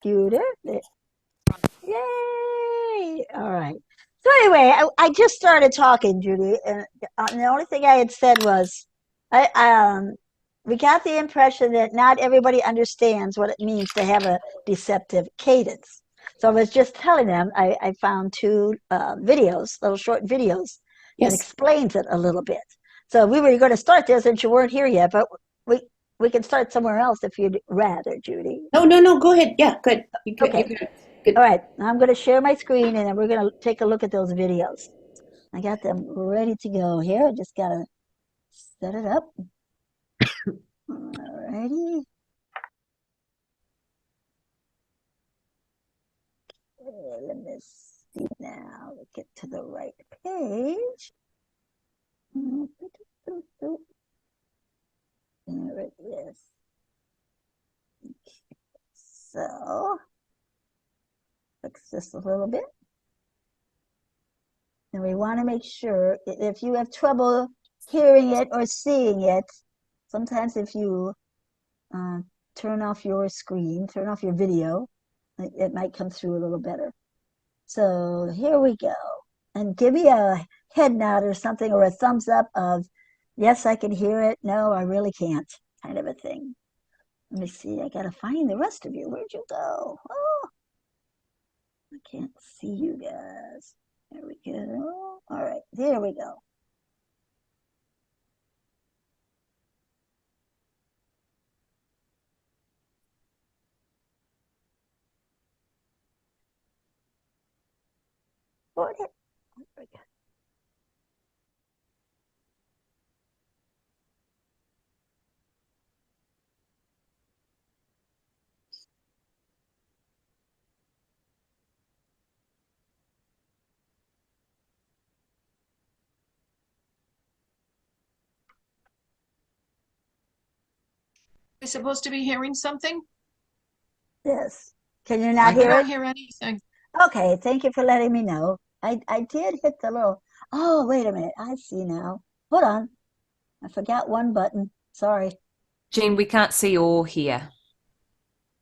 computer. Yay! All right. So anyway, I just started talking, Judy, and the only thing I had said was, I we got the impression that not everybody understands what it means to have a deceptive cadence. So I was just telling them I found two videos, little short videos, that Yes. explains it a little bit. So we were going to start there since you weren't here yet, but we we can start somewhere else if you'd rather, Judy. No, no, no. Go ahead. Yeah, good. You good. You Okay. good. All Good. right. Now I'm going to share my screen and then we're going to take a look at those videos. I got them ready to go here. I just got to set it up. All righty. Let me see now. Let's get to the right page. There it is. So, fix this a little bit. And we want to make sure if you have trouble hearing it or seeing it, sometimes if you turn off your screen, turn off your video, it might come through a little better. So here we go. And give me a head nod or something or a thumbs up of, yes, I can hear it. No, I really can't, kind of a thing. Let me see. I got to find the rest of you. Where'd you go? Oh, I can't see you guys. There we go. All right, there we go. Oh, there we go. We supposed to be hearing something? Yes. Can you I not hear cannot it? hear anything. Okay, thank you for letting me know. I did hit the little, oh, wait a minute. I see now. Hold on. I forgot one button. Sorry. Jean, we can't see or hear.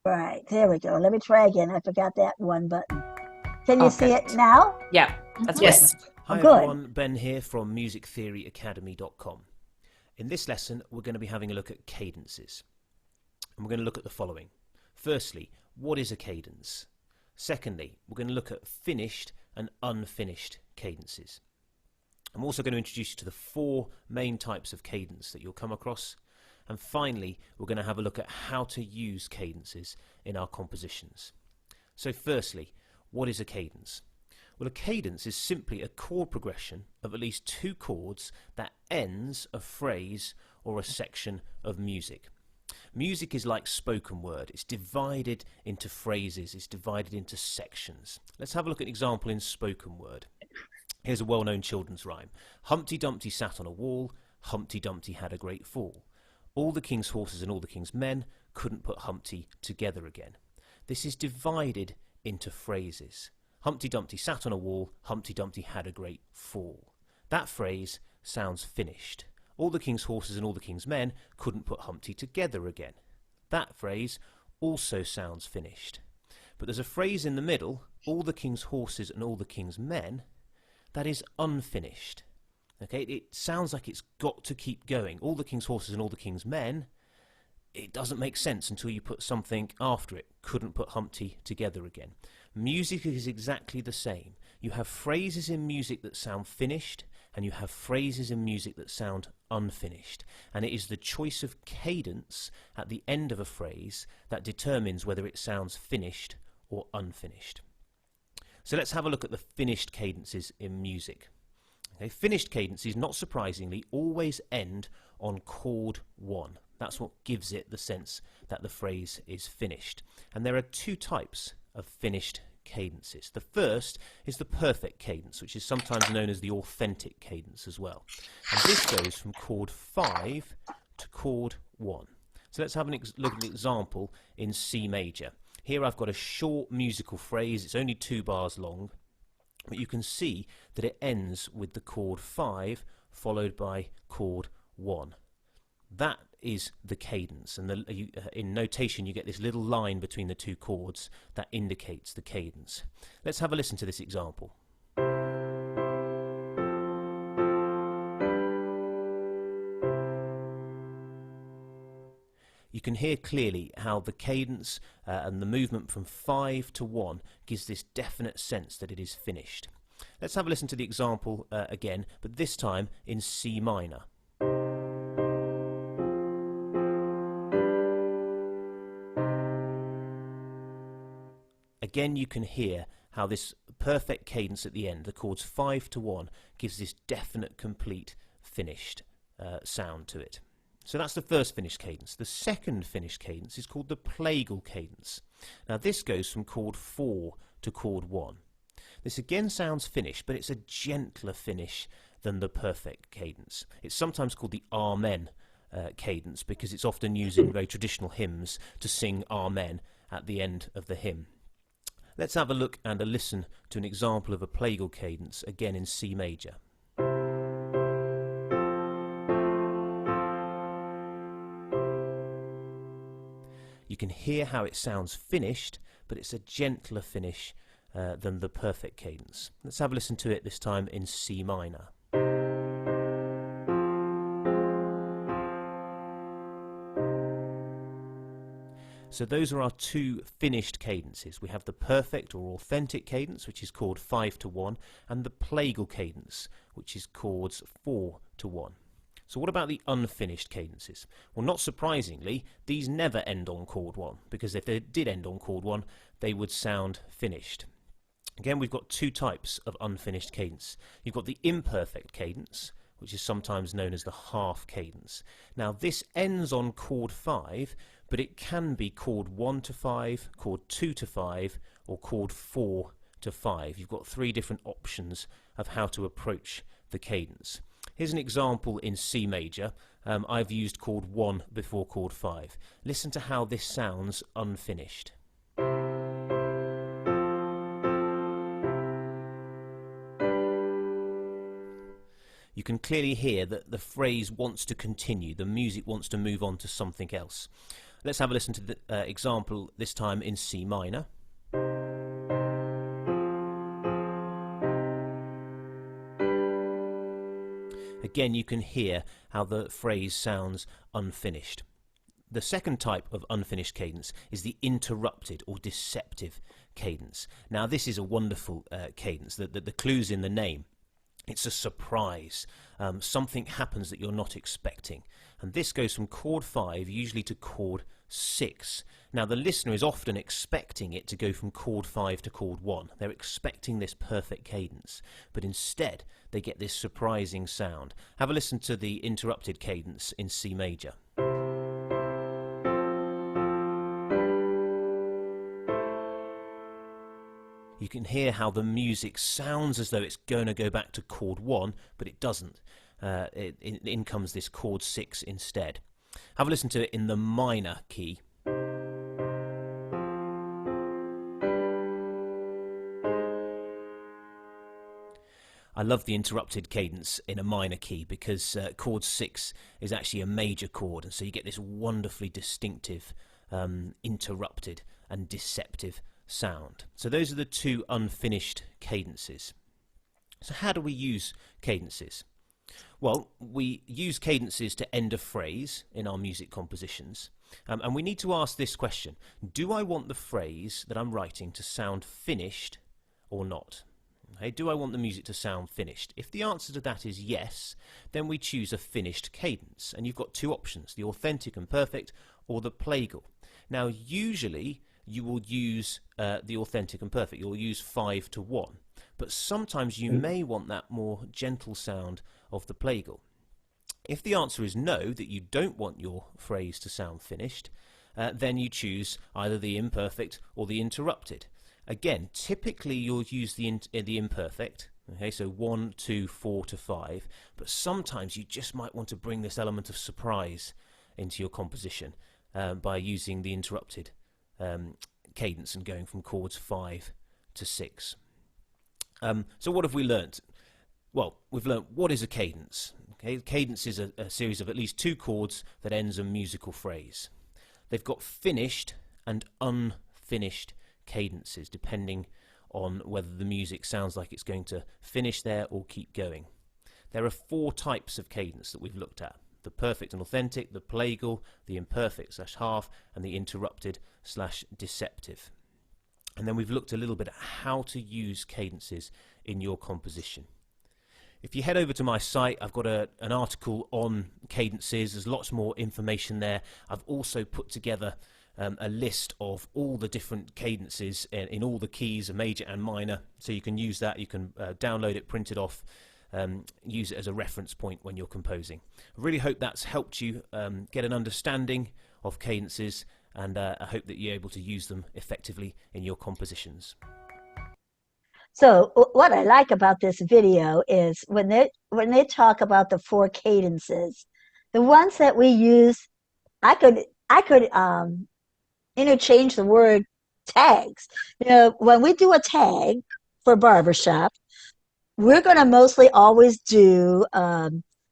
Right, there we go. Let me try again. I forgot that one button. Can you see Okay. it now? Yeah, that's Yes. better. Oh, Hi good. everyone, Ben here from musictheoryacademy.com. In this lesson, we're going to be having a look at cadences. And we're going to look at the following. Firstly, what is a cadence? Secondly, we're going to look at finished and unfinished cadences. I'm also going to introduce you to the four main types of cadence that you'll come across. And finally, we're going to have a look at how to use cadences in our compositions. So firstly, what is a cadence? Well, a cadence is simply a chord progression of at least two chords that ends a phrase or a section of music. Music is like spoken word. It's divided into phrases. It's divided into sections. Let's have a look at an example in spoken word. Here's a well-known children's rhyme. Humpty Dumpty sat on a wall. Humpty Dumpty had a great fall. All the king's horses and all the king's men couldn't put Humpty together again. This is divided into phrases. Humpty Dumpty sat on a wall. Humpty Dumpty had a great fall. That phrase sounds finished. All the king's horses and all the king's men couldn't put Humpty together again. That phrase also sounds finished. But there's a phrase in the middle, all the king's horses and all the king's men, that is unfinished. Okay, it sounds like it's got to keep going. All the king's horses and all the king's men, it doesn't make sense until you put something after it. Couldn't put Humpty together again. Music is exactly the same. You have phrases in music that sound finished, and you have phrases in music that sound unfinished. And it is the choice of cadence at the end of a phrase that determines whether it sounds finished or unfinished. So let's have a look at the finished cadences in music. Okay, finished cadences, not surprisingly, always end on chord 1. That's what gives it the sense that the phrase is finished. And there are two types of finished cadences. The first is the perfect cadence, which is sometimes known as the authentic cadence as well. And this goes from chord 5 to chord 1. So let's have a look at an example in C major. Here I've got a short musical phrase. It's only 2 bars long, but you can see that it ends with the chord 5 followed by chord 1. That is the cadence, and in notation you get this little line between the two chords that indicates the cadence. Let's have a listen to this example. You can hear clearly how the cadence and the movement from 5 to 1 gives this definite sense that it is finished. Let's have a listen to the example again, but this time in C minor. Again, you can hear how this perfect cadence at the end, the chords 5 to 1, gives this definite, complete, finished sound to it. So that's the first finished cadence. The second finished cadence is called the plagal cadence. Now this goes from chord 4 to chord 1. This again sounds finished, but it's a gentler finish than the perfect cadence. It's sometimes called the Amen cadence because it's often used in very traditional hymns to sing Amen at the end of the hymn. Let's have a look and a listen to an example of a plagal cadence, again in C major. You can hear how it sounds finished, but it's a gentler finish than the perfect cadence. Let's have a listen to it this time in C minor. So those are our two finished cadences. We have the perfect or authentic cadence, which is chord 5 to 1, and the plagal cadence, which is chords 4 to 1. So what about the unfinished cadences? Well, not surprisingly, these never end on chord 1, because if they did end on chord 1, they would sound finished. Again, we've got two types of unfinished cadence. You've got the imperfect cadence, which is sometimes known as the half cadence. Now, this ends on chord 5, but it can be chord 1 to 5, chord 2 to 5, or chord 4 to 5. You've got three different options of how to approach the cadence. Here's an example in C major. I've used chord 1 before chord 5. Listen to how this sounds unfinished. You can clearly hear that the phrase wants to continue, the music wants to move on to something else. Let's have a listen to the example, this time in C minor. Again, you can hear how the phrase sounds unfinished. The second type of unfinished cadence is the interrupted or deceptive cadence. Now, this is a wonderful cadence. The clue's in the name. It's a surprise. Something happens that you're not expecting. And this goes from chord 5 usually to chord 6. Now, the listener is often expecting it to go from chord 5 to chord 1. They're expecting this perfect cadence. But instead, they get this surprising sound. Have a listen to the interrupted cadence in C major. You can hear how the music sounds as though it's going to go back to chord 1, but it doesn't. In comes this chord 6 instead. Have a listen to it in the minor key. I love the interrupted cadence in a minor key because chord 6 is actually a major chord, and so you get this wonderfully distinctive interrupted and deceptive sound. So those are the two unfinished cadences. So how do we use cadences? Well, we use cadences to end a phrase in our music compositions, and we need to ask this question: do I want the phrase that I'm writing to sound finished or not? Okay, do I want the music to sound finished? If the answer to that is yes, then we choose a finished cadence, and you've got two options: the authentic and perfect, or the plagal. Now, usually you will use the authentic and perfect. You'll use 5 to 1. But sometimes you may want that more gentle sound of the plagal. If the answer is no, that you don't want your phrase to sound finished, then you choose either the imperfect or the interrupted. Again, typically you'll use the imperfect. Okay, so 1, 2, 4 to 5. But sometimes you just might want to bring this element of surprise into your composition by using the interrupted cadence and going from chords 5 to 6. So what have we learnt? Well, we've learnt what is a cadence. Cadence is a series of at least 2 chords that ends a musical phrase. They've got finished and unfinished cadences, depending on whether the music sounds like it's going to finish there or keep going. There are 4 types of cadence that we've looked at: the perfect and authentic, the plagal, the imperfect / half, and the interrupted / deceptive. And then we've looked a little bit at how to use cadences in your composition. If you head over to my site, I've got an article on cadences. There's lots more information there. I've also put together a list of all the different cadences in all the keys, a major and minor, so you can use that. You can download it, print it off, use it as a reference point when you're composing. I really hope that's helped you get an understanding of cadences, and I hope that you're able to use them effectively in your compositions. So what I like about this video is when they talk about the 4 cadences, the ones that we use, I could interchange the word tags. You know, when we do a tag for barbershop, we're going to mostly always do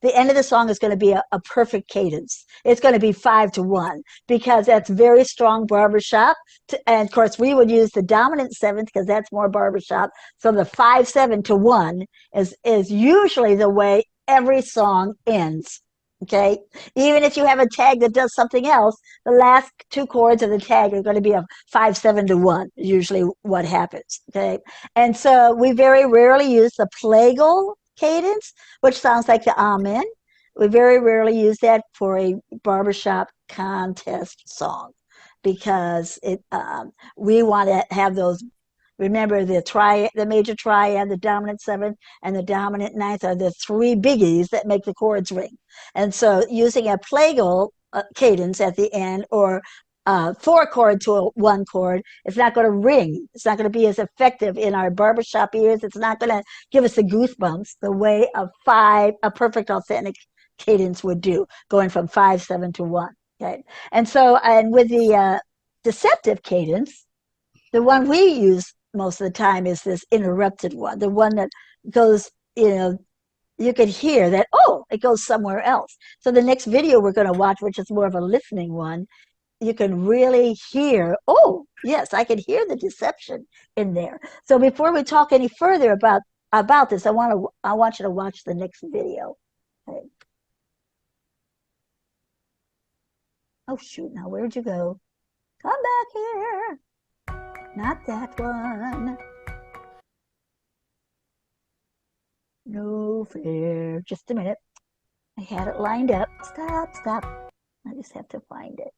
the end of the song is going to be a perfect cadence. It's going to be 5-1 because that's very strong barbershop. And of course, we would use the dominant 7th because that's more barbershop. So the 5-7-1 is usually the way every song ends. Okay, even if you have a tag that does something else, the last 2 chords of the tag are going to be a 5-7-1, usually what happens. Okay, and so we very rarely use the plagal cadence, which sounds like the amen. We very rarely use that for a barbershop contest song because we want to have those. Remember, the major triad, the dominant 7th, and the dominant 9th are the 3 biggies that make the chords ring. And so using a plagal cadence at the end, or 4 chord to a 1 chord, it's not going to ring. It's not going to be as effective in our barbershop ears. It's not going to give us the goosebumps the way a perfect authentic cadence would do, going from 5-7-1. Okay, and with the deceptive cadence, the one we use most of the time is this interrupted one, the one that goes, you could hear that, oh, it goes somewhere else. So the next video we're going to watch, which is more of a listening one, you can really hear, oh, yes, I can hear the deception in there. So before we talk any further about this, I want you to watch the next video. Okay. Oh, shoot, now where'd you go? Come back here. Not that one. No fair. Just a minute. I had it lined up. Stop. I just have to find it.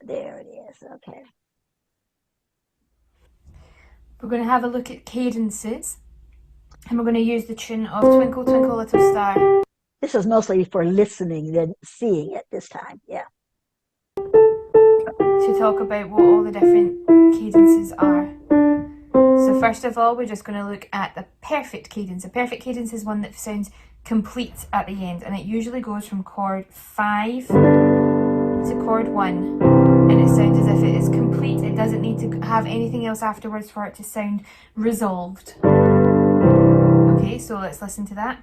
There it is. Okay. We're going to have a look at cadences, and we're going to use the tune of Twinkle Twinkle Little Star. This is mostly for listening than seeing it this time. Yeah. To talk about what all the different cadences are. So first of all, we're just going to look at the perfect cadence. A perfect cadence is one that sounds complete at the end, and it usually goes from chord 5 to chord 1, and it sounds as if it is complete. It doesn't need to have anything else afterwards for it to sound resolved. Okay, so let's listen to that.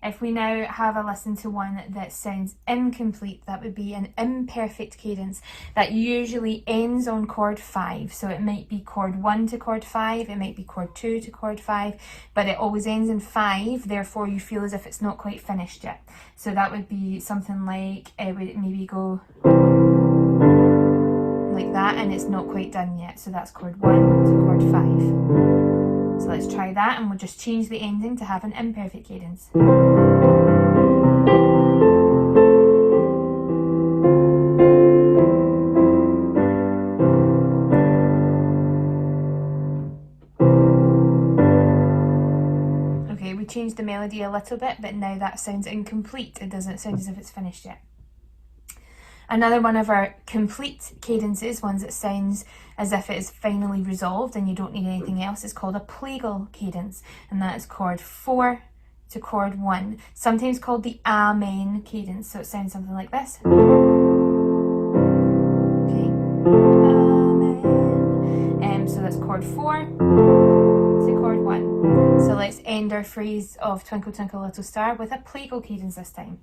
If we now have a listen to one that sounds incomplete, that would be an imperfect cadence that usually ends on chord 5. So it might be chord 1 to chord 5, it might be chord 2 to chord 5, but it always ends in 5, therefore you feel as if it's not quite finished yet. So that would be something like, it would maybe go like that, and it's not quite done yet. So that's chord 1 to chord 5. So let's try that, and we'll just change the ending to have an imperfect cadence. Okay, we changed the melody a little bit, but now that sounds incomplete. It doesn't sound as if it's finished yet. Another one of our complete cadences, ones that sounds as if it is finally resolved and you don't need anything else, is called a plagal cadence, and that is chord 4 to chord 1, sometimes called the Amen cadence. So it sounds something like this. Okay, Amen. So that's chord 4 to chord 1. So let's end our phrase of Twinkle Twinkle Little Star with a plagal cadence this time.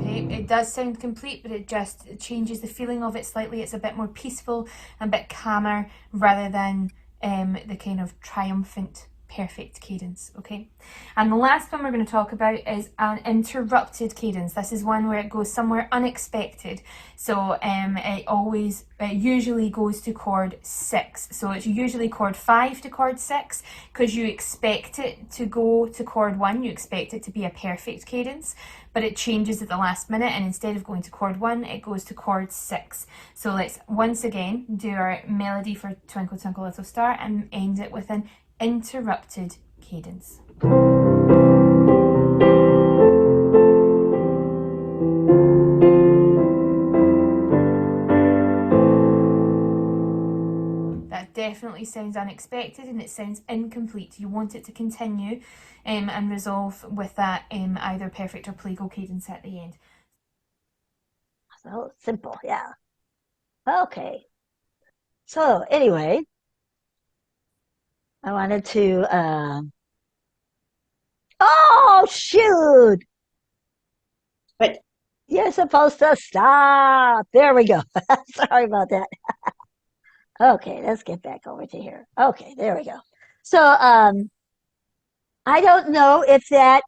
It does sound complete, but it just changes the feeling of it slightly. It's a bit more peaceful and a bit calmer rather than the kind of triumphant perfect cadence, okay? And the last one we're going to talk about is an interrupted cadence. This is one where it goes somewhere unexpected. So it usually goes to chord 6. So it's usually chord 5 to chord 6 because you expect it to go to chord 1. You expect it to be a perfect cadence, but it changes at the last minute, and instead of going to chord 1, it goes to chord 6. So let's once again do our melody for Twinkle Twinkle Little Star and end it with an interrupted cadence. That definitely sounds unexpected and it sounds incomplete. You want it to continue and resolve with that either perfect or plagal cadence at the end. So simple, yeah. Okay. So anyway, I wanted to, oh, shoot. But You're supposed to stop. There we go. Sorry about that. Okay, let's get back over to here. Okay, there we go. So, I don't know if that,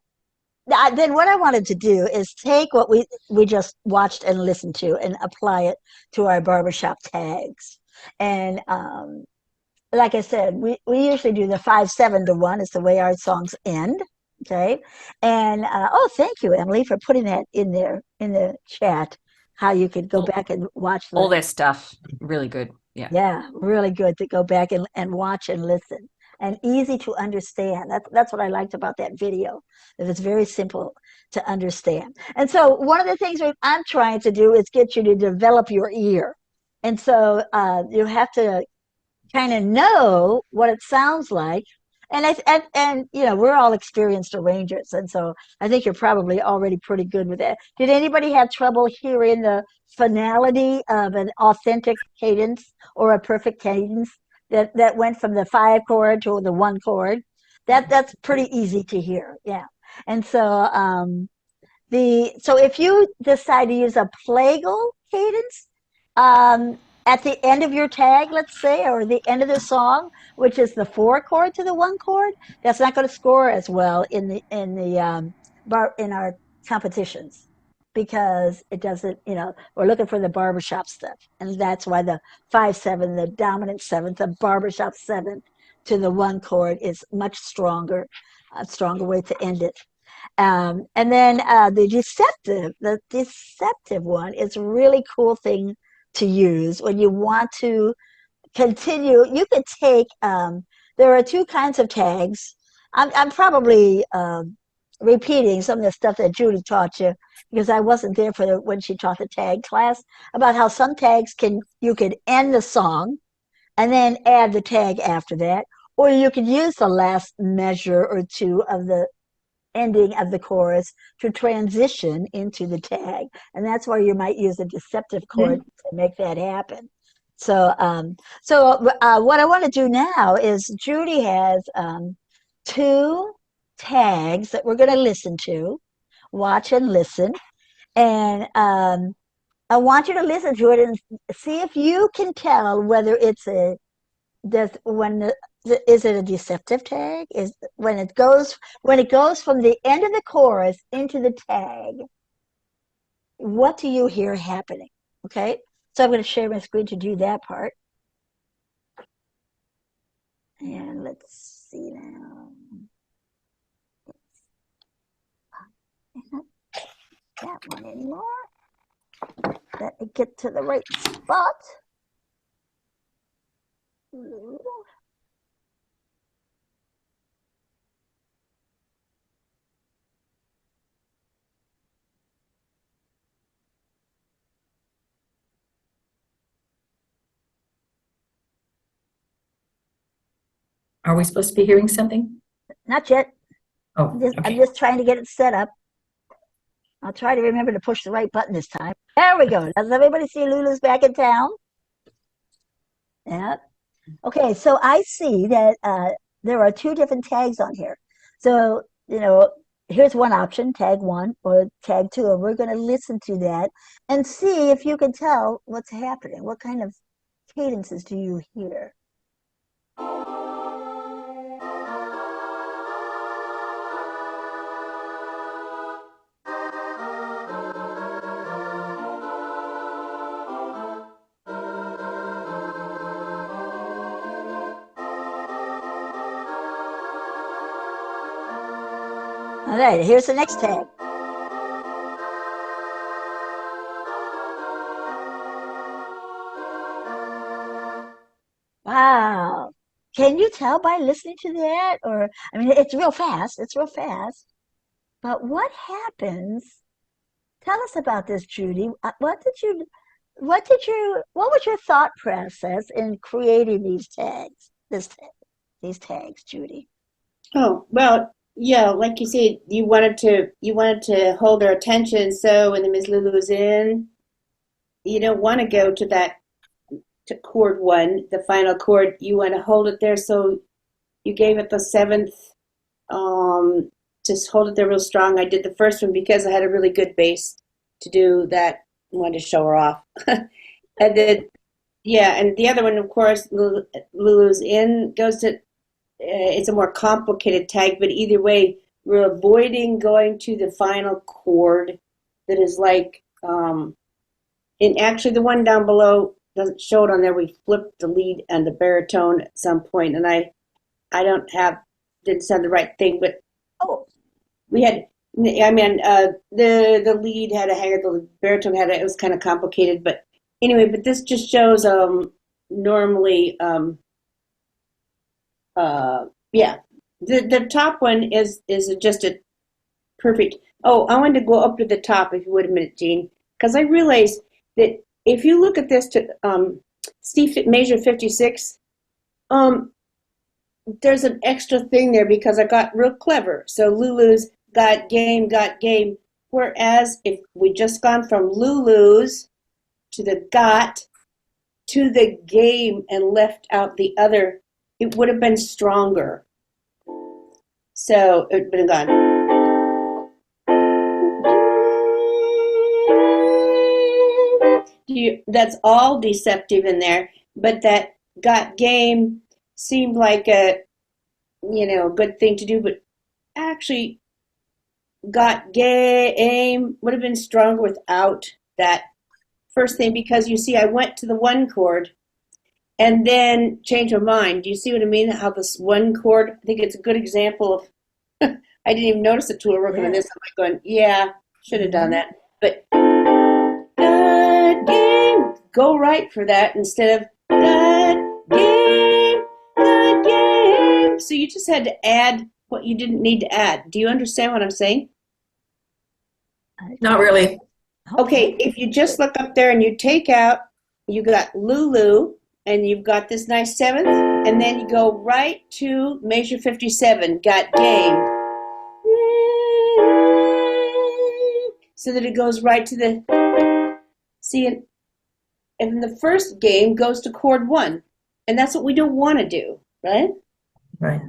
then what I wanted to do is take what we just watched and listened to and apply it to our barbershop tags. And like I said, we usually do the 5-7 to 1 is the way our songs end. Okay. And oh, thank you, Emily, for putting that in there in the chat, how you could go back and watch All the, their stuff, really good. Yeah. yeah, really good to go back and watch and listen. And easy to understand. That's what I liked about that video. That it's very simple to understand. And so one of the things I'm trying to do is get you to develop your ear. And so you have to kind of know what it sounds like. And you know, we're all experienced arrangers, and so I think you're probably already pretty good with that. Did anybody have trouble hearing the finality of an authentic cadence or a perfect cadence that went from the 5 chord to the 1 chord? That's pretty easy to hear, yeah. And so so if you decide to use a plagal cadence, at the end of your tag, let's say, or the end of the song, which is the 4 chord to the 1 chord, that's not going to score as well in our competitions because it doesn't. You know, we're looking for the barbershop stuff, and that's why the 5-7, the dominant 7th, the barbershop 7th to the 1 chord is much stronger, a stronger way to end it. And then the deceptive one is a really cool thing to use when you want to continue. You could take, there are 2 kinds of tags. I'm probably repeating some of the stuff that Judy taught you because I wasn't there when she taught the tag class about how some tags you could end the song and then add the tag after that, or you could use the last measure or 2 of the ending of the chorus to transition into the tag, and that's why you might use a deceptive chord to make that happen. So what I want to do now is Judy has 2 tags that we're going to listen to, watch and listen, and I want you to listen to it and see if you can tell whether it's is it a deceptive tag? Is when it goes from the end of the chorus into the tag, what do you hear happening? Okay, so I'm going to share my screen to do that part. And let's see now. Not that one anymore. Let me get to the right spot. Are we supposed to be hearing something? Not yet. Oh, I'm okay. just trying to get it set up. I'll try to remember to push the right button this time. There we go. Does everybody see Lulu's back in town? Yeah. Okay, so I see that there are two different tags on here. So, here's one option, tag 1 or tag 2, and we're going to listen to that and see if you can tell what's happening. What kind of cadences do you hear? All right, here's the next tag. Wow. Can you tell by listening to that? Or, I mean, it's real fast. It's real fast. But what happens? Tell us about this, Judy. What was your thought process in creating these tags? These tags, Judy. Oh, well, yeah, like you said, you wanted to hold their attention. So when the Miss Lulu's in, you don't want to go to chord 1, the final chord. You want to hold it there. So you gave it the 7th. Just hold it there real strong. I did the first one because I had a really good bass to do that. I wanted to show her off. And then, yeah, and the other one, of course, Lulu's in goes to. It's a more complicated tag, but either way, we're avoiding going to the final chord that is like, and actually the one down below doesn't show it on there. We flipped the lead and the baritone at some point, and I didn't sound the right thing, but we had, I mean, the lead had a hanger, the baritone had it was kind of complicated, but anyway, but this just shows normally. Yeah, the top one is just a perfect. Oh, I wanted to go up to the top if you would a minute, Jean, because I realized that if you look at this to Steve Major 56, there's an extra thing there because I got real clever. So Lulu's got game, whereas if we just gone from Lulu's to the got to the game and left out the other, it would have been stronger. So it would have been gone. That's all deceptive in there, but that got game seemed like a good thing to do, but actually got game would have been stronger without that first thing, because you see I went to the 1 chord and then changed my mind. Do you see what I mean? How this 1 chord, I think it's a good example of I didn't even notice the tool working on this. I'm like going, yeah, should have done that. But game, go right for that instead of game. So you just had to add what you didn't need to add. Do you understand what I'm saying? Not really. Okay, if you just look up there and you take out, you got Lulu, and you've got this nice 7th, and then you go right to measure 57, got game. So that it goes right to the, see, and the first game goes to chord 1, and that's what we don't want to do, right? Right.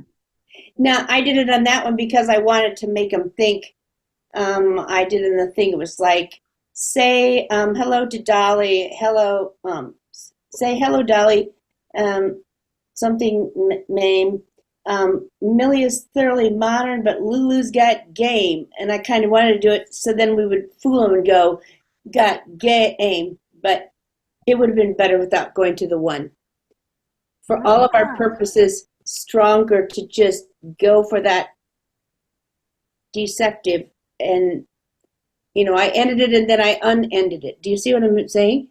Now, I did it on that one because I wanted to make them think. I did in the thing, it was like, say hello to Dolly, say hello Dolly, something name. Millie is thoroughly modern, but Lulu's got game. And I kind of wanted to do it so then we would fool them and go, got game. But it would have been better without going to the 1. For all of our purposes, stronger to just go for that deceptive. And, I ended it and then I unended it. Do you see what I'm saying?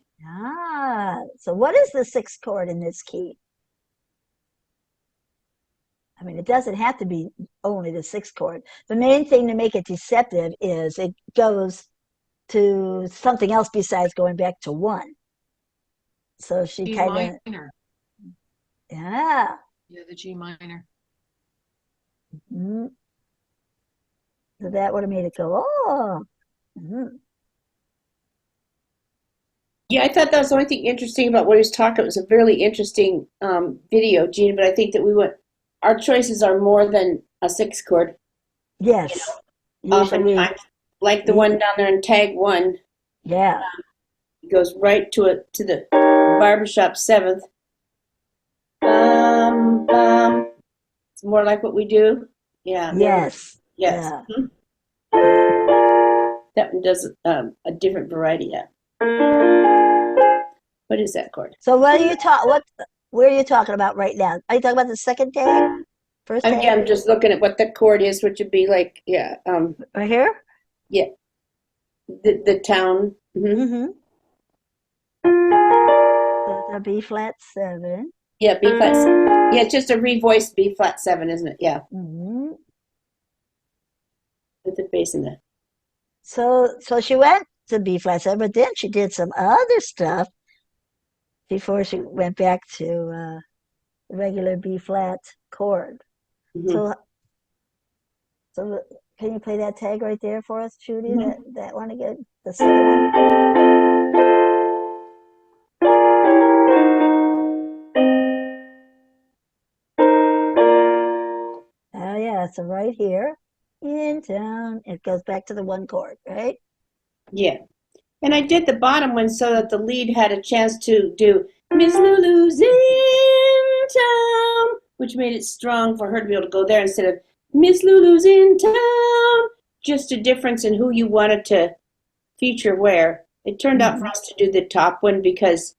So what is the 6th chord in this key? I mean, it doesn't have to be only the 6th chord. The main thing to make it deceptive is it goes to something else besides going back to 1. So she G kind of, minor. yeah. Yeah, the G minor. Mhm. So that would have made it go, oh. Mhm. Yeah, I thought that was the only thing interesting about what he was talking. It was a really interesting video, Gene. But I think that our choices are more than a six chord. Yes. Usually, Oftentimes, like the y- one down there in tag one, yeah. goes right to the barbershop seventh. It's more like what we do. Yeah, Yes. yes. Yeah. Mhm. Yeah. That one does a different variety. Yeah. What is that chord? So what are you where are you talking about right now? Are you talking about the second tag? First tag? I'm just looking at what the chord is, which would be like, Right here? yeah, the town. Mm-hmm. So the B flat seven. Yeah, B flat. Yeah, it's just a revoiced B flat seven, isn't it? Yeah, Mm-hmm. with the bass in there. So she went to B flat seven, but then she did some other stuff before she went back to the regular B flat chord. Hmm. So so can you play that tag right there for us, Judy? Hmm. That one again, the second one. Oh yeah, so right here in town, it goes back to the one chord, right? Yeah, and I did the bottom one so that the lead had a chance to do Miss Lulu's in town, which made it strong for her to be able to go there instead of Miss Lulu's in town. Just a difference in who you wanted to feature where. It turned out for Mm-hmm. us to do the top one because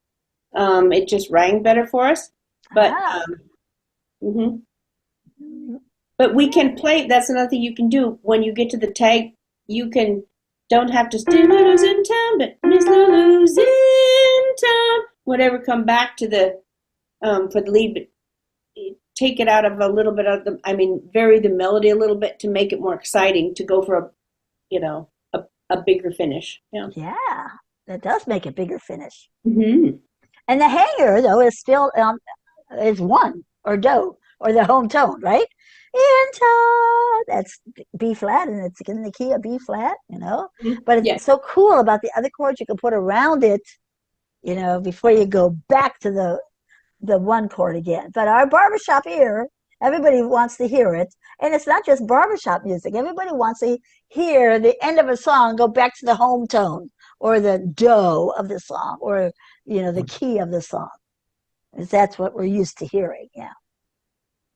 it just rang better for us. But Ah. mhm. Mhm. But we can play. That's another thing you can do when you get to the tag. You can don't have to stay Lulu's in town, but Miss Lulu's in town. Whatever, come back to the for the lead, but take it out of a little bit of the. I mean, vary the melody a little bit to make it more exciting. To go for a bigger finish. Yeah. Yeah, that does make a bigger finish. Hmm. And the hanger though is still is one or do or the home tone, right? In tone, that's B flat, and it's in the key of B flat, you know. But Yeah. it's so cool about the other chords you can put around it, you know, before you go back to the one chord again. But our barbershop ear, everybody wants to hear it. And it's not just barbershop music. Everybody wants to hear the end of a song go back to the home tone or the do of the song or, you know, the key of the song. Because that's what we're used to hearing. Yeah.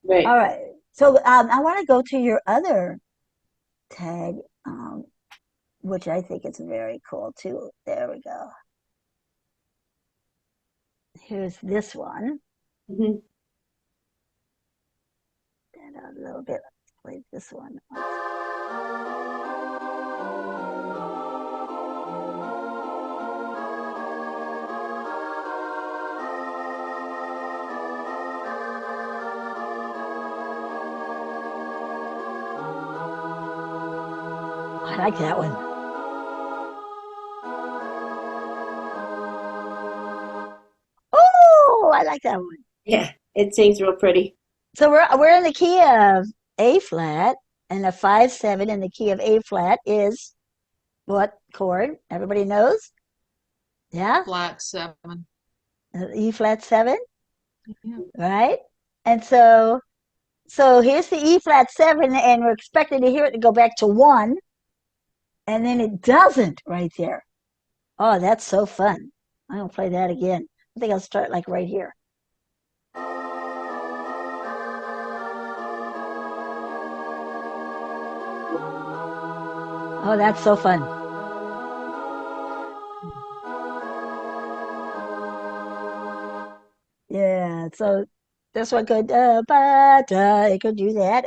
All Right. right. So I want to go to your other tag, um, which I think is very cool too. There we go. Here's this one. Hmm. And a little bit. Let's play this one. I like that one. Oh, I like that one. Yeah. It sings real pretty. So we're in the key of A flat, and the 5/7 in the key of A flat is what chord? Everybody knows? Yeah, Flat seven. E flat 7, Yeah. right? And so here's the E flat 7, and we're expecting to hear it to go back to 1, and then it doesn't right there. Oh, that's so fun. I'm gonna play that again. I think I'll start like right here. Oh, that's so fun. Yeah, so this one could it could do that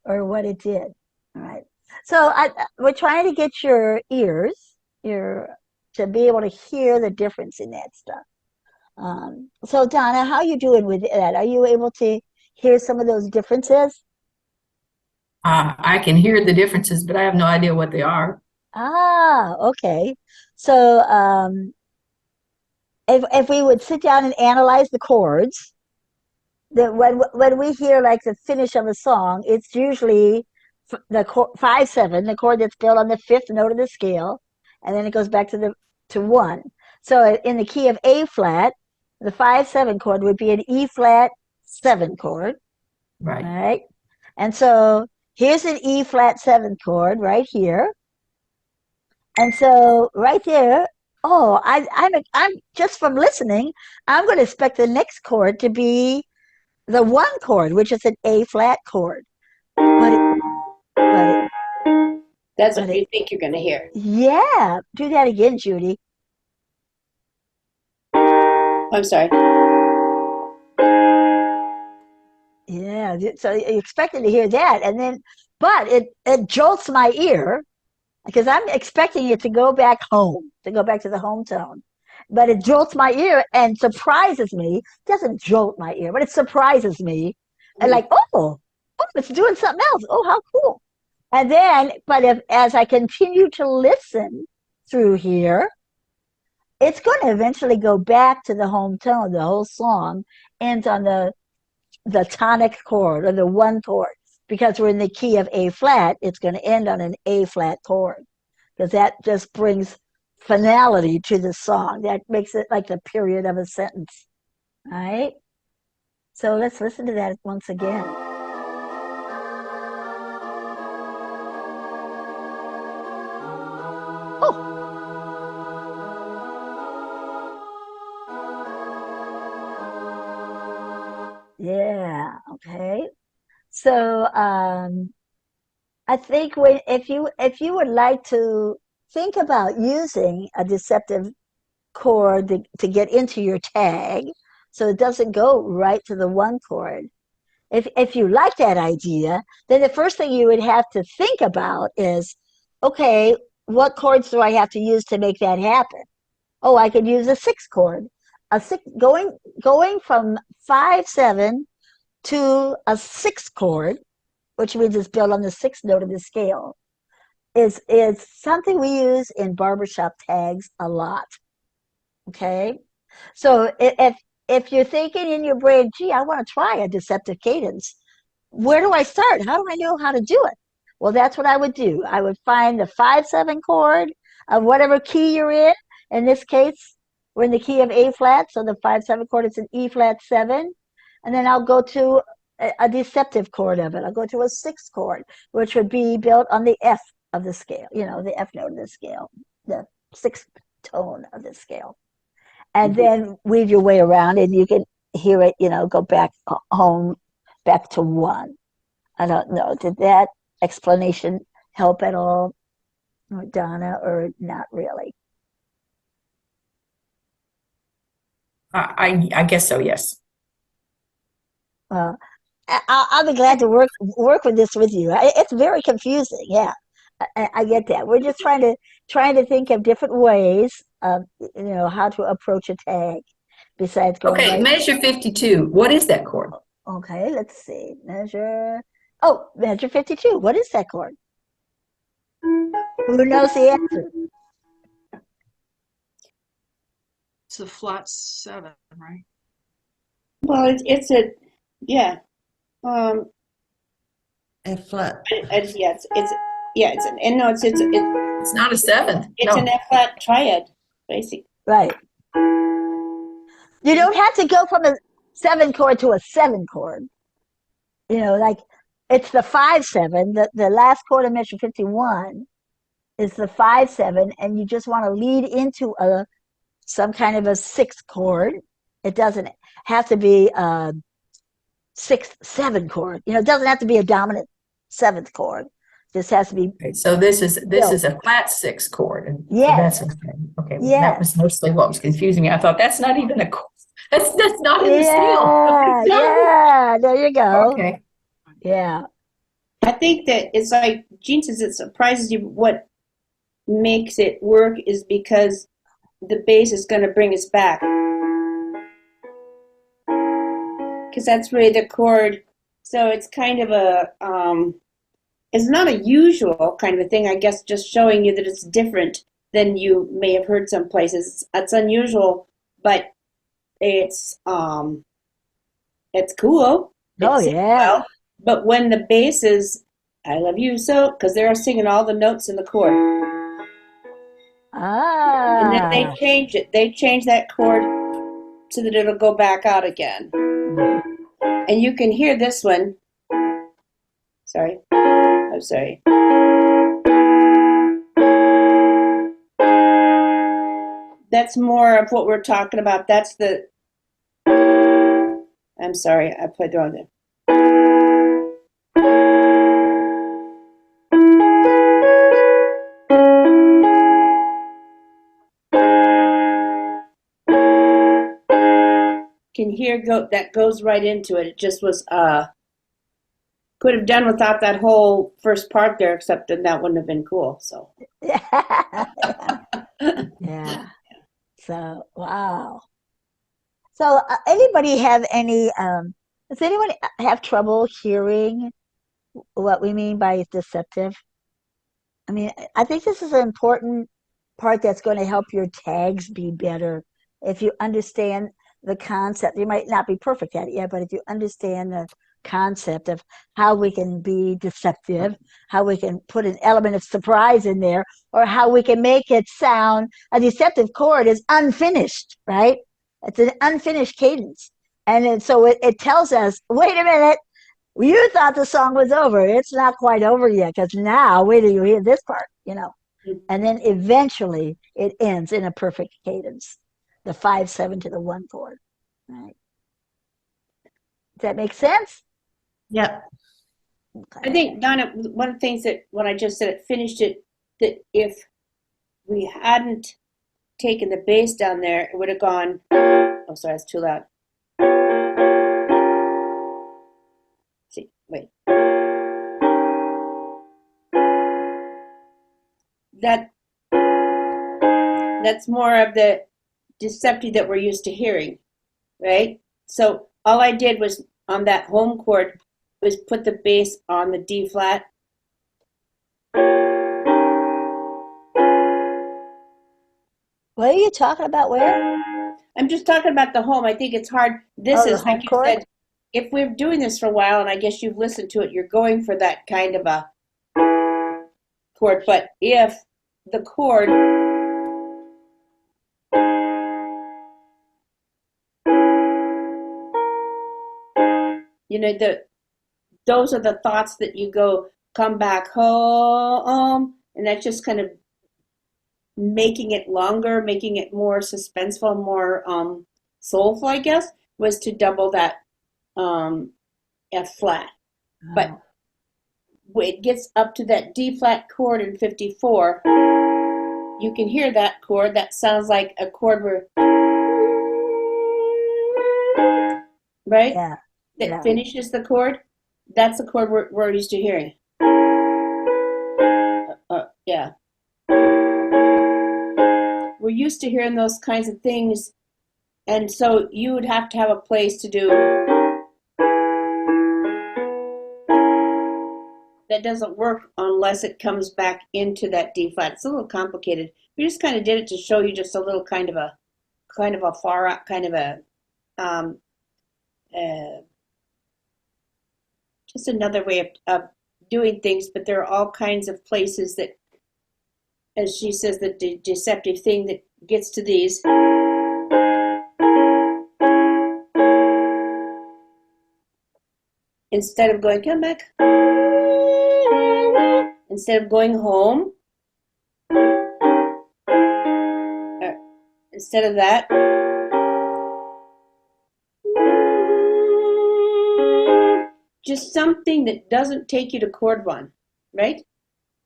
or what it did. All right. So we're trying to get your ears, your to be able to hear the difference in that stuff. So Donna, how you doing with that? Are you able to hear some of those differences? I can hear the differences, but I have no idea what they are. Ah, okay. So if we would sit down and analyze the chords, when we hear like the finish of a song, it's usually the 5/7, the chord that's built on the fifth note of the scale, and then it goes back to one. So in the key of A flat, the 5/7 chord would be an E flat 7 chord, Right. right? And so here's an E flat 7 chord right here, and so right there. Oh, I'm just from listening, I'm going to expect the next chord to be the one chord, which is an A flat chord. But it, but it, That's but what you it, think you're going to hear. yeah, do that again, Judy. I'm sorry. Yeah, so you expected to hear that, and then, but it jolts my ear because I'm expecting it to go back home, to go back to the home tone. But it jolts my ear and surprises me. It doesn't jolt my ear, but it surprises me. And like, oh, it's doing something else. Oh, how cool. And then, but if as I continue to listen through here, it's going to eventually go back to the home tone. The whole song ends on the tonic chord or the one chord. Because we're in the key of A flat, it's going to end on an A flat chord. Because that just brings finality to the song. That makes it like the period of a sentence. All right? So let's listen to that once again. Oh, yeah, okay. So I think if you would like to think about using a deceptive chord to get into your tag, so it doesn't go right to the one chord. If you like that idea, then the first thing you would have to think about is, okay, what chords do I have to use to make that happen? Oh, I could use a six chord. A six going from 5/7 to a six chord, which means it's built on the sixth note of the scale, is something we use in barbershop tags a lot. Okay, so if you're thinking in your brain, gee, I want to try a deceptive cadence, where do I start? How do I know how to do it? Well, that's what I would do. I would find the 5/7 chord of whatever key you're in. In this case, we're in the key of A flat, so the 5/7 chord is an E flat 7. And then I'll go to a deceptive chord of it. I'll go to a sixth chord, which would be built on the F of the scale, the F note of the scale, the sixth tone of the scale. And then weave your way around and you can hear it, go back home, back to one. I don't know. Did that explanation help at all, Donna, or not really? I guess so, yes. Uh, I'll be glad to work with this with you. It's very confusing. Yeah, I get that. We're just trying to think of different ways of how to approach a tag besides going Okay, right. measure 52. What is that chord? Okay, let's see. Measure 52. What is that chord? Who knows the answer? It's a flat 7, right? Well, it's a, yeah. F flat. Yeah, it's an, and no, It's not a 7. it's an No. F flat triad, basically. Right. You don't have to go from a 7 chord to a 7 chord. Like it's the 5/7. The last chord of measure 51 is the 5/7, and you just want to lead into some kind of a sixth chord. It doesn't have to be a 6/7 chord. It doesn't have to be a dominant seventh chord. This has to be Okay, so this is built. a flat 6 chord. And so Yes. that's okay. Okay, well, that was Yes. mostly what was confusing me. I thought that's not even a chord. That's not in the scale. Yeah. Yeah. There you go. Okay. Yeah. I think that it's like Gene says, it surprises you. What makes it work is because the bass is going to bring us back. Because that's really the chord. So it's kind of it's not a usual kind of a thing, I guess, just showing you that it's different than you may have heard some places. It's unusual, but it's It's cool. Oh, It sings yeah. well. But when the bass is "I love you so," because they're singing all the notes in the chord, and then they Ah. change it. They change that chord so that it'll go back out again. Mhm. And you can hear this one. Sorry. I'm sorry. That's more of what we're talking about. That's the. I'm sorry, I played the wrong thing. Can hear that goes right into it. It just was could have done without that whole first part there, except then that wouldn't have been cool. So Yeah. Yeah. So, wow. So, anybody have any, does anyone have trouble hearing what we mean by deceptive? I mean, I think this is an important part that's going to help your tags be better. If you understand the concept, you might not be perfect at it yet, but if you understand the concept of how we can be deceptive, how we can put an element of surprise in there, or how we can make it sound, a deceptive chord is unfinished, right? It's an unfinished cadence. So it tells us, wait a minute, you thought the song was over. It's not quite over yet because now, wait till you hear this part, And then eventually it ends in a perfect cadence, the 5/7 to the 1 chord. Right? Does that make sense? Yep. I think Donna, one of the things that when I just said it finished it, that if we hadn't taken the bass down there, it would have gone. Oh, sorry, it's too loud. See, wait. That's more of the deceptive that we're used to hearing, right? So all I did was on that home chord was put the bass on the D flat. What are you talking about? Where? I'm just talking about the home. I think it's hard. This Oh, the is home like you chord? said, if we're doing this for a while, and I guess you've listened to it, you're going for that kind of a chord. But if the chord, those are the thoughts that you go, come back home, and that's just kind of making it longer, making it more suspenseful, more soulful, I guess, was to double that F flat. But when it gets up to that D flat chord in 54, you can hear that chord. That sounds like a chord where, right? Yeah. That Yeah. finishes the chord. That's the chord we're used to hearing. Yeah. We're used to hearing those kinds of things. And so you would have to have a place to do that doesn't work unless it comes back into that D flat. It's a little complicated. We just kind of did it to show you just a little kind of a far out kind of a um, uh, just another way of doing things. But there are all kinds of places that, as she says, the deceptive thing that gets to these. Instead of going, come back, instead of going home, instead of that, just something that doesn't take you to chord one, right?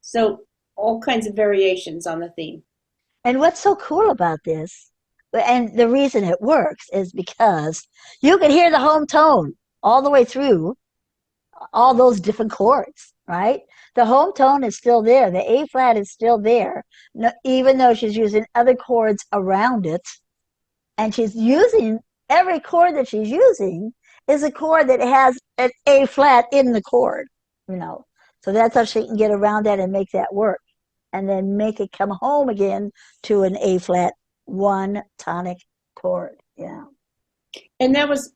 So all kinds of variations on the theme. And what's so cool about this, and the reason it works, is because you can hear the home tone all the way through all those different chords, right? The home tone is still there. The A flat is still there, no, even though she's using other chords around it. And she's using every chord that she's using is a chord that has an A flat in the chord. So that's how she can get around that and make that work. And then make it come home again to an A flat one tonic chord. Yeah. And that was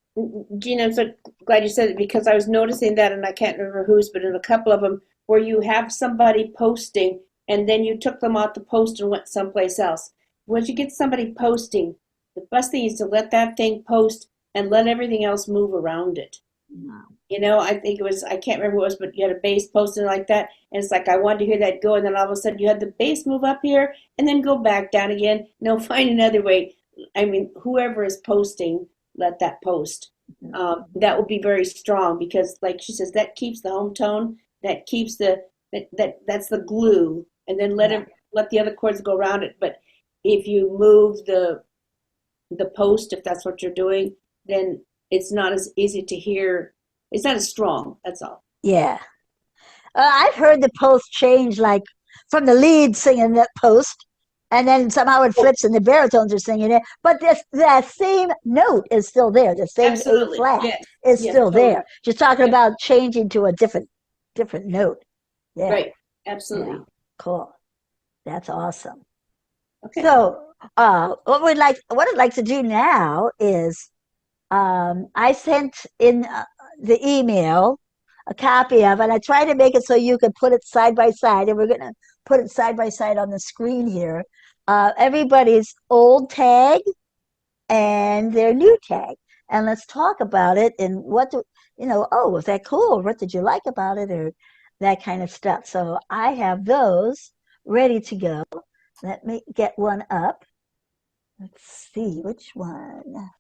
Gina, I'm so glad you said it because I was noticing that, and I can't remember whose, but in a couple of them where you have somebody posting and then you took them off the post and went someplace else. Once you get somebody posting, the best thing is to let that thing post and let everything else move around it. You know, I think it was, I can't remember who it was, but you had a bass posting like that, and it's like I wanted to hear that go, and then all of a sudden you had the bass move up here and then go back down again. No, find another way. I mean, whoever is posting, let that post. That will be very strong because, like she says, that keeps the home tone, that keeps that's the glue, and then let the other chords go around it. But if you move the post, if that's what you're doing, then it's not as easy to hear. It's not as strong. That's all. Yeah. I've heard the post change, like from the lead singing that post, and then somehow it flips and the baritones are singing it. But that same note is still there. The same A Absolutely. flat Yes. is Yes. still Totally. there. Just talking Yep. about changing to a different note. Yeah. Right. Yeah. Absolutely. Cool. That's awesome. Okay. So, what I'd like to do now is, I sent in the email a copy of it. I tried to make it so you could put it side by side, and we're going to put it side by side on the screen here. Everybody's old tag and their new tag. And let's talk about it and oh, was that cool? What did you like about it? Or that kind of stuff. So I have those ready to go. Let me get one up. Let's see which one.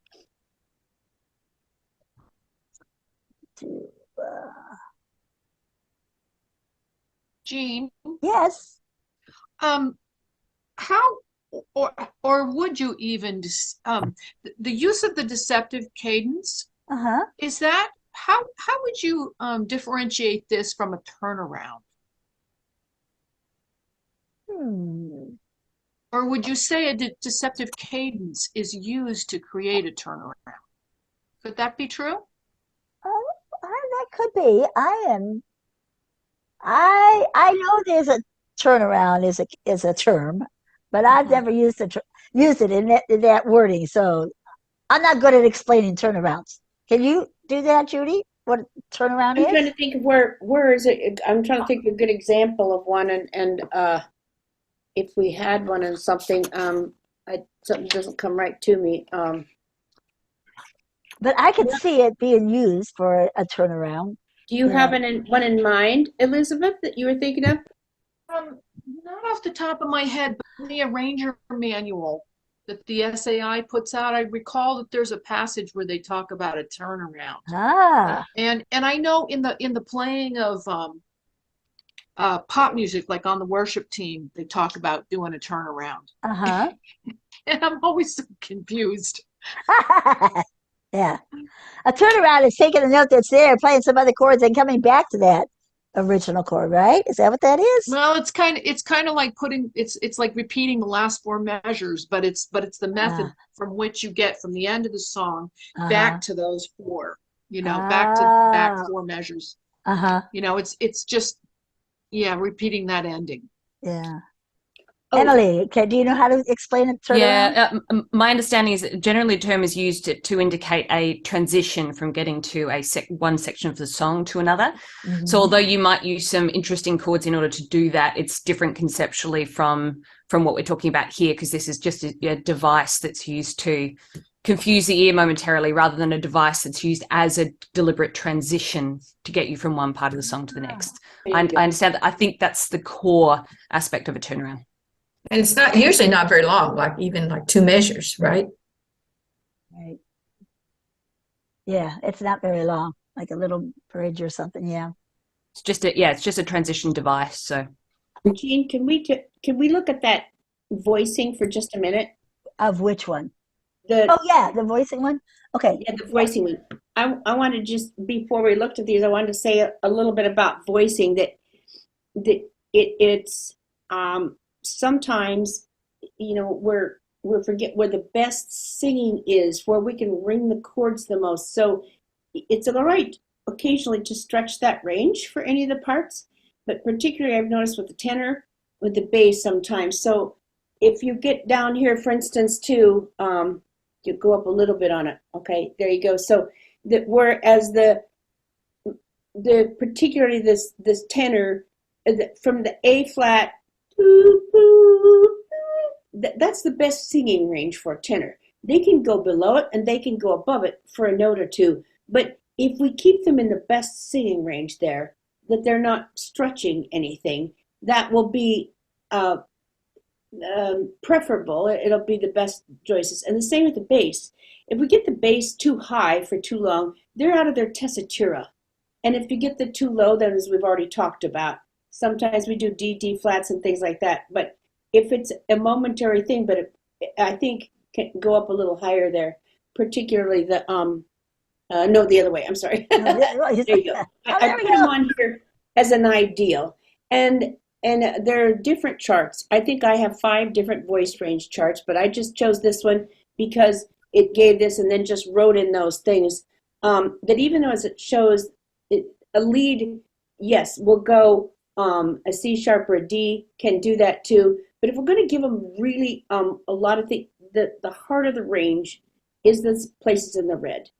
To, Jean, yes. how or would you even the use of the deceptive cadence, Uh-huh. is that how would you differentiate this from a turnaround? Hmm. Or would you say a deceptive cadence is used to create a turnaround? Could that be true? Oh, that could be. I know there's a turnaround is a term, but I've Uh-huh. never used it in that wording. So I'm not good at explaining turnarounds. Can you do that, Judy? What a turnaround I'm trying is? to think of where is it? I'm trying to think of a good example of one, and if we had one and something, something doesn't come right to me. But I could see it being used for a turnaround. Do you You have know. one in mind, Elizabeth, that you were thinking of? Not off the top of my head, but in the arranger manual that the SAI puts out, I recall that there's a passage where they talk about a turnaround. Ah. And I know in the playing of pop music, like on the worship team, they talk about doing a turnaround. Uh-huh. And I'm always so confused. Yeah. A turnaround is taking a note that's there, playing some other chords, and coming back to that original chord, right? Is that what that is? Well, it's kind of like it's like repeating the last four measures, but it's the method Uh, from which you get from the end of the song uh-huh. back to those four, back Ah. four measures. Uh-huh. It's just, yeah, repeating that ending. Yeah. Oh, Emily, okay, do you know how to explain a turnaround? Yeah, my understanding is that generally the term is used to indicate a transition from getting to one section of the song to another. So Mm-hmm. although you might use some interesting chords in order to do that, it's different conceptually from what we're talking about here, because this is just a device that's used to confuse the ear momentarily rather than a device that's used as a deliberate transition to get you from one part of the song to the next. there I you go. understand that. I think that's the core aspect of a turnaround. And it's not usually not very long, like even like 2 measures, right? Right. Yeah, it's not very long, like a little bridge or something. Yeah. It's just a transition device. So Jean, can we look at that voicing for just a minute? Of which one? The Oh, yeah, the voicing one. Okay. Yeah, the voicing one. I want to just before we looked at these, I wanted to say a little bit about voicing it's sometimes we forget where the best singing is, where we can ring the chords the most. So it's all right occasionally to stretch that range for any of the parts, but particularly I've noticed with the tenor, with the bass sometimes. So if you get down here, for instance, to You go up a little bit on it. Okay, there you go. So that whereas the particularly this tenor from the A flat, that's the best singing range for a tenor. They can go below it and they can go above it for a note or two. But if we keep them in the best singing range there, that they're not stretching anything, that will be preferable. It'll be the best choices. And the same with the bass. If we get the bass too high for too long, they're out of their tessitura. And if you get the too low, then as we've already talked about, sometimes we do D flats and things like that. But if it's a momentary thing, but I think can go up a little higher there, particularly the no, the other way. I'm sorry. There you go. I put them on here as an ideal, and there are different charts. I think I have 5 different voice range charts, but I just chose this one because it gave this, and then just wrote in those things that even though as it shows a lead, yes, will go a C sharp or a D can do that too. But if we're going to give them really a lot of the heart of the range is the places in the red.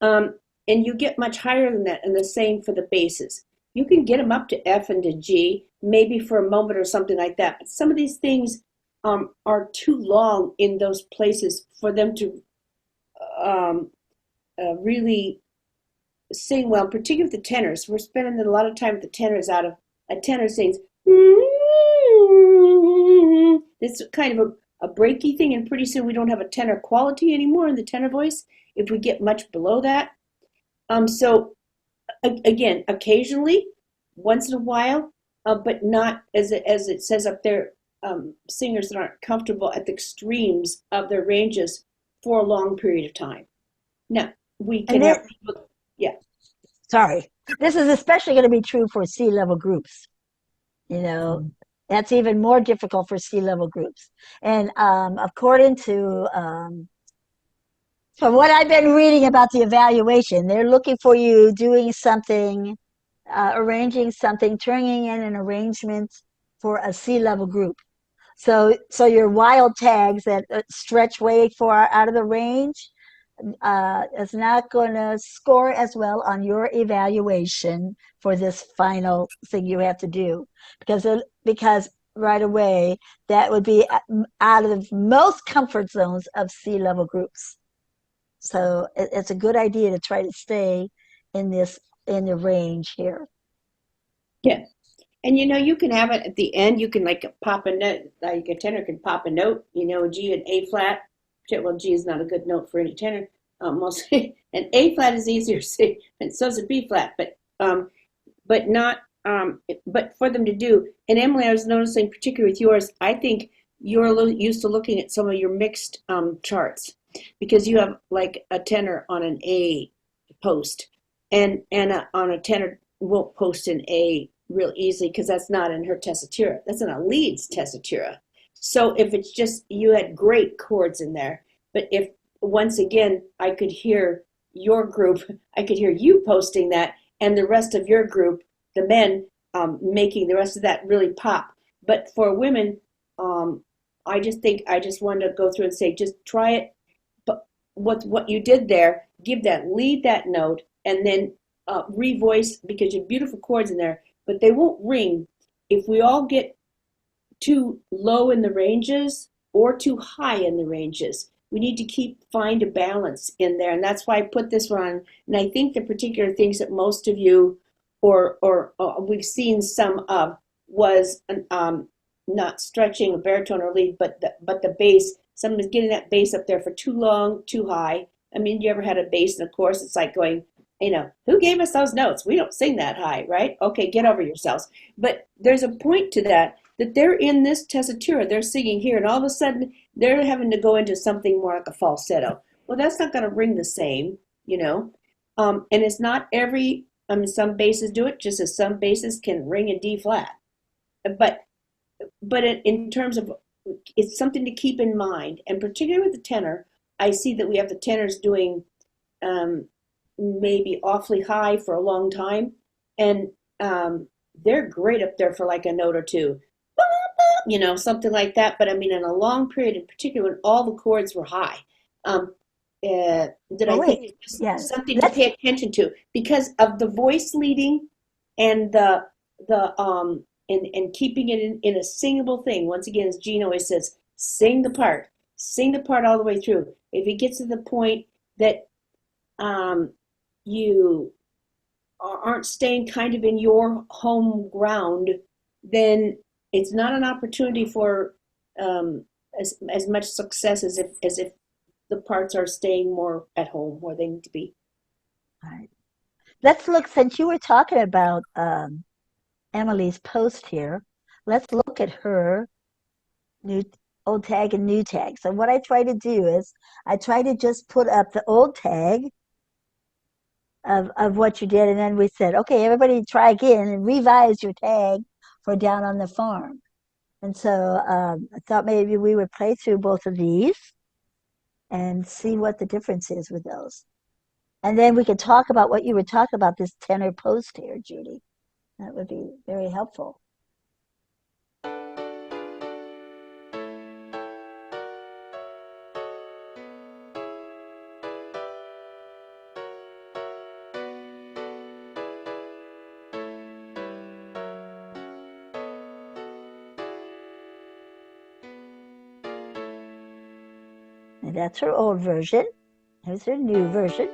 And you get much higher than that, and the same for the basses. You can get them up to F and to G, maybe for a moment or something like that. But some of these things are too long in those places for them to really sing well, particularly with the tenors. We're spending a lot of time with the tenors out of a tenor sings. It's kind of a breaky thing, and pretty soon we don't have a tenor quality anymore in the tenor voice if we get much below that. So again, occasionally, once in a while, but not as it says up there, singers that aren't comfortable at the extremes of their ranges for a long period of time. Now, we can have people, yeah. Sorry. This is especially going to be true for C-level groups. You know, that's even more difficult for C-level groups. And according to, from what I've been reading about the evaluation, they're looking for you doing something, arranging something, turning in an arrangement for a C-level group. So your wild tags that stretch way far out of the range is not going to score as well on your evaluation for this final thing you have to do, because right away that would be out of most comfort zones of C-level groups. So it's a good idea to try to stay in the range here. Yeah. And you can have it at the end. You can like pop a note, like a tenor can pop a note, G and A flat. Well, G is not a good note for any tenor, mostly. And A flat is easier to see, and so is a B flat, but not, but for them to do. And Emily, I was noticing, particularly with yours, I think you're a little used to looking at some of your mixed charts, because you have like a tenor on an A post, and on a tenor won't post an A real easily because that's not in her tessitura. That's in a lead's tessitura. So if it's just, you had great chords in there, but if once again I could hear your group, I could hear you posting that, and the rest of your group, the men, making the rest of that really pop. But for women, I just wanted to go through and say, just try it. But what you did there, give that lead that note, and then revoice, because you have beautiful chords in there, but they won't ring if we all get too low in the ranges or too high in the ranges. We need to find a balance in there, and that's why I put this one on. And I think the particular things that most of you, or we've seen some of, was not stretching a baritone or lead, but the bass. Someone's getting that bass up there for too long, too high. I mean, you ever had a bass in a chorus? It's like going, who gave us those notes? We don't sing that high, right? Okay, get over yourselves. But there's a point to that they're in this tessitura, they're singing here, and all of a sudden they're having to go into something more like a falsetto. Well, that's not going to ring the same, and it's not every, some basses do it, just as some basses can ring a D flat. But in terms of, it's something to keep in mind, and particularly with the tenor, I see that we have the tenors doing maybe awfully high for a long time, and they're great up there for like a note or two, something like that. But I mean, in a long period, in particular when all the chords were high, that Oh, I think wait. is Yeah. something to Let's, pay attention to because of the voice leading and and keeping it in a singable thing. Once again, as Gene always says, sing the part all the way through. If it gets to the point that you aren't staying kind of in your home ground, then it's not an opportunity for as much success as if the parts are staying more at home where they need to be. all right. Let's look, since you were talking about Emily's post here, let's look at her new old tag and new tag. So what I try to do is I try to just put up the old tag of what you did, and then we said, okay, everybody try again and revise your tag for down on the farm. And so I thought maybe we would play through both of these and see what the difference is with those. And then we could talk about what you were talking about, this tenor post here, Judy. That would be very helpful. And that's her old version. Here's her new version.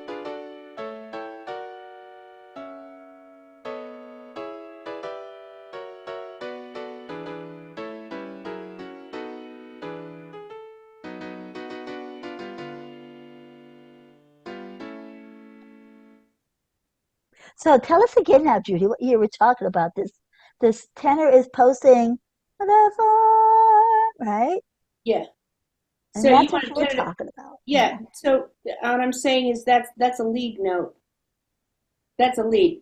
So tell us again now, Judy, what you were talking about. This tenor is posting the farm, right? Yeah. And So you that's want what to you were turn it. talking about. Yeah. So what I'm saying is that's a lead note. That's a lead.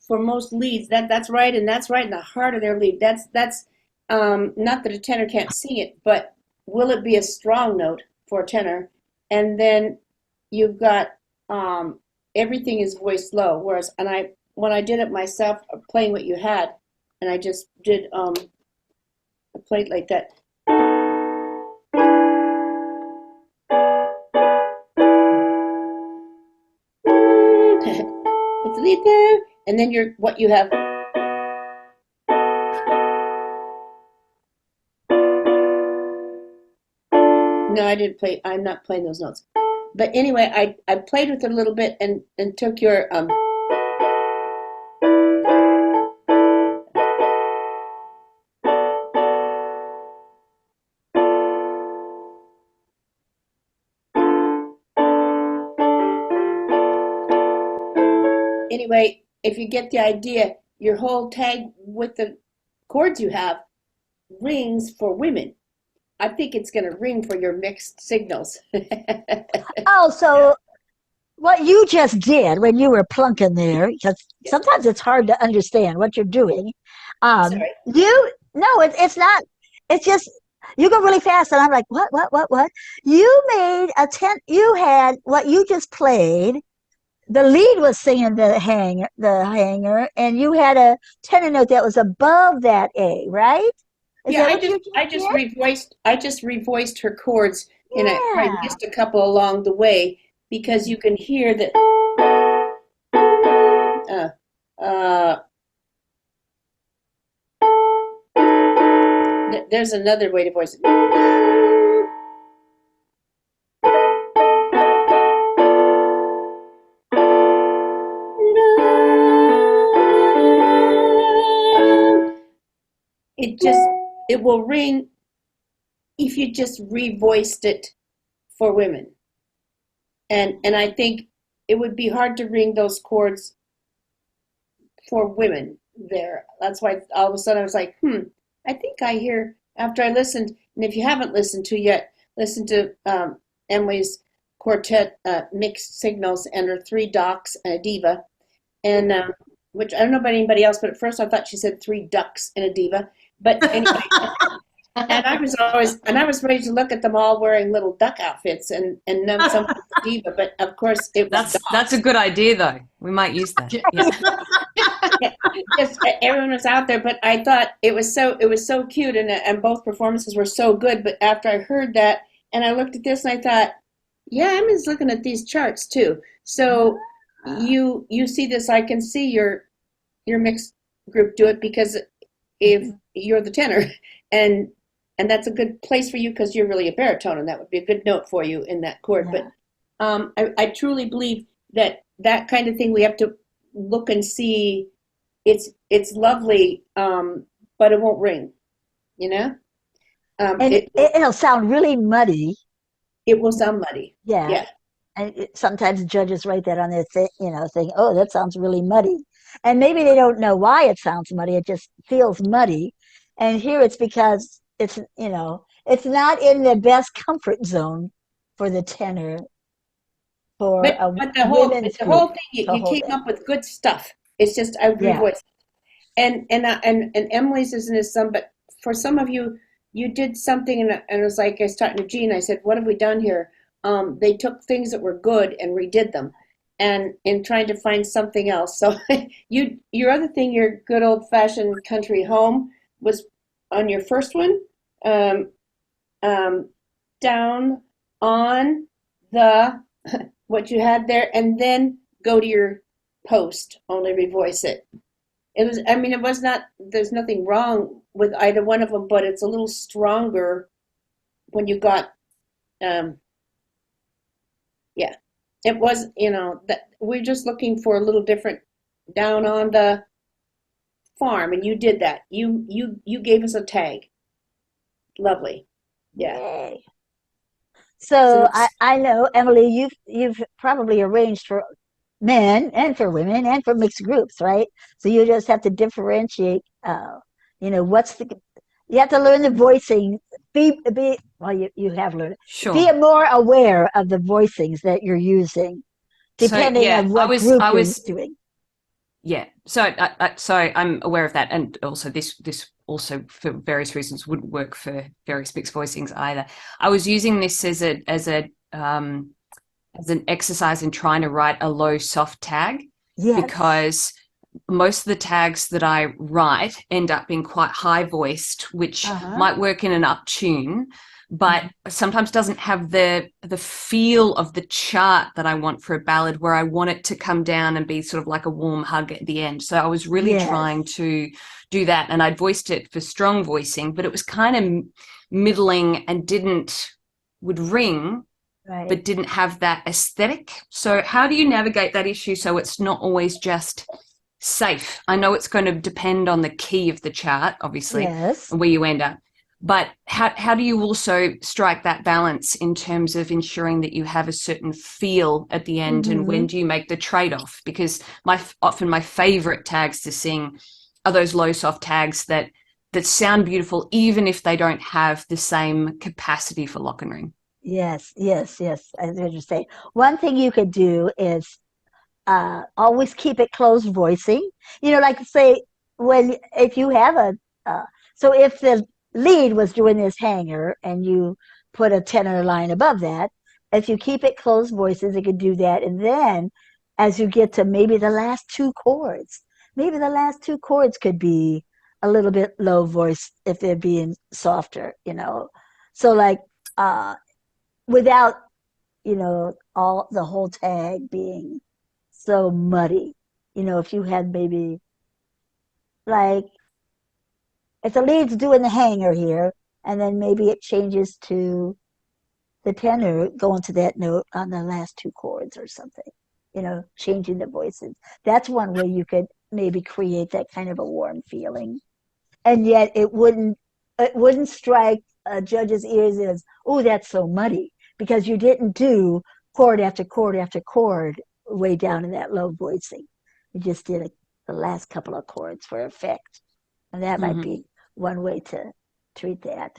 For most leads, that's right, and that's right in the heart of their lead. That's not that a tenor can't sing it, but will it be a strong note for a tenor? And then you've got everything is voiced low. Whereas, and when I did it myself, playing what you had, and I just did I played like that. It's a lead there, and then what you have. No, I didn't play. I'm not playing those notes. But anyway, I played with it a little bit and took your anyway, if you get the idea, your whole tag with the chords you have rings for women. I think it's going to ring for your mixed signals. Oh, so what you just did when you were plunking there, because sometimes it's hard to understand what you're doing. Sorry. It's not. It's just you go really fast, and I'm like, what? You made You had what you just played. The lead was singing hanger, and you had a tenor note that was above that A, right? Is Yeah, that what you I just just did? revoiced her chords, and I probably Yeah. missed a couple along the way because you can hear that. Uh, uh, there's another way to voice it. It just it will ring if you just revoiced it for women. And I think it would be hard to ring those chords for women there. That's why all of a sudden I was like, I think I hear after I listened, and if you haven't listened to yet, listen to Emily's quartet mixed signals and her three docs and a diva, and which I don't know about anybody else, but at first I thought she said three ducks and a diva. But anyway, and I was ready to look at them all wearing little duck outfits and none some diva, but of course it was That's a good idea, though. We might use that. Yeah. just everyone was out there, but I thought it was so cute, and both performances were so good. But after I heard that, and I looked at this, and I thought, Yeah, I'm just looking at these charts too. So you see this, I can see your mixed group do it because if you're the tenor and that's a good place for you because you're really a baritone and that would be a good note for you in that chord. Yeah. But I truly believe that that kind of thing we have to look and see. It's lovely, but it won't ring, you know? And It it'll sound really muddy. it will sound muddy. Yeah. Yeah. And sometimes judges write that on their thing, saying, "Oh, that sounds really muddy," and maybe they don't know why it sounds muddy. It just feels muddy, and here it's because it's not in the best comfort zone for the tenor for But a but women's the group whole thing you, to you hold came that. up with good stuff. It's just I Yeah. revoiced and Emily's isn't as some, but for some of you, you did something and it was like I was talking to Jean. I said, "What have we done here?" They took things that were good and redid them, and in trying to find something else. So your other thing, your good old fashioned country home, was on your first one, um, um, down on the what you had there, and then go to your post. Only revoice it. It was, I mean, it was not, there's nothing wrong with either one of them, but it's a little stronger when you got, um, yeah, it was, that we're just looking for a little different down on the farm, and you did that. You gave us a tag. Lovely. Yeah. Yay. So So I, that's, I know, Emily, you've probably arranged for men and for women and for mixed groups, right? So you just have to differentiate. What's the you have to learn the voicing. Be well, you have learned it. Sure. Be more aware of the voicings that you're using, So depending yeah, on I what was group I you're was doing. yeah. So I'm aware of that, and also this also for various reasons wouldn't work for various mixed voicings either. I was using this as an exercise in trying to write a low soft tag Yes. because most of the tags that I write end up being quite high voiced, which Uh-huh. might work in an up tune, but sometimes doesn't have the feel of the chart that I want for a ballad, where I want it to come down and be sort of like a warm hug at the end. So I was really Yes. trying to do that, and I'd voiced it for strong voicing, but it was kind of middling and didn't would ring Right. but didn't have that aesthetic. So how do you navigate that issue so it's not always just safe? I know it's going to depend on the key of the chart, obviously, Yes. and where you end up. But how do you also strike that balance in terms of ensuring that you have a certain feel at the end, and Mm-hmm. when do you make the trade-off? Because often my favorite tags to sing are those low soft tags that sound beautiful even if they don't have the same capacity for lock and ring. Yes, yes, yes. I was going to say one thing you could do is always keep it closed voicing. Like say when if you have uh, so if the lead was doing this hanger and you put a tenor line above that, if you keep it closed voices, it could do that. And then as you get to maybe the last two chords could be a little bit low voice if they're being softer. So like uh, without all the whole tag being so muddy. If you had maybe like if the lead's doing the hanger here, and then maybe it changes to the tenor going to that note on the last two chords or something, changing the voices. That's one way you could maybe create that kind of a warm feeling. And yet it wouldn't strike a judge's ears as, oh, that's so muddy, because you didn't do chord after chord after chord way down in that low voicing. You just did the last couple of chords for effect. And that might Mm-hmm. be one way to treat that.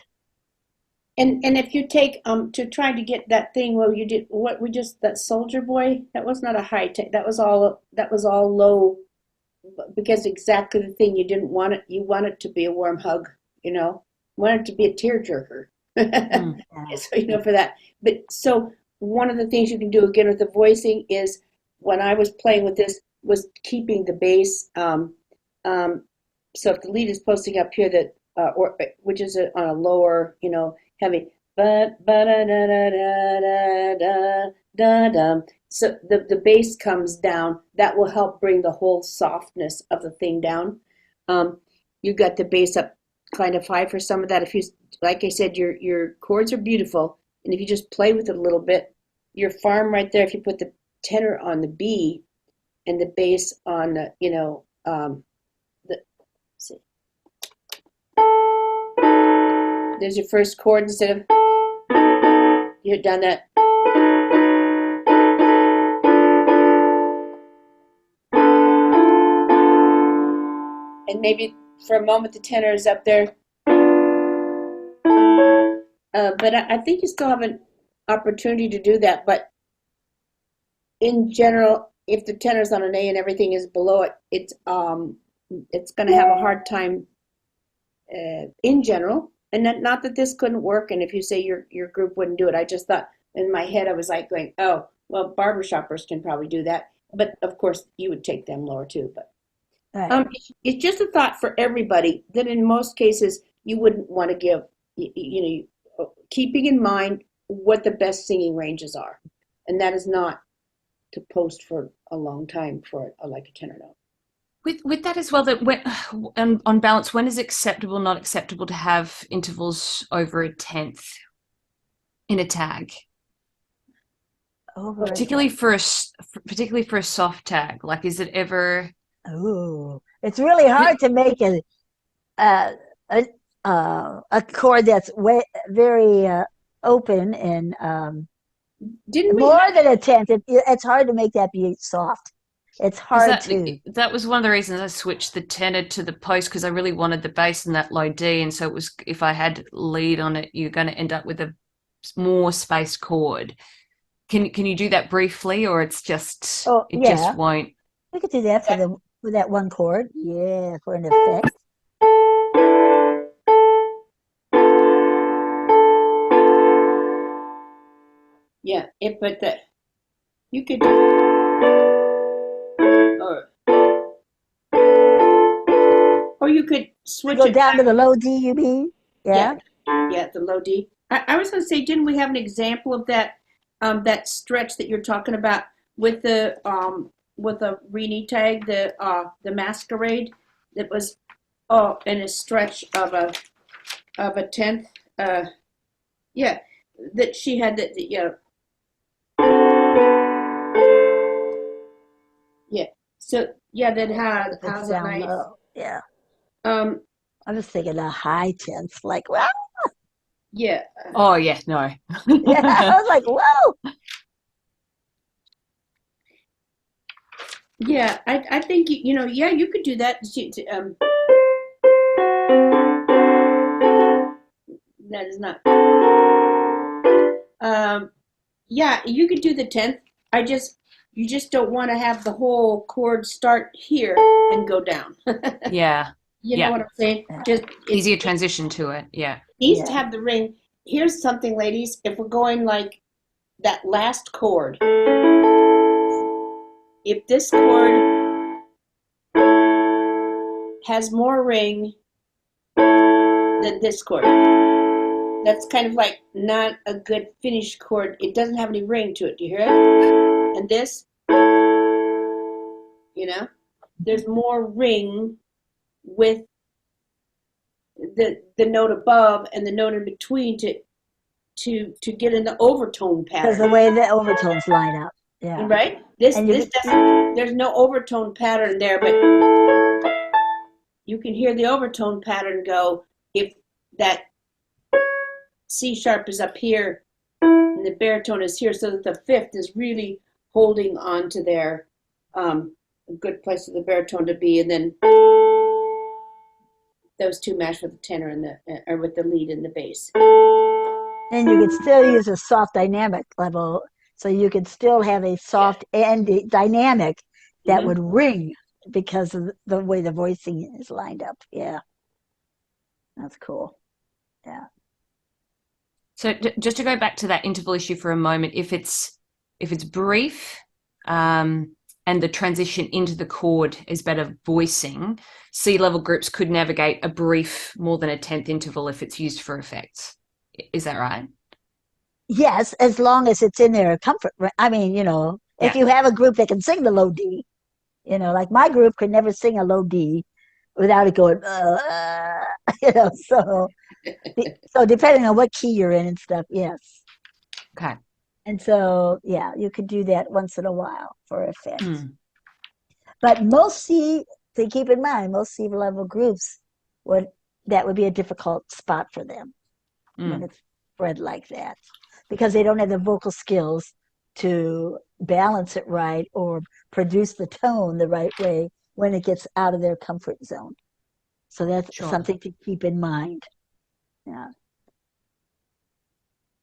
and if you take to try to get that thing where you did what we just that soldier boy, that was not a high tech, that was all low because exactly the thing you didn't want it, you want it to be a warm hug, you know, you want it to be a tearjerker. Mm. Yeah. So for that. But so one of the things you can do again with the voicing is when I was playing with this was keeping the bass. Um, so if the lead is posting up here, that or which is on a lower, heavy, but ba da da da da da da da. So the bass comes down. That will help bring the whole softness of the thing down. You got the bass up kind of high for some of that. If you, like I said, your chords are beautiful, and if you just play with it a little bit, your farm right there. If you put the tenor on the B and the bass on the, the see. There's your first chord instead of you've done that. And maybe for a moment the tenor is up there. But I think you still have an opportunity to do that. But in general, if the tenor's on an A and everything is below it, it's going to have a hard time in general. And not that this couldn't work, and if you say your group wouldn't do it, I just thought in my head I was like going, oh, well, barbershoppers can probably do that, but of course you would take them lower too. But Right. it's just a thought for everybody that in most cases you wouldn't want to give, keeping in mind what the best singing ranges are, and that is not to post for a long time for like a tenor note. With that as well, that when, on balance, when is acceptable, not acceptable to have intervals over a tenth in a tag, Over. particularly for a soft tag? Like, is it ever? Oh, it's really hard to make a chord that's very open and Didn't we more than a tenth. It's hard to make that be soft. It's hard to. That was one of the reasons I switched the tenor to the post, because I really wanted the bass in that low D, and so it was, if I had lead on it, you're going to end up with a more spaced chord. Can you do that briefly, or it's just just won't? We could do that for that one chord. Yeah, for an effect. Yeah, you could, or you could switch Go it down back. to the low D, you mean? Yeah. Yeah, the low D. I was going to say, didn't we have an example of that stretch that you're talking about with the Rini tag, the Masquerade, that was in a stretch of a tenth. Yeah, that she had that. Yeah. Yeah. So yeah, that has It's a down nice. low. Yeah. I was thinking a high tenth, like, wow. Yeah. Oh yeah, no. Yeah, I was like, whoa. Yeah, I think yeah, you could do that. That is not. Yeah, you could do the tenth. You just don't want to have the whole chord start here and go down. Yeah. You know what I'm saying? Just easier transition to it. Yeah. Needs to have the ring. Here's something, ladies. If we're going like that last chord, if this chord has more ring than this chord, that's kind of like not a good finished chord. It doesn't have any ring to it. Do you hear it? And this, there's more ring with the note above and the note in between to get in the overtone pattern. Because the way the overtones line up. Yeah. Right? This doesn't, there's no overtone pattern there, but you can hear the overtone pattern go if that C sharp is up here and the baritone is here, so that the fifth is really holding on to their a good place for the baritone to be, and then those two match with the tenor and or with the lead and the bass. And you could still use a soft dynamic level, so you could still have a soft and dynamic that would ring because of the way the voicing is lined up. Yeah, that's cool. Yeah. So just to go back to that interval issue for a moment, if it's brief and the transition into the chord is better voicing, C-level groups could navigate a brief more than a tenth interval if it's used for effects. Is that right? Yes, as long as it's in their comfort. I mean, if Yeah. you have a group that can sing the low D, like my group could never sing a low D without it going, so depending on what key you're in and stuff, yes. Okay. And so, yeah, you could do that once in a while for effect. Mm. But to keep in mind, most C level groups that would be a difficult spot for them when it's spread like that, because they don't have the vocal skills to balance it right or produce the tone the right way when it gets out of their comfort zone. So that's Sure. something to keep in mind. Yeah.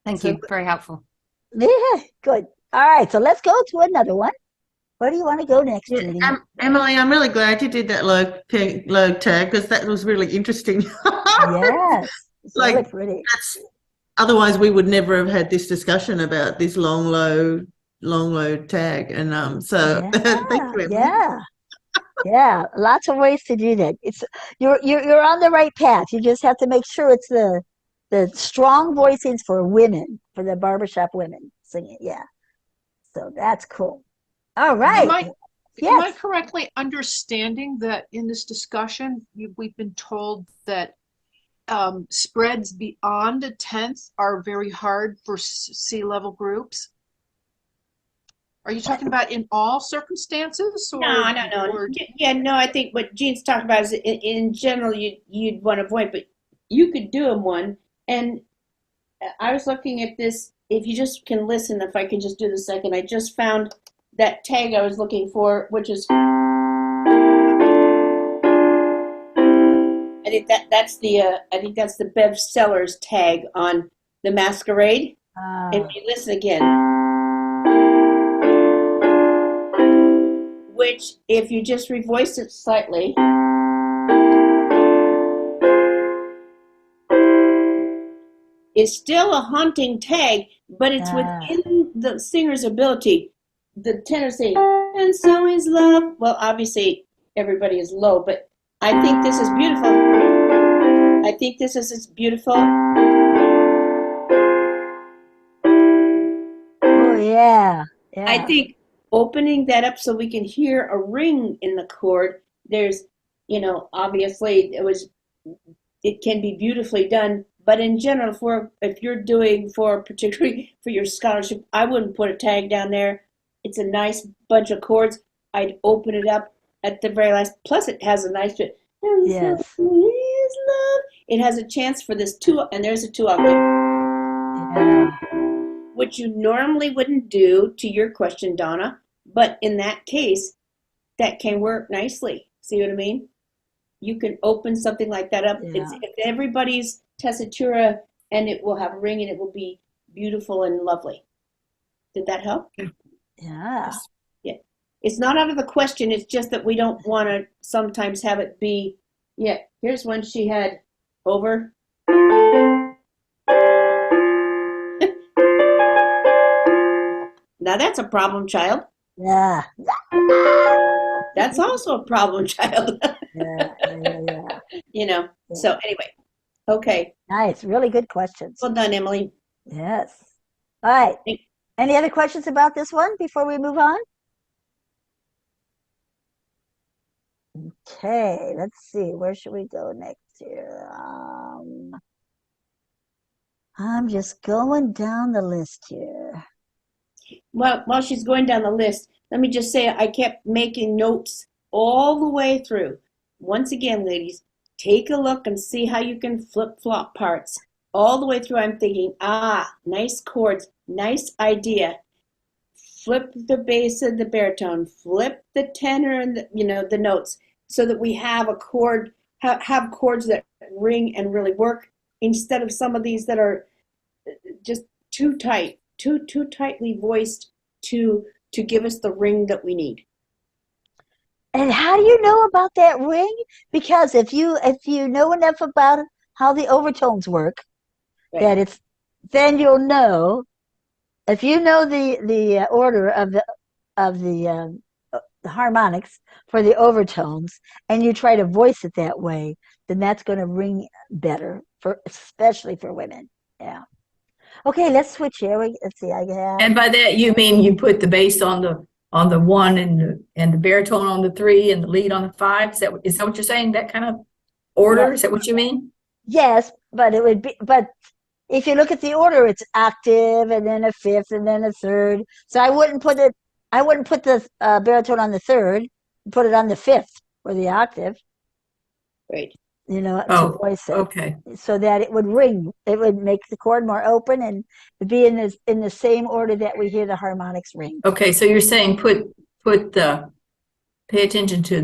Thank So, you. Very helpful. yeah, good. All right, so let's go to another one. Where do you want to go next, Yeah, Judy? Emily, I'm really glad you did that low tag because that was really interesting. Yes, it's really Like pretty. that's otherwise we would never have had this discussion about this long low tag. And so thank Yeah, you, Emily. yeah. Lots of ways to do that. You're on the right path. You just have to make sure it's the strong voicings for women, for the barbershop women singing. Yeah. So that's cool. All right. Am I Yes. correctly understanding that in this discussion, we've been told that spreads beyond a tenth are very hard for C-level groups? Are you talking about in all circumstances, No, no, no. or Yeah, no, I think what Jean's talking about is in general you'd want to avoid, but you could do them one. And I was looking at this. If you just can listen, if I can just do the second, I just found that tag I was looking for, which is I think that's the Bev Sellers tag on the Masquerade. And if you listen again, which if you just revoice it slightly, is still a haunting tag, but it's within the singer's ability. The tenor saying, and so is love. Well, obviously everybody is low, but I think this is beautiful. I think this is beautiful. Oh yeah. Yeah. I think opening that up so we can hear a ring in the chord, there's, obviously it can be beautifully done, but in general, if you're doing particularly for your scholarship, I wouldn't put a tag down there. It's a nice bunch of chords. I'd open it up at the very last. Plus, it has a nice bit. Yes. It has a chance for this two, and there's a 2 octave. Yeah. Which you normally wouldn't do to your question, Donna, but in that case, that can work nicely. See what I mean? You can open something like that up. Yeah. It's everybody's tessitura, and it will have a ring, and it will be beautiful and lovely. Did that help? Yeah. Yeah. It's not out of the question. It's just that we don't want to sometimes have it be. Yeah. Here's one she had over. Now that's a problem child. Yeah. That's also a problem child. Yeah. So anyway, okay. Nice. Really good questions. Well done, Emily. Yes. All right. Any other questions about this one before we move on? Okay, let's see. Where should we go next here? I'm just going down the list here. Well, while she's going down the list, let me just say I kept making notes all the way through. Once again, ladies, take a look and see how you can flip-flop parts. All the way through, I'm thinking, nice chords, nice idea. Flip the bass and the baritone, flip the tenor and the notes, so that we have a chord, have chords that ring and really work, instead of some of these that are just too tight, too tightly voiced to give us the ring that we need. And how do you know about that ring? Because if you know enough about how the overtones work, Right. then you'll know. If you know the order of the harmonics for the overtones, and you try to voice it that way, then that's going to ring better, especially for women. Yeah. Okay, let's switch here. Let's see. I have. And by that you mean you put the bass on the 1 and the baritone on the 3 and the lead on the 5? Is that what you're saying? That kind of order? Yes. Is that what you mean? Yes, but it would be. But if you look at the order, it's octave and then a fifth and then a third. So I wouldn't put it. I wouldn't put the baritone on the third. Put it on the fifth or the octave. Right. You know, to Oh, voice it, okay. so that it would ring. It would make the chord more open and be in the same order that we hear the harmonics ring. Okay, so you're saying pay attention to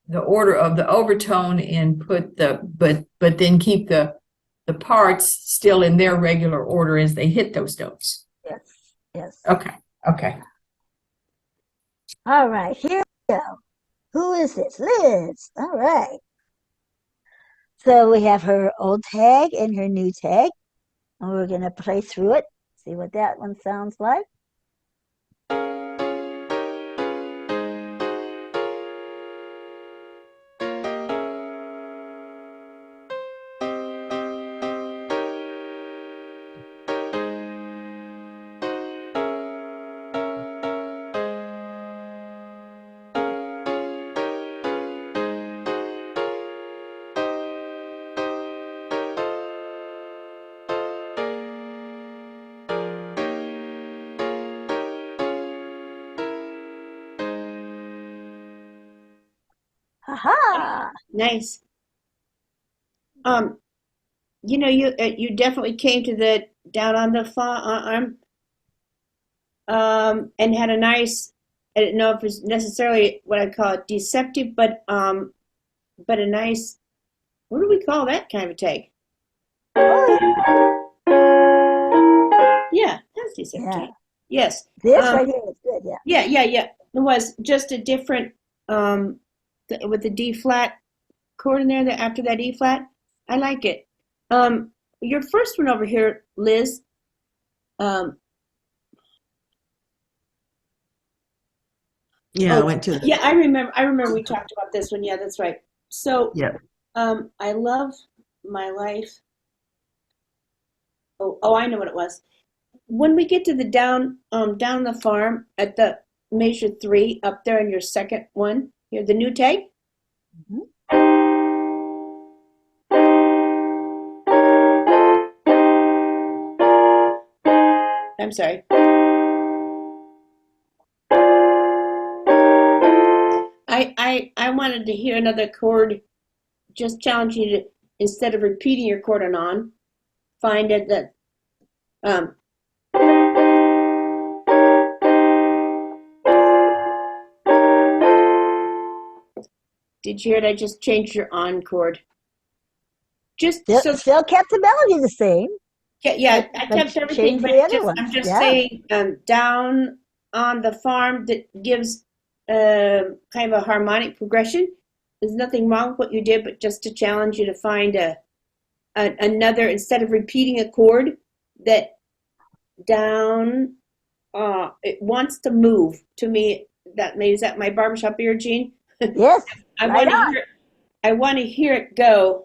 the order of the overtone and but then keep the parts still in their regular order as they hit those notes. Yes, yes. Okay. All right, here we go. Who is this? Liz. All right. So we have her old tag and her new tag, and we're going to play through it, see what that one sounds like. Ha-ha! Nice. You know, you definitely came to the down on the arm, and had a nice. I don't know if it's necessarily what I call it deceptive, but a nice. What do we call that kind of a take? Oh, Yeah, that's deceptive. yeah. Yes. This right here is good, yeah. Yeah. It was just a different with the D flat chord in there after that E flat. I like it. Your first one over here, Liz. Yeah, I went to Yeah, I remember we talked about this one. Yeah, that's right. So, yeah. I love my life. Oh, I know what it was. When we get to the down the farm at the measure 3 up there in your second one, here the new tag. Mhm. I'm sorry. I wanted to hear another chord. Just challenge you to, instead of repeating your chord on, find it that did you hear it? I just changed your on chord. Just so Still kept the melody the same. yeah, I but kept everything, change but the other just ones. I'm just Yeah. saying down on the farm that gives kind of a harmonic progression. There's nothing wrong with what you did, but just to challenge you to find another, instead of repeating a chord that down it wants to move. To me, is that my barbershop ear, Gene? Yes, I right want to on. hear I want to hear it go.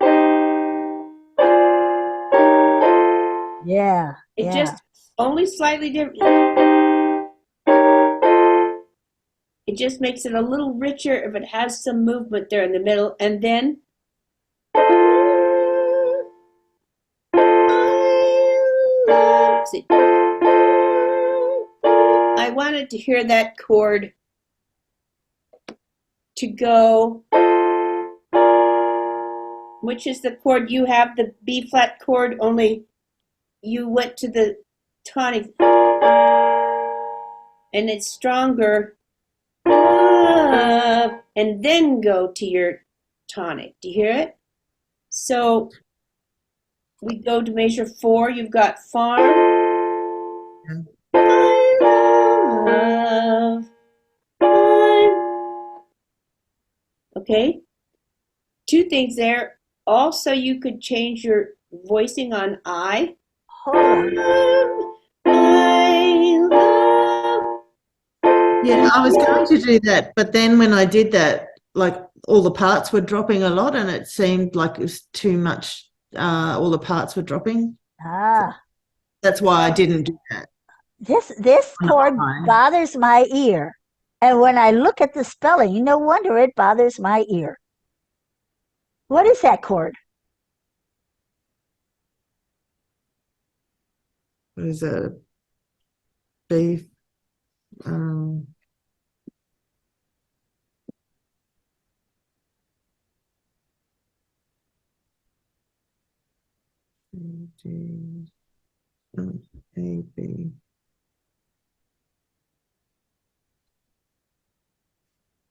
Yeah, It yeah. just only slightly different. It just makes it a little richer if it has some movement there in the middle, and then see, I wanted to hear that chord to go, which is the chord you have, the B flat chord, only you went to the tonic and it's stronger, and then go to your tonic. Do you hear it? So we go to measure 4. You've got farm. I love. Okay. 2 things there. Also, you could change your voicing on I. Hold on. I love. Yeah, I was going to do that, but then when I did that, like all the parts were dropping a lot, and it seemed like it was too much. All the parts were dropping. Ah, That's why I didn't do that. This on the chord line. bothers my ear. And when I look at the spelling, no wonder it bothers my ear. What is that chord? What is a B? G, A, B.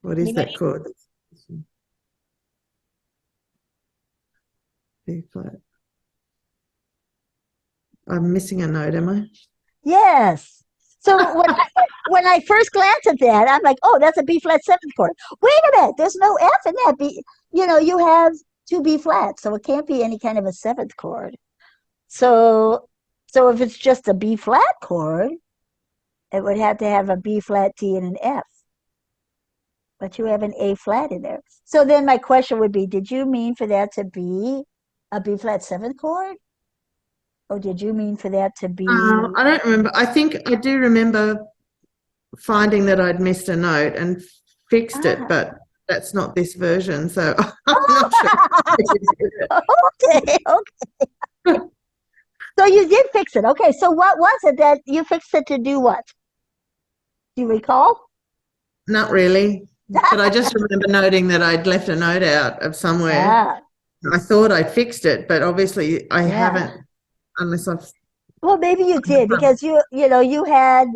What is that Anybody? chord? B flat. I'm missing a note, am I? Yes. So when I first glance at that, I'm like, oh, that's a B flat seventh chord. Wait a minute, there's no F in that B. You know, you have two B flats, so it can't be any kind of a seventh chord. So if it's just a B flat chord, it would have to have a B flat T and an F. But you have an A flat in there. So then my question would be, did you mean for that to be a B flat seventh chord? Or did you mean for that to be I don't remember. I think I do remember finding that I'd missed a note and fixed it, but that's not this version, so I'm not sure. Okay, okay. So you did fix it. Okay, so what was it that you fixed it to do what? Do you recall? Not really, but I just remember noting that I'd left a note out of somewhere. Ah, I thought I'd fixed it, but obviously I yeah. haven't, unless I've. Well, maybe you did because you had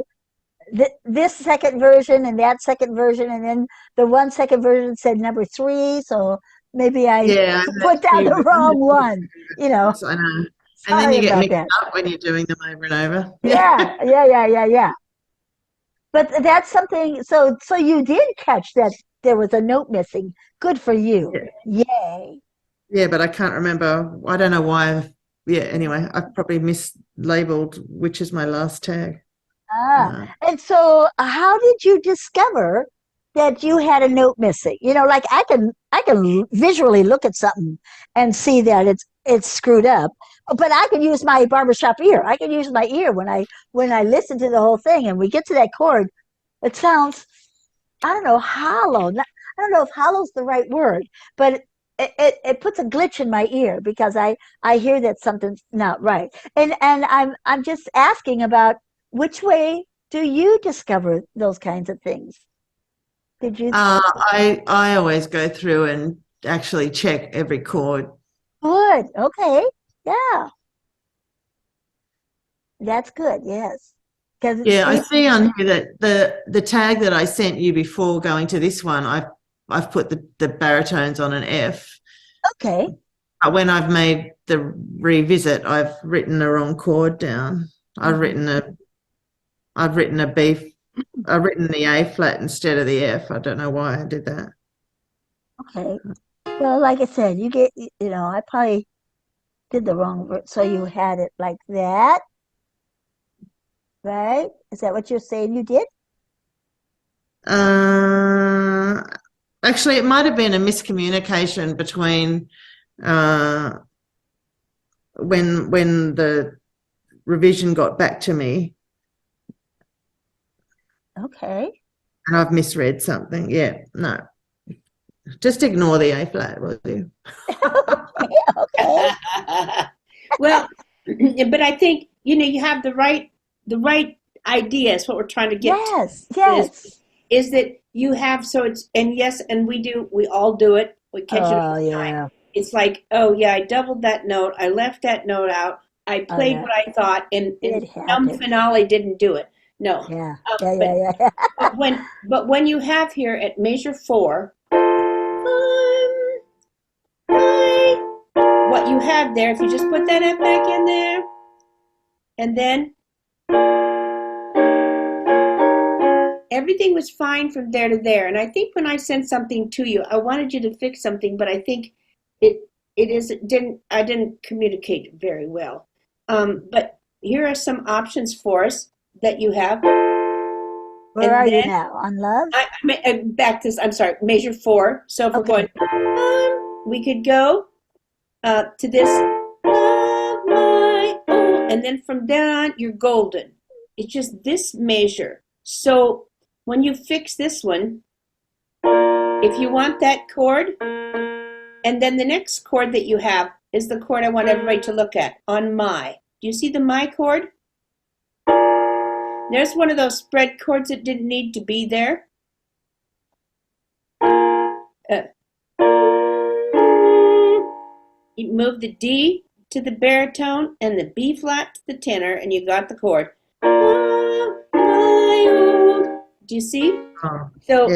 this second version and that second version, and then the one second version said number 3. So maybe I Yeah, put down the wrong one. I know. And then Sorry you get about mixed that. up when you're doing them over and over. Yeah. But that's something. So you did catch that there was a note missing. Good for you. Yeah. Yay. Yeah, but I can't remember. I don't know why. Yeah, anyway, I've probably mislabeled which is my last tag. And so how did you discover that you had a note missing? Like I can visually look at something and see that it's screwed up, but I can use my barbershop ear. I can use my ear when I listen to the whole thing and we get to that chord. It sounds, I don't know, hollow. I don't know if hollow's the right word, but it puts a glitch in my ear because I hear that something's not right. And I'm just asking about which way do you discover those kinds of things? Did you? I always go through and actually check every chord. Good. Okay. Yeah. That's good. Yes. Because Yeah, I see on here that the tag that I sent you before going to this one, I've put the baritones on an F. Okay. But when I've made the revisit, I've written the wrong chord down. I've written the A flat instead of the F. I don't know why I did that. Okay. Well, like I said, I probably did the wrong word. So you had it like that, right? Is that what you're saying you did? Actually, it might have been a miscommunication between when the revision got back to me, Okay. and I've misread something. Yeah, no. Just ignore the A flat, will you? Okay. Well, but I think you have the right idea. Is what we're trying to get Yes. to Yes. is that you have and we all do it. We catch it all Oh the time. yeah. It's like, oh yeah, I doubled that note. I left that note out. I Oh played yeah. what I thought, and It some happens. finale didn't do it. No. Yeah. But Yeah. when you have here at measure 4, what you have there, if you just put that F back in there, and then everything was fine from there to there. And I think when I sent something to you, I wanted you to fix something, but I think I didn't communicate very well. But here are some options for us that you have. Where And are you then now? On love? I'm sorry, measure 4. So if we're Okay. going, we could go to this, love my, oh, and then from then on, you're golden. It's just this measure. So when you fix this one, if you want that chord, and then the next chord that you have is the chord I want everybody to look at, on my. Do you see the my chord? There's one of those spread chords that didn't need to be there. You move the D to the baritone and the B flat to the tenor, and you got the chord. Do you see? So,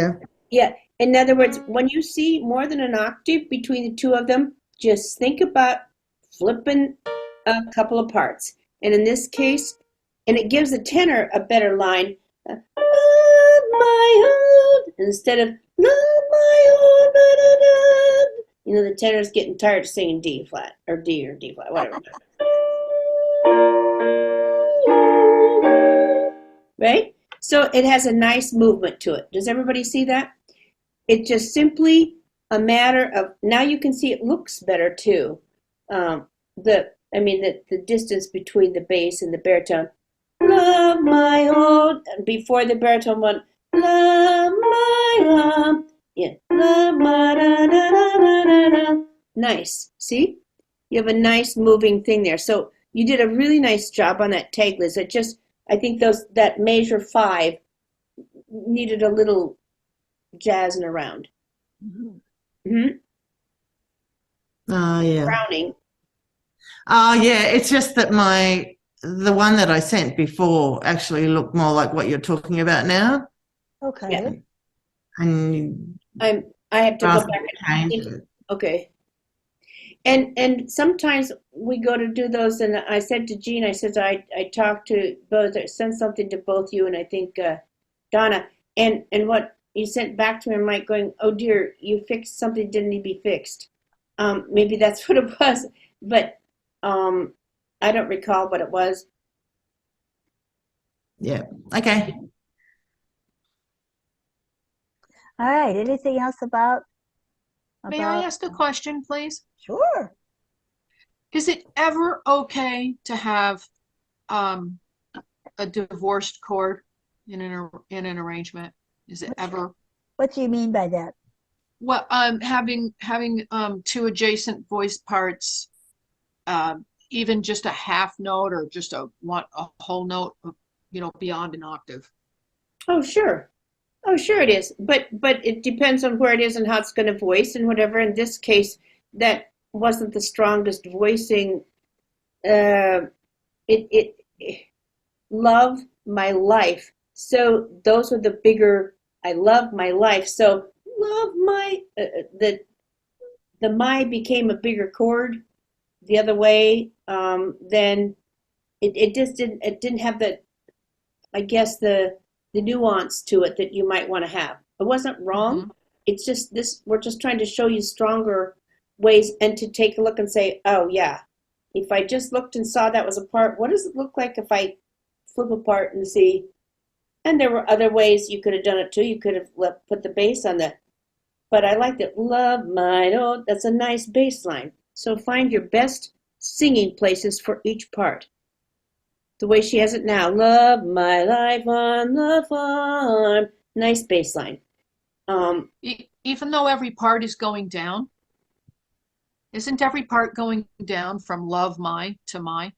yeah. In other words, when you see more than an octave between the two of them, just think about flipping a couple of parts. And in this case, and it gives the tenor a better line. Love my own, instead of love my own, you know, the tenor's getting tired of singing D flat or D flat, whatever. Right? So it has a nice movement to it. Does everybody see that? It's just simply a matter of, now you can see it looks better too. The distance between the bass and the baritone. Love my own, before the baritone one, love my love. Yeah, love my da da da da da da. Nice. See? You have a nice moving thing there. So you did a really nice job on that tag, Liz. I think that measure 5 needed a little jazzing around. Mm-hmm. Oh, yeah. Browning. Oh, yeah. It's just that the one that I sent before actually looked more like what you're talking about now. Okay. Yeah. And I have to go back and change it. Okay. And sometimes we go to do those, and I said to Jean, I said I talked to both, sent something to both you and I think Donna, and what you sent back to me, Mike, going, oh dear, you fixed something that didn't need to be fixed. Maybe that's what it was, but I don't recall what it was. Yeah. Okay. All right. Anything else about? May I ask a question, please? Sure. Is it ever okay to have a divorced chord in an arrangement? Is it ever? What do you mean by that? Well, having two adjacent voice parts, even just a half note or just a whole note, beyond an octave. Oh, sure. Oh, sure it is. But it depends on where it is and how it's going to voice and whatever. In this case, that wasn't the strongest voicing. It love my life. So those are the bigger. I love my life. So love my the my became a bigger chord the other way. Then it just didn't have the, I guess, the nuance to it that you might want to have. It wasn't wrong. Mm-hmm. It's just this, we're just trying to show you stronger ways and to take a look and say, oh yeah, if I just looked and saw that was a part, what does it look like if I flip apart and see? And there were other ways you could have done it too. You could have put the bass on that. But I like that, love my own, that's a nice bass line. So find your best singing places for each part. The way she has it now, love my life on the farm. Nice bass line. Even though every part is going down, isn't every part going down from love my to my?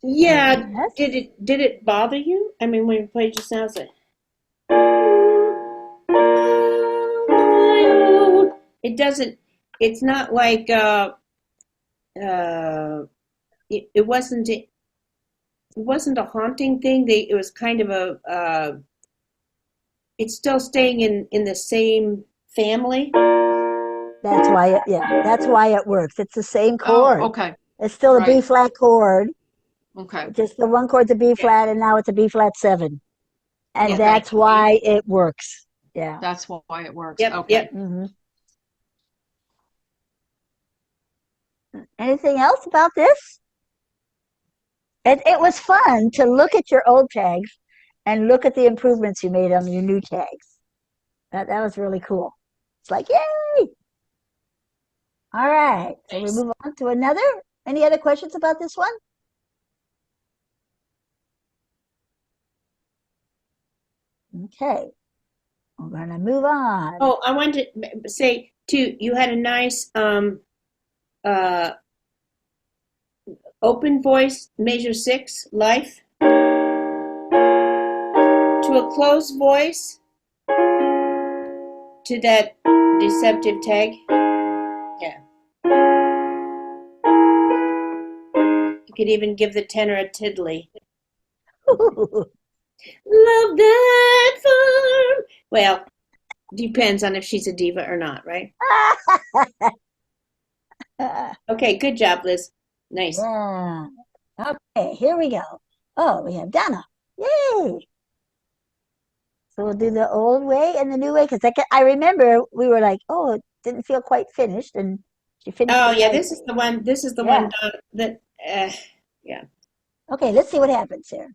Yeah. Yes. Did it bother you? I mean, when you played just now, it's like, it doesn't. It's not like it wasn't. It wasn't a haunting thing. It was kind of a. It's still staying in the same family. That's why that's why it works. It's the same chord. Oh, okay. It's still a B flat chord. Okay. Just the one chord's a B flat, and now it's a B flat 7, and that's why it works. Yeah. That's why it works. Yep. Okay. Yep. Mm-hmm. Anything else about this? It was fun to look at your old tags and look at the improvements you made on your new tags. That was really cool. It's like, yay! All right, so we move on to another. Any other questions about this one? Okay, we're gonna move on. Oh, I wanted to say too, you had a nice uh, open voice measure 6 life to a closed voice to that deceptive tag. Yeah. You could even give the tenor a tiddly. Love that farm. Well, depends on if she's a diva or not, right? Okay, good job, Liz. Nice. Yeah. Okay, here we go. Oh, we have Donna. Yay! So we'll do the old way and the new way because I remember we were like, oh, it didn't feel quite finished, and she finished Oh it yeah, right. this is the one. This is the Yeah. one that. Yeah. Okay, let's see what happens here.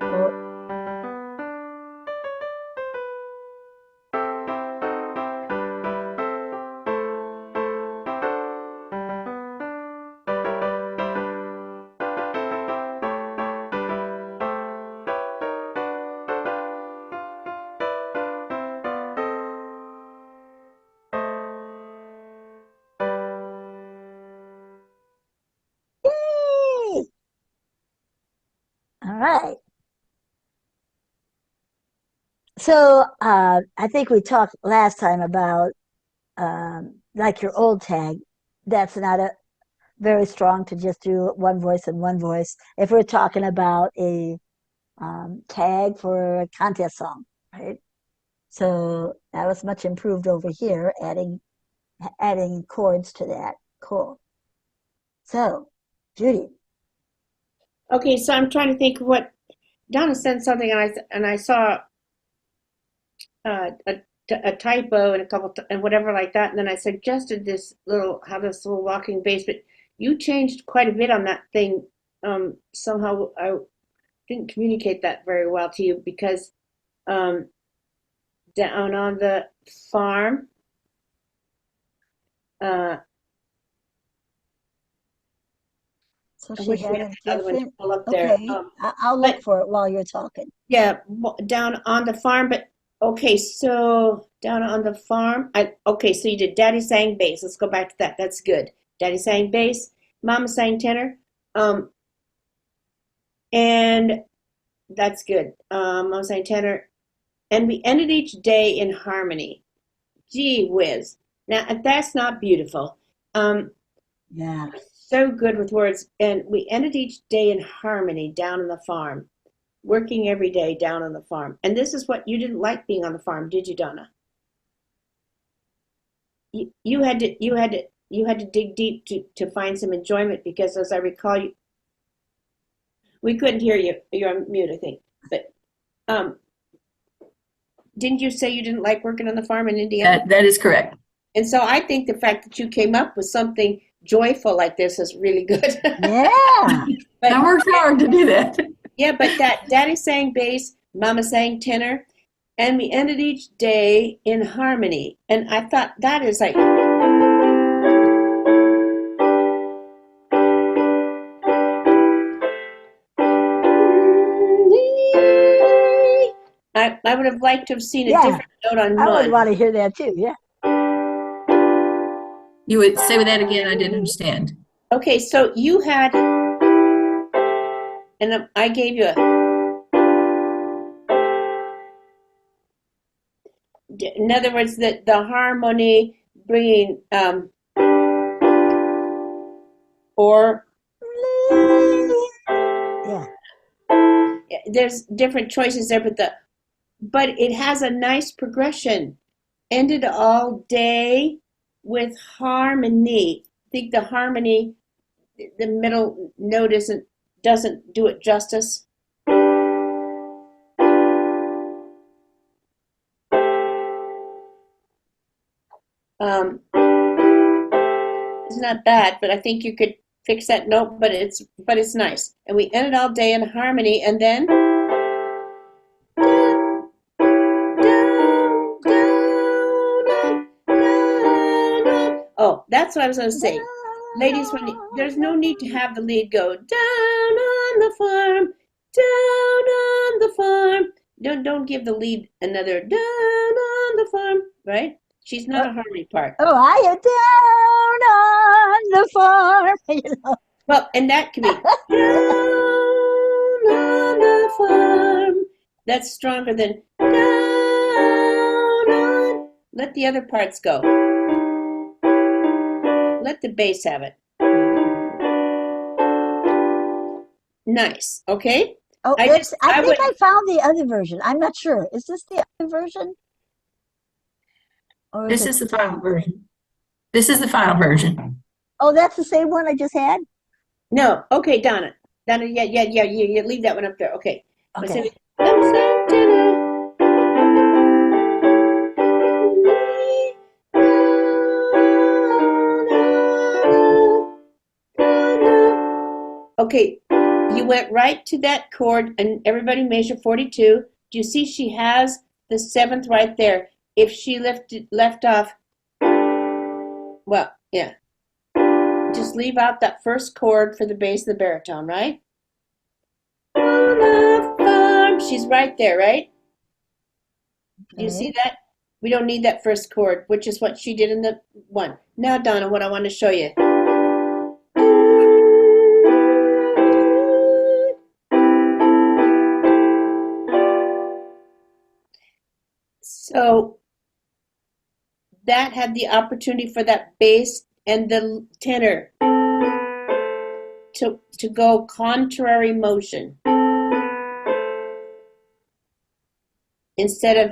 Oh, yay! All right. So I think we talked last time about like your old tag. That's not a very strong to just do one voice and one voice. If we're talking about a tag for a contest song, right? So that was much improved over here, adding chords to that. Cool. So, Judy. Okay, so I'm trying to think of what Donna sent something, and I saw a typo and a couple and whatever like that, and then I suggested this little walking bass, but you changed quite a bit on that thing. Somehow I didn't communicate that very well to you because um, down on the farm. Uh, So I she wish we had had a the other one to different. pull up there. Okay, I'll But look for it while you're talking. yeah, down on the farm. But okay, so down on the farm. Okay, so you did Daddy sang bass. Let's go back to that. That's good. Daddy sang bass. Mama sang tenor. And that's good. Mama sang tenor. And we ended each day in harmony. Gee whiz. Now that's not beautiful. Um, Yeah. so good with words. And we ended each day in harmony down on the farm, working every day down on the farm. And this is what you didn't like being on the farm, did you, Donna? You had to dig deep to find some enjoyment because, as I recall, we couldn't hear you. You're on mute, I think. But um, didn't you say you didn't like working on the farm in Indiana? That is correct. And so I think the fact that you came up with something joyful like this is really good. Yeah. But I worked hard to do that. yeah, but that Daddy sang bass, Mama sang tenor, and we ended each day in harmony. And I thought that is like I would have liked to have seen a Yeah. different note on I would mine. want to hear that too. Yeah. You would say that again? I didn't understand. Okay, so you had, and I gave you in other words, the harmony bringing or Yeah. there's different choices there, but it has a nice progression. Ended all day with harmony. I think the harmony, the middle note doesn't do it justice. It's not bad, but I think you could fix that note. But it's nice. And we ended all day in harmony, and then oh, that's what I was going to say. ladies, there's no need to have the lead go down on the farm, down on the farm. Don't give the lead another down on the farm, right? She's not a harmony part. Oh, I am down on the farm. You know. Well, and that can be down on the farm. That's stronger than down on. Let the other parts go. Let the bass have it. Nice. Okay. Oh, I I think would. I found the other version. I'm not sure. Is this the other version? Or This it is the the final same? version. This is the final version. Oh, that's the same one I just had? No. Okay, Donna. Donna, yeah. You leave that one up there. Okay. Okay. Okay, you went right to that chord, and everybody measure 42. Do you see she has the seventh right there? If she left off, well, yeah. Just leave out that first chord for the bass and the baritone, right? On the farm. She's right there, right? Do you see that? We don't need that first chord, which is what she did in the one. Now, Donna, what I want to show you. So that had the opportunity for that bass and the tenor to go contrary motion instead of.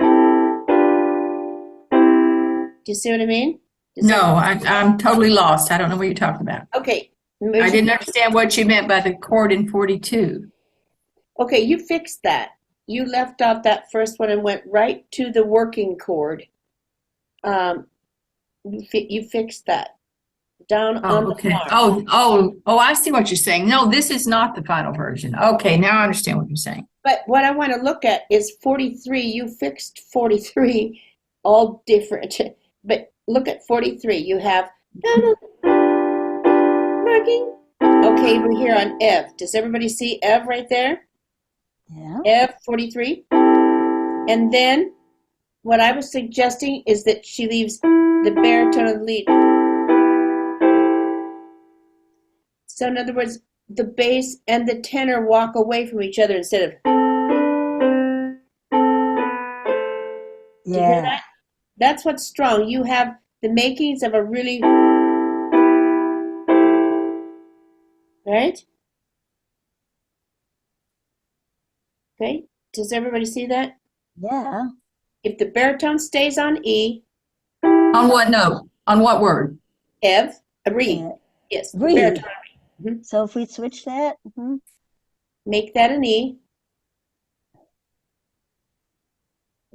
Do you see what I mean? No, I'm totally lost. I don't know what you're talking about. Okay. I didn't understand what you meant by the chord in 42. Okay, you fixed that. You left out that first one and went right to the working chord. You fixed that. Down on the Okay. farm. I see what you're saying. No, this is not the final version. Okay, now I understand what you're saying. But what I want to look at is 43. You fixed 43, all different. But look at 43. You have marking. Okay, we're here on Ev. Does everybody see Ev right there? Yeah. Ev 43. And then what I was suggesting is that she leaves the baritone of the lead. So in other words, the bass and the tenor walk away from each other instead of. Do you hear that? That's what's strong. You have the makings of a really. Right? Okay. Does everybody see that? Yeah. If the baritone stays on E. On what note? On what word? Ev, a re. Yeah. Yes, the Re. baritone. Mhm. So if we switch that, Make that an E.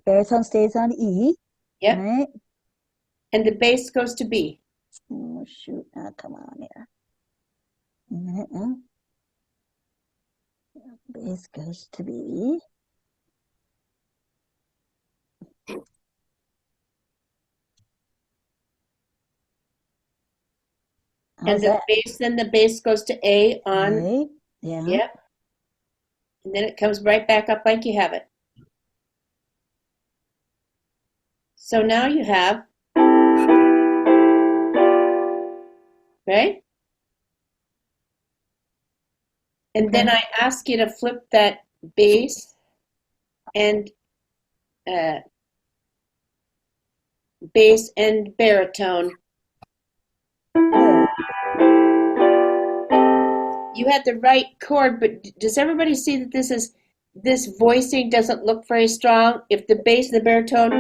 baritone stays on E. Yep. Right? And the bass goes to B. Oh, shoot. Come on here. Bass goes to B. And the bass, then the bass goes to A on. A. Yeah. Yep. And then it comes right back up like you have it. So now you have. Right? And then I ask you to flip that bass and baritone. You had the right chord, but does everybody see that this voicing doesn't look very strong? If the bass and the baritone,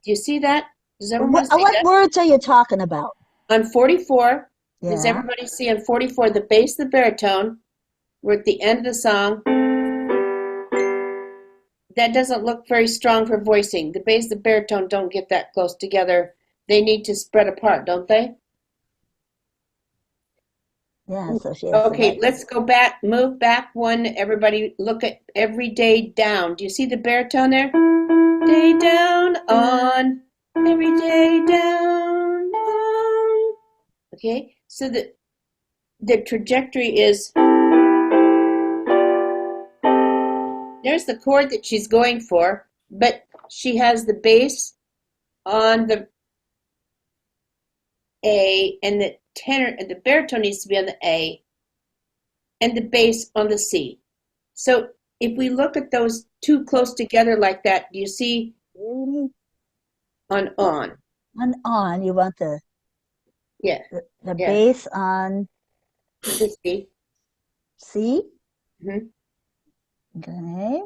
do you see that? Does everyone see What that? words are you talking about? On 44, does Yeah. everybody see on 44 the bass, the baritone? We're at the end of the song. That doesn't look very strong for voicing. The bass, the baritone don't get that close together. They need to spread apart, don't they? Yeah. So she has Okay, let's go back, move back one. Everybody look at every day down. Do you see the baritone there? Day down on, every day down on. Okay, so the trajectory is, there's the chord that she's going for, but she has the bass on the A, and the tenor and the baritone needs to be on the A, and the bass on the C. So if we look at those two close together like that, do you see Really? on? On, you want Yeah, the yeah. bass on The C. C? Mhm. Okay.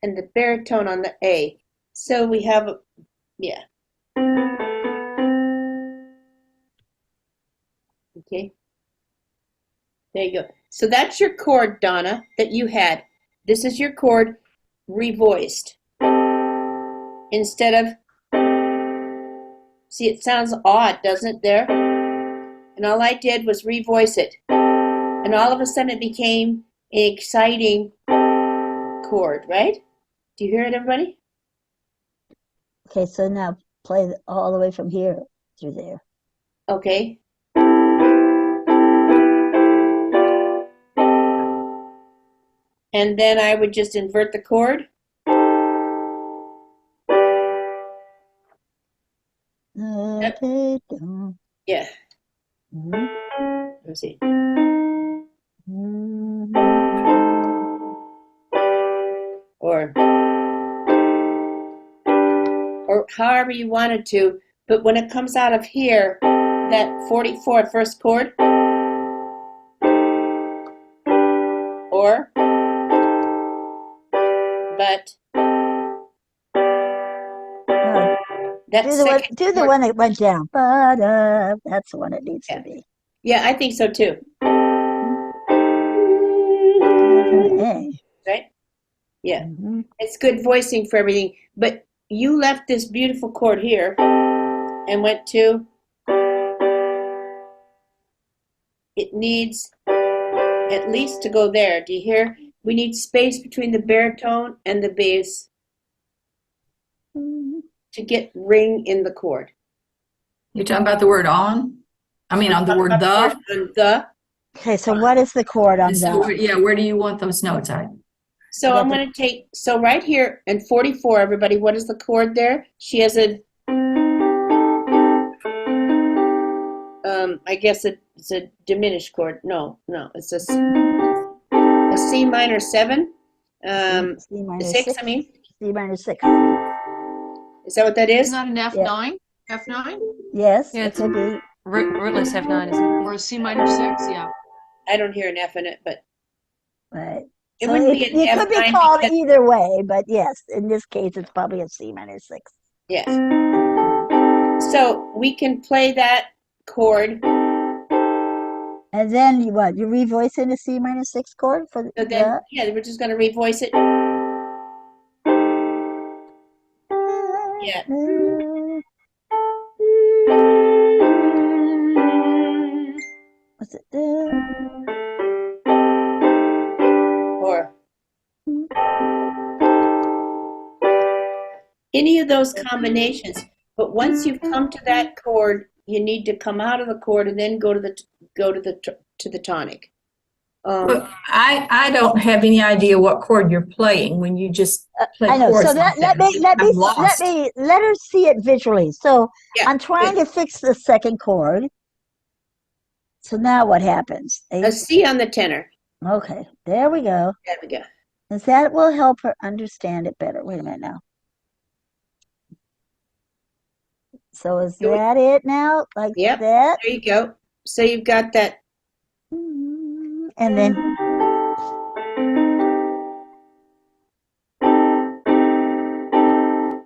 And the baritone on the A. So we have, yeah. Okay. There you go. So that's your chord, Donna, that you had. This is your chord revoiced. Instead of, see, it sounds odd, doesn't it, there? And all I did was revoice it. And all of a sudden it became an exciting chord, right? Do you hear it, everybody? Okay, so now play all the way from here through there. Okay. And then I would just invert the chord. Okay. Down. Yeah. Mhm. Let's see. Mhm. Or however you wanted to, but when it comes out of here, that 44 first chord, or, but, that second Do the chord, one that went down. Ba-da. That's the one it needs to be. yeah, I think so too. That's an A. Right? Yeah. Mhm. It's good voicing for everything, but you left this beautiful chord here and went to, it needs at least to go there. Do you hear? We need space between the baritone and the bass to get ring in the chord. You're talking about the word on? I mean, on the word the? On the. Okay, so what is the chord on So, the? yeah, where do you want those notes at? So I'm going to take, so right here in 44, everybody, what is the chord there? She has a, I guess it's a diminished chord. No, it's a C minor 7. C minor 6, 6. I mean. C minor 6. Is that what that is? Isn't that an F9? F9? Yes, Yeah, it it's could be. rootless F9, isn't it? Or a C minor 6? Yeah. I don't hear an F in it, but Right. it So wouldn't be an it could be F9 called because, either way, but yes, in this case, it's probably a C minor 6. yes. So we can play that chord. And then you what? You revoice in a C minor 6 chord for So then, yeah, we're just going to revoice it. Yeah. What's it? Or any of those combinations. But once you've come to that chord, you need to come out of the chord and then go to the tonic. Well, I don't have any idea what chord you're playing when you just play I know. chords So like that. let her see it visually. So Yeah, I'm trying to fix the second chord. So now what happens? a C on the tenor. Okay, there we go. There we go. Because that will help her understand it better. Wait a minute now. So is that it now? Like Yep. that? There you go. So you've got that. And then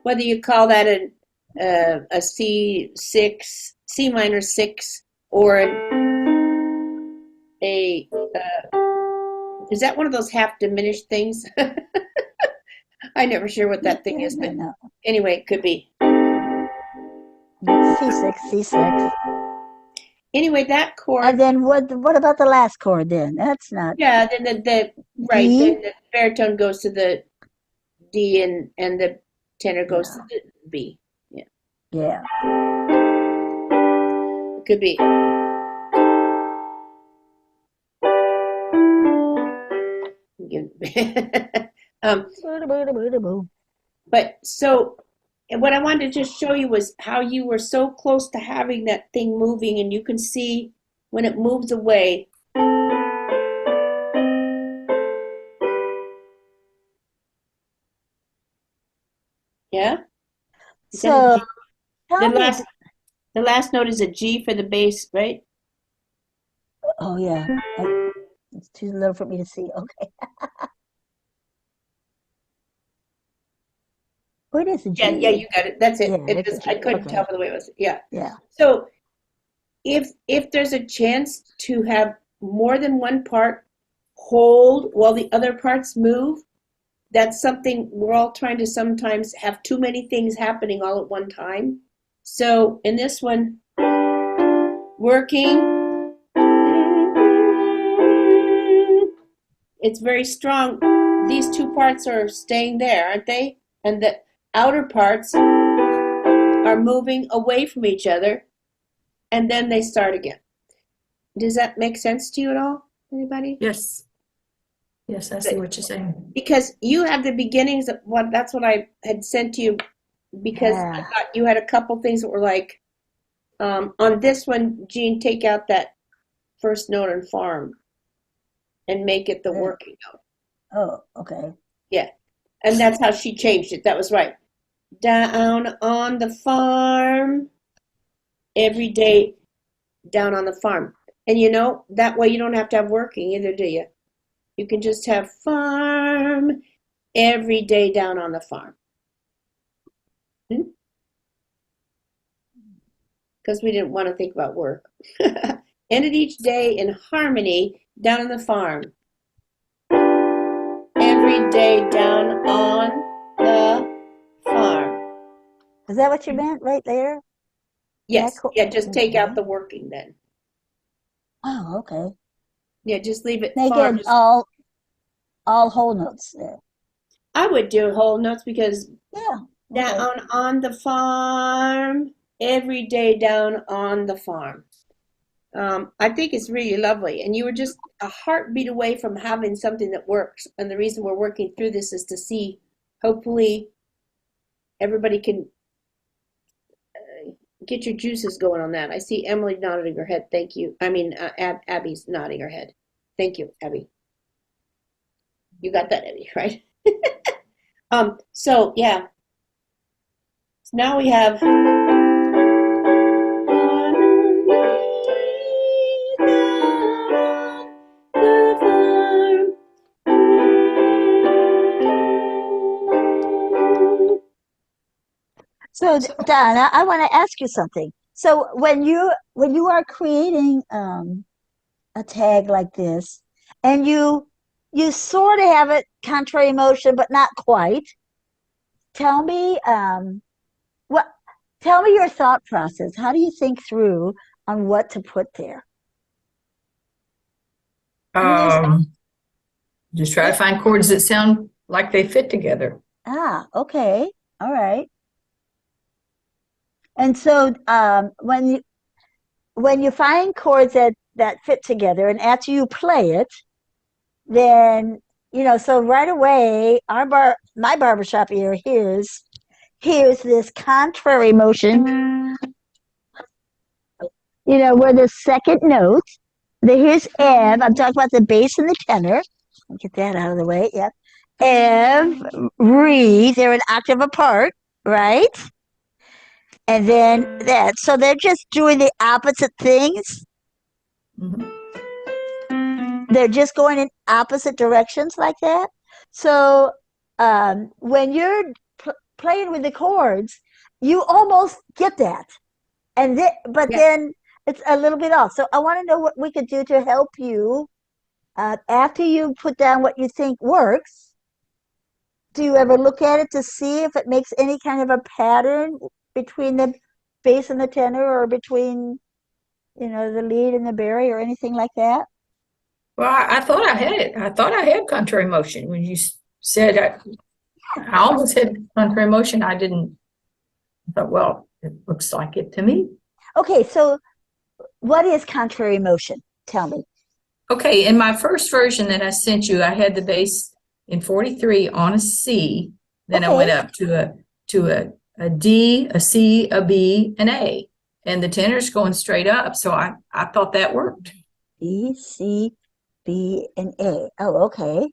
Whether you call that a C6, C minor 6, or a is that one of those half diminished things? I'm never sure what that thing is, but no. anyway, it could be. C6, C6. Anyway, that chord. And then what about the last chord then? That's not. Yeah, then the right, D? then the baritone goes to the D and the tenor goes to the B. Yeah. Yeah. could be. But so what I wanted to just show you was how you were so close to having that thing moving, and you can see when it moves away. Yeah? Is that a So G? tell The me, last note is a G for the bass, right? oh yeah, it's too little for me to see. Okay. What is a G? Yeah, you got it. That's it. Yeah, It it's a just I G. couldn't Okay. tell by the way it was. Yeah. Yeah. So if there's a chance to have more than one part hold while the other parts move, that's something we're all trying to sometimes have too many things happening all at one time. So in this one, working, it's very strong. These two parts are staying there, aren't they? And the outer parts are moving away from each other, and then they start again. Does that make sense to you at all? Anybody? Yes. Yes, I see what you're saying. Because you have the beginnings of what that's what I had sent to you, because I Yeah. thought you had a couple things that were like on this one, Jean, take out that first note on farm and make it the Yeah. working note. Oh, okay. Yeah. And that's how she changed it. That was right. Down on the farm, every day down on the farm. And you know, that way you don't have to have working either, do you? You can just have farm every day down on the farm. Because we didn't want to think about work. Ended each day in harmony down on the farm. Every day down on the farm. Is that what you meant right there? Yes, That yeah, just take out okay. the working then. Oh, okay. Yeah, just leave it Make farm. it all whole notes there. I would do whole notes because Yeah. Okay. down on the farm, every day down on the farm. I think it's really lovely. And you were just a heartbeat away from having something that works. And the reason we're working through this is to see, hopefully, everybody can get your juices going on that. I see Emily nodding her head. Thank you. I mean, Abby's nodding her head. Thank you, Abby. You got that, Abby, right? So yeah. So now we have So, Donna, I want to ask you something. So, when you are creating a tag like this, and you sort of have it contrary motion, but not quite. Tell me what. Tell me your thought process. How do you think through on what to put there? I mean, Just try to find chords that sound like they fit together. okay, all right. And so when you find chords that fit together, and after you play it, then so right away my barbershop ear hears this contrary motion, where the second note, here's Ev. I'm talking about the bass and the tenor. I'll get that out of the way. Yep. Ev, re, they're an octave apart, right? And then that. So they're just doing the opposite things. Mhm. They're just going in opposite directions like that. So when you're playing with the chords, you almost get that, but yeah. then it's a little bit off. So I want to know what we could do to help you after you put down what you think works. Do you ever look at it to see if it makes any kind of a pattern between the bass and the tenor, or between the lead and the bari, or anything like that? Well, I thought I had it. I thought I had contrary motion. When you said I almost had contrary motion, I didn't. I thought, well, it looks like it to me. Okay, so what is contrary motion? Tell me. Okay, in my first version that I sent you, I had the bass in 43 on a C. Then I went Okay. up to a D, a C, a B, an A. And the tenor's going straight up. So I thought that worked. B, C, B, and A. Oh, okay.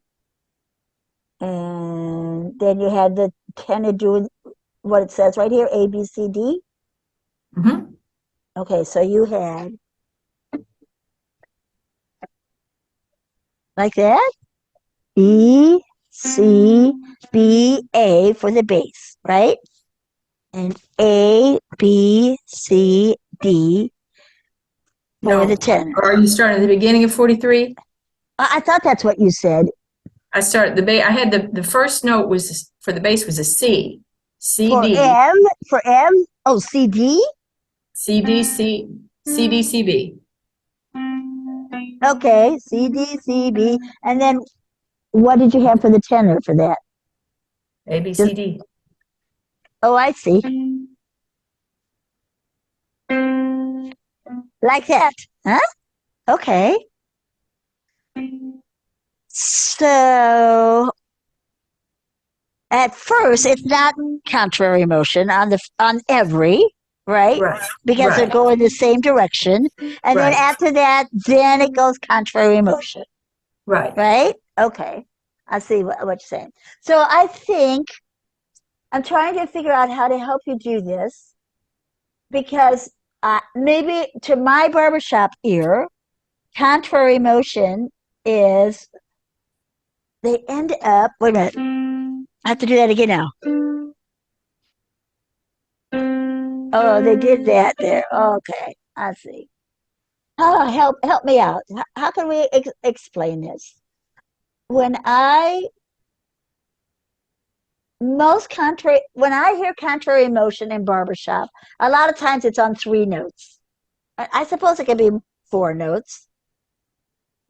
And then you had the tenor doing what it says right here, A, B, C, D. Mm-hmm. Okay, so you had like that, B, C, B, A for the bass, right? And A, B, C, D for the No, tenor. are you starting at the beginning of 43? I thought that's what you said. I started the bass. I had the first note was for the bass was a C, C For D, M, oh, C, D? C D C C D C B. Okay, C, D, C, B. And then what did you have for the tenor for that? A B C D. Oh, I see. Like that, huh? Okay. So at first, it's not contrary motion on every, right? Right. Because they're Right. going the same direction. And then Right. after that, then it goes contrary motion, Right. right? Okay. I see what you're saying. So I think I'm trying to figure out how to help you do this because maybe to my barbershop ear, contrary motion is they end up, wait a minute, I have to do that again now. Oh, they did that there. Okay, I see. Oh, help me out. How can we explain this? When I when I hear contrary motion in barbershop, a lot of times it's on 3 notes. I suppose it could be 4 notes.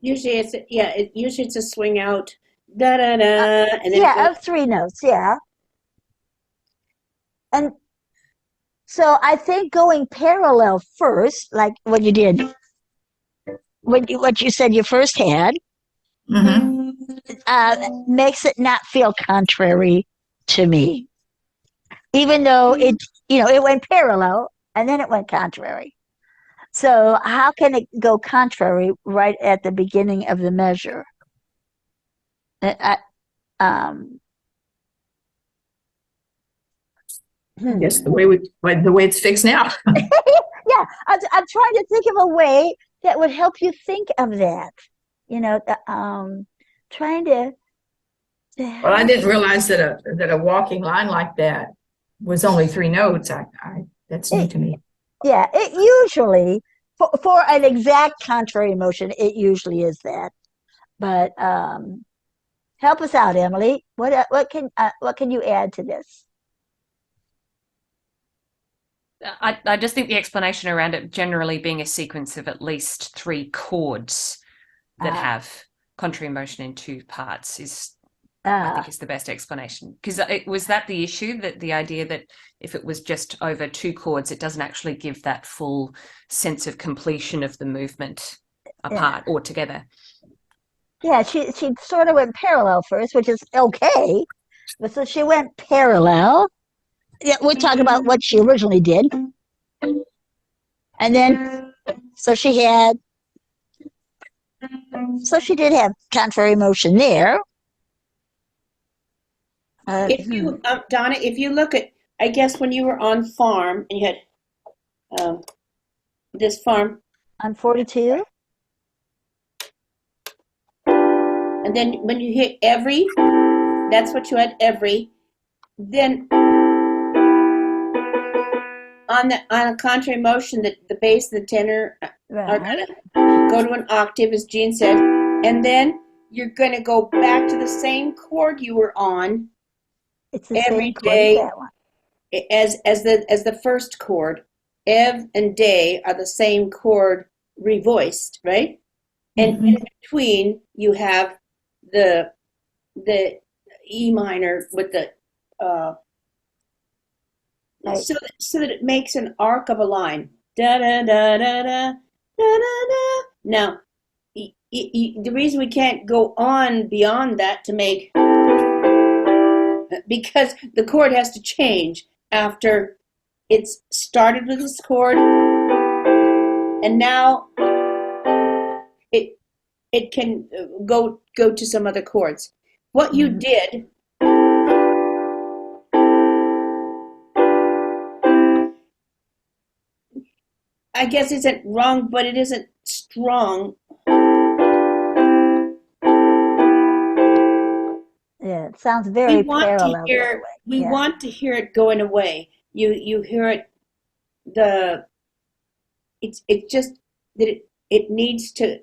Usually usually it's a swing out, da da da, and then it Yeah, goes. of 3 notes, yeah. And so I think going parallel first, like what you did, what you said you first had, Mm-hmm. makes it not feel contrary to me, even though it went parallel and then it went contrary. So how can it go contrary right at the beginning of the measure? I, um, I guess the way it's fixed now. yeah, I'm trying to think of a way that would help you think of that. Trying to. Well, I didn't realize that a walking line like that was only 3 notes. That's new to me. Yeah, it usually for an exact contrary motion, it usually is that. But help us out, Emily. What can you add to this? I just think the explanation around it generally being a sequence of at least 3 chords that have contrary motion in 2 parts I think is the best explanation. Because was that the issue, that the idea that if it was just over 2 chords, it doesn't actually give that full sense of completion of the movement apart or together. Yeah, she sort of went parallel first, which is okay. But so she went parallel. Yeah, we're talking about what she originally did. And then so she did have contrary motion there. If you, Donna, if you look at, I guess when you were on farm and you had this farm, on 42, and then when you hit every, that's what you had every. Then on a contrary motion, the bass and the tenor are right? gonna go to an octave, as Jean said, and then you're gonna go back to the same chord you were on. It's the Every same chord day, as that one. as the first chord. Ev and day are the same chord revoiced, right? And Mm-hmm. in between you have the E minor with the Right. so that it makes an arc of a line. Da da da da da Now, the reason we can't go on beyond that to make, because the chord has to change after it's started with this chord, and now it can go to some other chords. What you did, I guess, isn't wrong, but it isn't strong. Yeah, it sounds very parallel that way. We Yeah. want to hear it going away. You hear it, it's just that it needs to.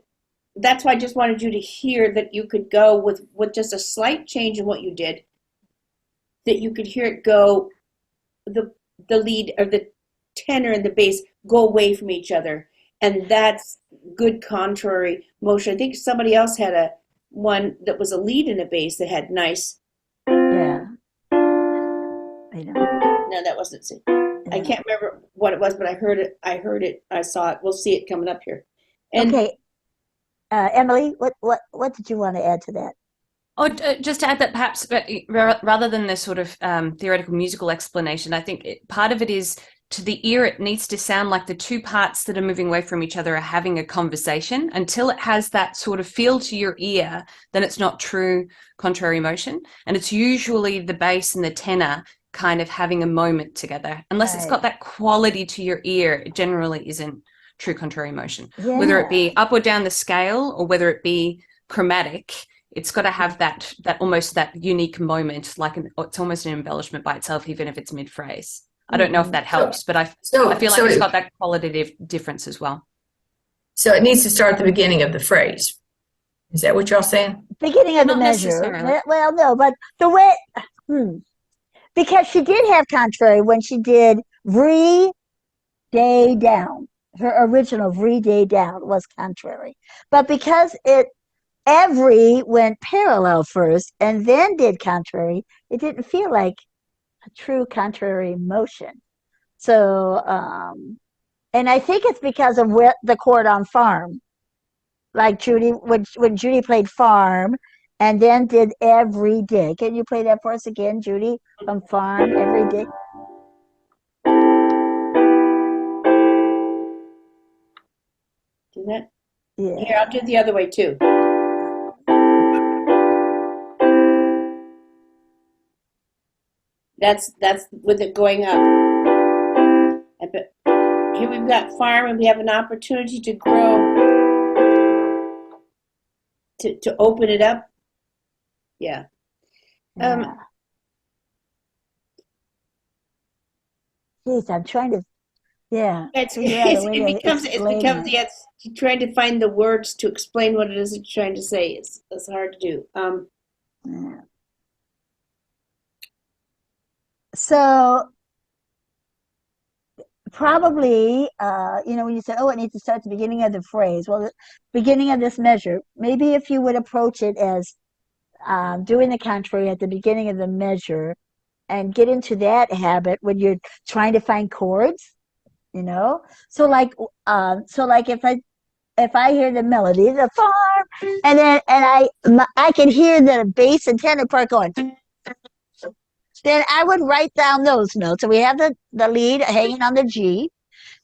That's why I just wanted you to hear that you could go with just a slight change in what you did, that you could hear it go, the lead or the tenor and the bass go away from each other, and that's good contrary motion. I think somebody else had one that was a lead and a bass that had nice. Yeah. I know. No, that wasn't it. I Yeah. can't remember what it was, but I heard it. I saw it. We'll see it coming up here. And Okay. Emily, what did you want to add to that? Or just to add that perhaps, but rather than this sort of theoretical musical explanation, I think part of it is, to the ear, it needs to sound like the two parts that are moving away from each other are having a conversation. Until it has that sort of feel to your ear, then it's not true contrary motion. And it's usually the bass and the tenor kind of having a moment together. Unless it's got that quality to your ear, it generally isn't true contrary motion. Yeah. Whether it be up or down the scale, or whether it be chromatic, it's got to have that almost that unique moment, like it's almost an embellishment by itself, even if it's mid-phrase. I don't know if that helps, but I feel like it's got that qualitative difference as well. So it needs to start at the beginning of the phrase. Is that what y'all saying? Beginning of Not the measure. necessarily. Well, no, but the way, because she did have contrary when she did Vri Day Down. Her original Vri Day Down was contrary. But because every went parallel first and then did contrary, it didn't feel like a true contrary motion. So, and I think it's because of the chord on farm. Like Judy, when Judy played farm and then did every day. Can you play that for us again, Judy, from farm, every day? do that. Yeah. Here, I'll do it the other way too. That's with it going up. But here we've got farm, and we have an opportunity to grow, to open it up. Yeah. Yeah. Jeez, I'm trying to, It becomes yes, trying to find the words to explain what it is you're trying to say. It's hard to do. Yeah. So probably, when you said, oh, it needs to start at the beginning of the phrase. Well, the beginning of this measure, maybe if you would approach it as doing the contrary at the beginning of the measure and get into that habit when you're trying to find chords, So like if I hear the melody, the farm, and I can hear the bass and tenor part going, then I would write down those notes. So we have the lead hanging on the G,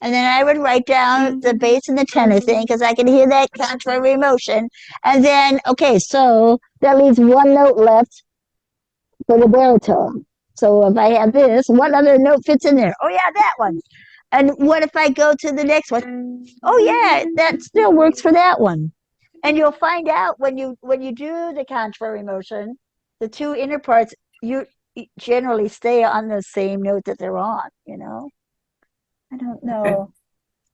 and then I would write down the bass and the tenor thing because I can hear that contrary motion. And then, okay, so that leaves one note left for the baritone. So if I have this, what other note fits in there? Oh yeah, that one. And what if I go to the next one? Oh yeah, that still works for that one. And you'll find out when you do the contrary motion, the two inner parts, you generally stay on the same note that they're on, I don't know. Okay.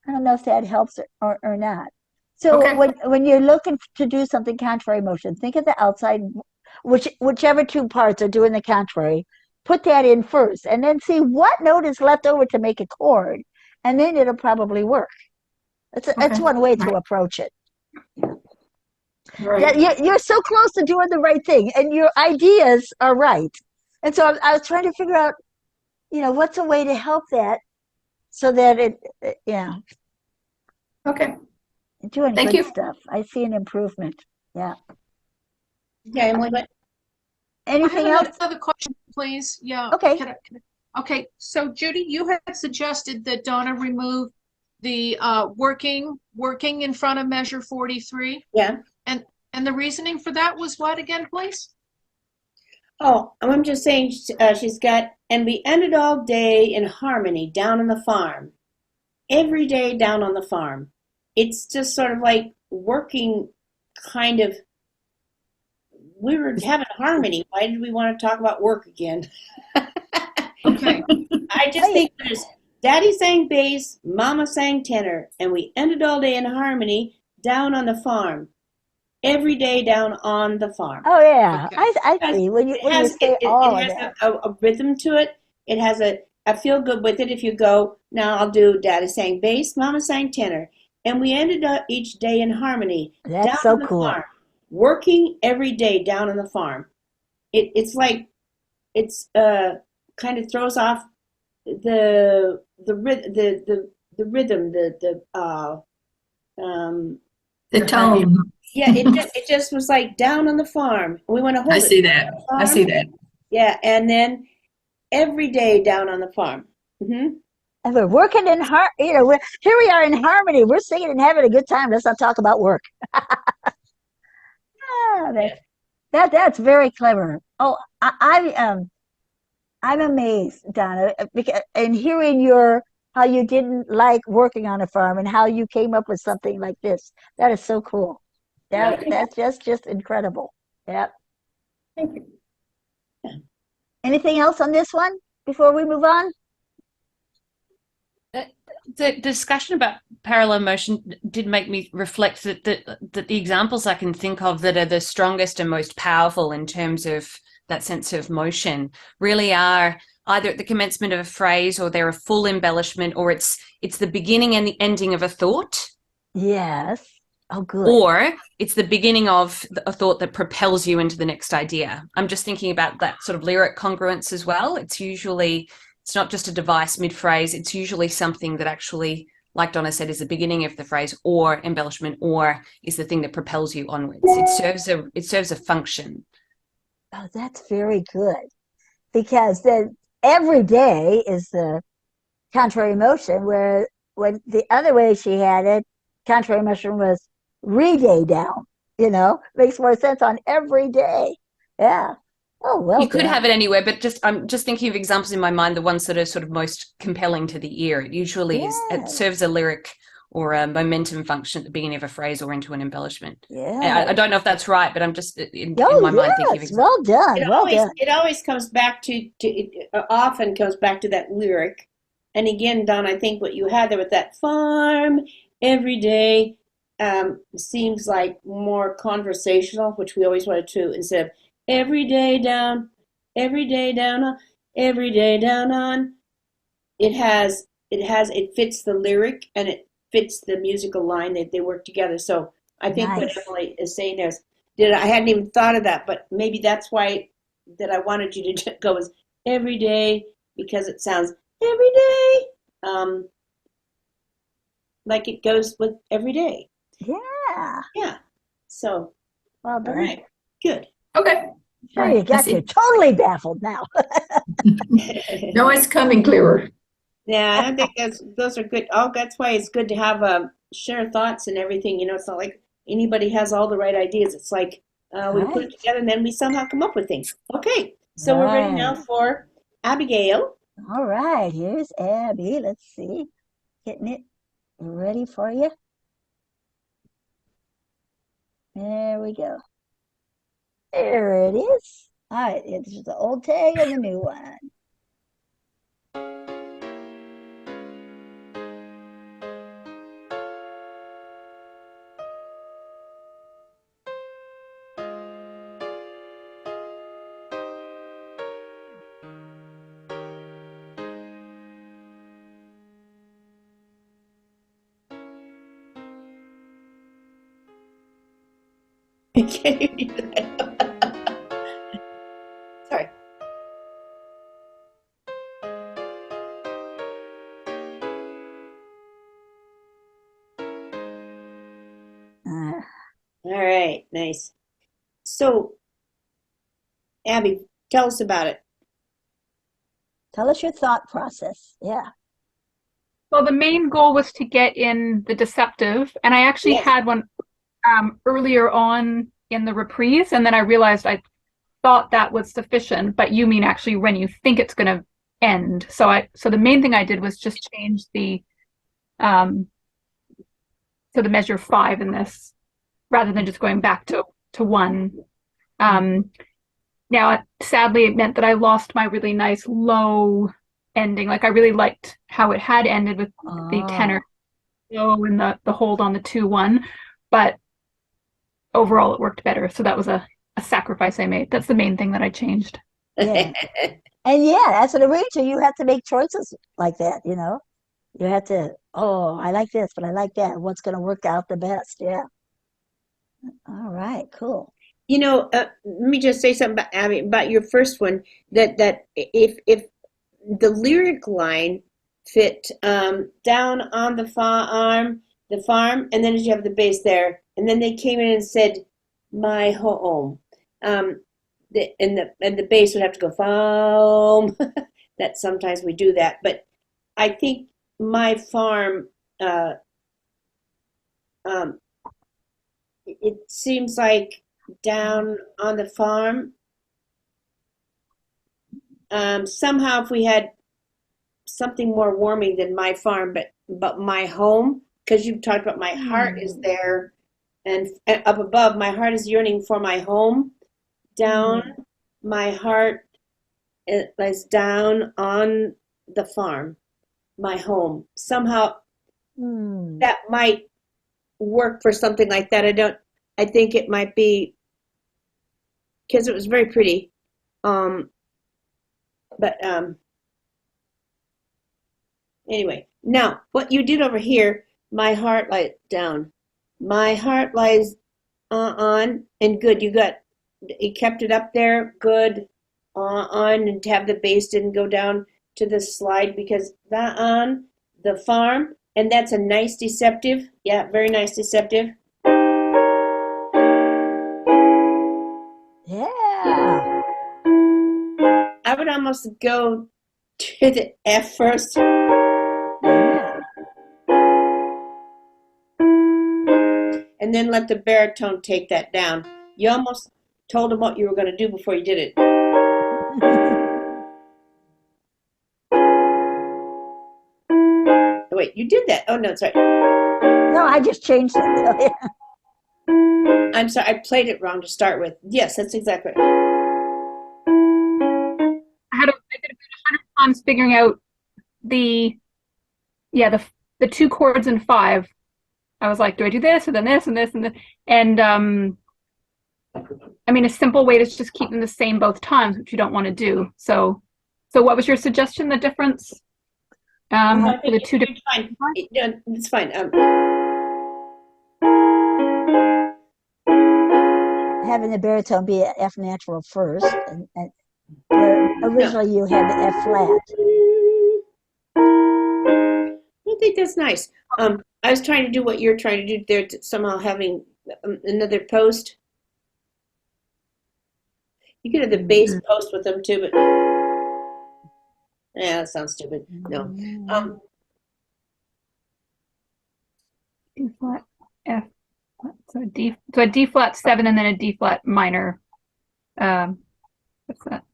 I don't know if that helps or not. So when you're looking to do something contrary motion, think of the outside, whichever two parts are doing the contrary, put that in first, and then see what note is left over to make a chord, and then it'll probably work. That's one way to approach it. Right. You're so close to doing the right thing, and your ideas are right. And so I was trying to figure out, what's a way to help that so that Okay. doing Thank good you. stuff. I see an improvement. Yeah. Yeah, Emily, what? I have Anything else? another question, please. Yeah. Okay. Okay, so Judy, you had suggested that Donna remove the working in front of measure 43. Yeah. And the reasoning for that was what again, please? Oh, I'm just saying she's got, and we ended all day in harmony down on the farm. Every day down on the farm. It's just sort of like working kind of, we were having harmony. Why did we want to talk about work again? Okay. I just think there's Daddy sang bass, Mama sang tenor, and we ended all day in harmony down on the farm. Every day down on the farm. Oh yeah, Okay. I see. When you say all of that. A rhythm to it. It has I feel good with it. If you go, now I'll do Daddy sang bass, Mama sang tenor. And we ended up each day in harmony. That's down so on the cool. farm. Working every day down on the farm. It's like, it's kind of throws off the rhythm, The tone. yeah, it just was like down on the farm. We want to hold I it. see that. I see that. Yeah, and then every day down on the farm. Mm-hmm. And we're working in here we are in harmony. We're singing and having a good time. Let's not talk about work. That's very clever. Oh, I'm amazed, Donna, because and hearing how you didn't like working on a farm and how you came up with something like this. That is so cool. That's just incredible. Yep. Thank you. Anything else on this one before we move on? The discussion about parallel motion did make me reflect that the examples I can think of that are the strongest and most powerful in terms of that sense of motion really are either at the commencement of a phrase, or they're a full embellishment, or it's the beginning and the ending of a thought. Yes. Oh, good. Or it's the beginning of a thought that propels you into the next idea. I'm just thinking about that sort of lyric congruence as well. It's not just a device mid-phrase. It's usually something that actually, like Donna said, is the beginning of the phrase, or embellishment, or is the thing that propels you onwards. It serves a function. Oh, that's very good. Because then every day is the contrary motion, where when the other way she had it, contrary motion was re-day down. Makes more sense on every day. Yeah. Oh, well You could done. have it anywhere, but I'm just thinking of examples in my mind, the ones that are sort of most compelling to the ear. It usually it serves a lyric or a momentum function at the beginning of a phrase or into an embellishment. Yeah. I don't know if that's right, but I'm just in my mind thinking of examples. Well done. It always comes back to it often comes back to that lyric. And again, Don, I think what you had there with that farm every day seems like more conversational, which we always wanted to, instead of every day down, every day down, every day down on. It fits the lyric and it fits the musical line that they work together. So I think what Emily is saying is, I hadn't even thought of that, but maybe that's why that I wanted you to go as every day, because it sounds every day, like it goes with every day. Yeah. Yeah. So, well done. All right. Good. Okay. Sure, you got you totally baffled now. No, it's coming clearer. Yeah, I think those are good. Oh, that's why it's good to have share thoughts and everything. It's not like anybody has all the right ideas. It's like we put it together and then we somehow come up with things. Okay, so we're ready now for Abigail. All right, here's Abby. Let's see, getting it ready for you. There we go. There it is. All right, it's the old tag and the new one. Sorry. Uh, All right, nice. So, Abby, tell us about it. tell us your thought process. Yeah. Well, the main goal was to get in the deceptive, and I actually Yes. had one earlier on in the reprise, and then I realized I thought that was sufficient, but you mean actually when you think it's going to end. So the main thing I did was just change the to the measure 5 in this, rather than just going back to 1. Now, sadly, it meant that I lost my really nice low ending. Like I really liked how it had ended with the tenor low and the hold on the 2-1, but overall it worked better. So that was a sacrifice I made. That's the main thing that I changed. Yeah. And yeah, as an arranger, you have to make choices like that, you know. You have to, oh, I like this, but I like that. What's going to work out the best? Yeah. All right, cool. You know, let me just say something about Abby, about your first one. That if the lyric line fit down on the farm, and then you have the bass there, and then they came in and said, "My home," and the bass would have to go farm. That sometimes we do that, but I think my farm. It seems like down on the farm. Somehow, if we had something more warming than my farm, but my home, because you talked about my heart is there, and up above, my heart is yearning for my home. Down, my heart is down on the farm, my home. Somehow, that might work for something like that. I think it might be because it was very pretty. But anyway, now what you did over here, my heart lies down. My heart lies on, and good. You kept it up there, good, on, and to have the bass didn't go down to the slide because that on the farm, and that's a nice deceptive. Yeah, very nice deceptive. Yeah. I would almost go to the F first. Yeah. And then let the baritone take that down. You almost told him what you were going to do before you did it. Oh, wait, you did that. Oh, no, sorry. No, I just changed it. I'm sorry, I played it wrong to start with. Yes, that's exactly right. I did about 100 times figuring out the 2 chords in 5. I was like, do I do this and then this and this and this? And I mean, a simple way is just keep them the same both times, which you don't want to do. So what was your suggestion? The difference? I For the two different. fine. Yeah, it's fine. Having the baritone be an F natural first, and where originally you had the F flat. I think that's nice. I was trying to do what you're trying to do there, somehow having another post. You could have the bass post with them too, but yeah, that sounds stupid. No. D flat, F flat, so a D flat 7 and then a D flat minor. What's that?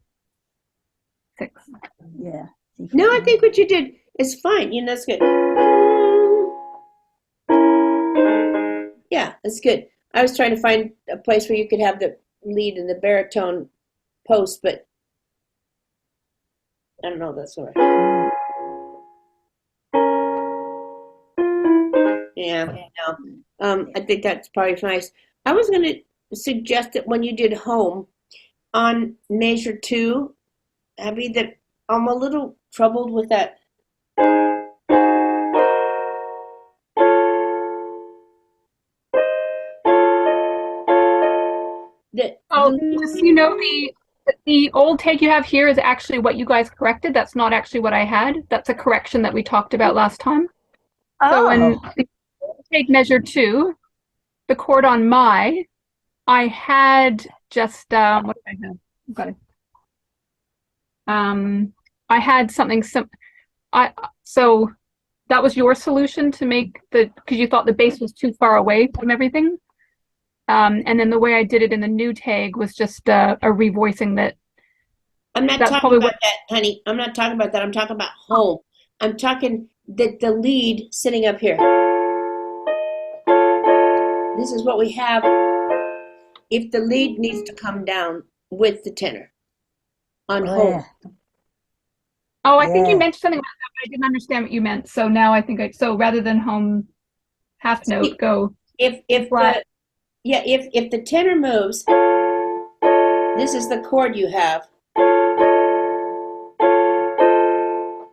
6. Yeah. No, I think what you did is fine. You know, that's good. Yeah, that's good. I was trying to find a place where you could have the lead and the baritone post, but I don't know if that's all right. Yeah, no. I think that's probably nice. I was going to suggest that when you did home on measure 2, Abby, that I'm a little troubled with that. Just, you know, the old take you have here is actually what you guys corrected. That's not actually what I had. That's a correction that we talked about last time. So when you take measure 2, the chord on my, I had just what did I have? I've got it. I had something so that was your solution to make because you thought the bass was too far away from everything. And then the way I did it in the new tag was just a revoicing that. I'm not That's talking probably about that, honey. I'm not talking about that. I'm talking about home. I'm talking the lead sitting up here. This is what we have if the lead needs to come down with the tenor on home. Oh, I think you Yeah. mentioned something about that, but I didn't understand what you meant. So now I think so rather than home half note, go. If the tenor moves, this is the chord you have.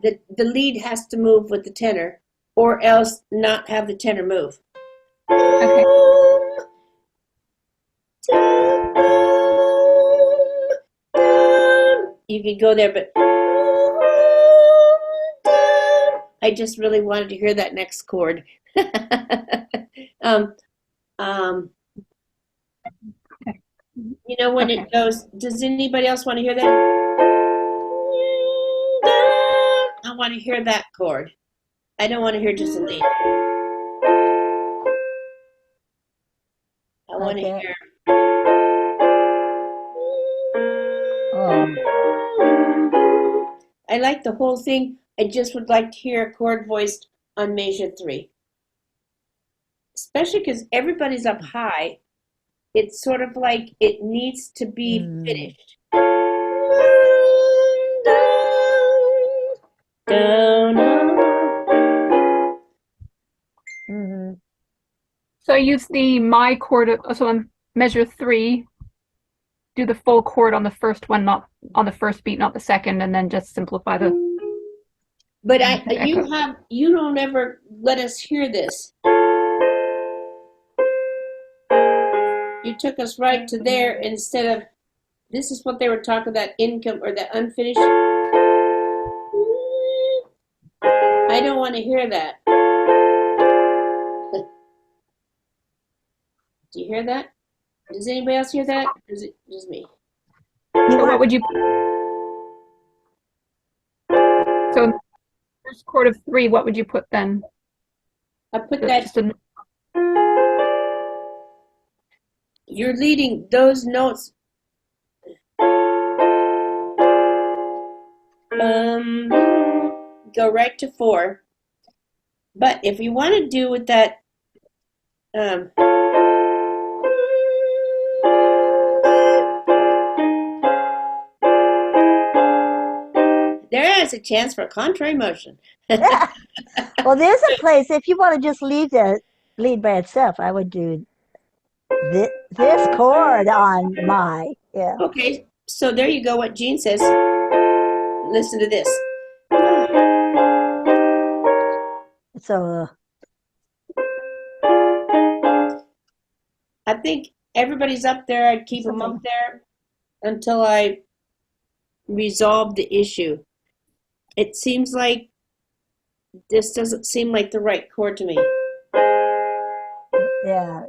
The lead has to move with the tenor, or else not have the tenor move. Okay. You could go there, but I just really wanted to hear that next chord. You know, when it goes, does anybody else want to hear that? I want to hear that chord. I don't want to hear just a lead. I want to hear. I like the whole thing. I just would like to hear a chord voiced on measure 3. Especially because everybody's up high. It's sort of like it needs to be finished. So I use the my chord, so on measure 3, do the full chord on the first one, not on the first beat, not the second, and then just simplify the. But you don't ever let us hear this. You took us right to there instead of, this is what they were talking about, income or the unfinished. I don't want to hear that. Do you hear that? Does anybody else hear that? Or is it just me? So what would you? So first chord of 3, what would you put then? I put that. You're leading those notes. Go right to 4. But if you want to do with that, there is a chance for contrary motion. Well, there's a place, if you want to just leave the lead by itself, I would do this chord on my, Okay, so there you go, what Jean says. Listen to this. So I think everybody's up there. I'd keep them up there until I resolve the issue. It seems like this doesn't seem like the right chord to me. yeah.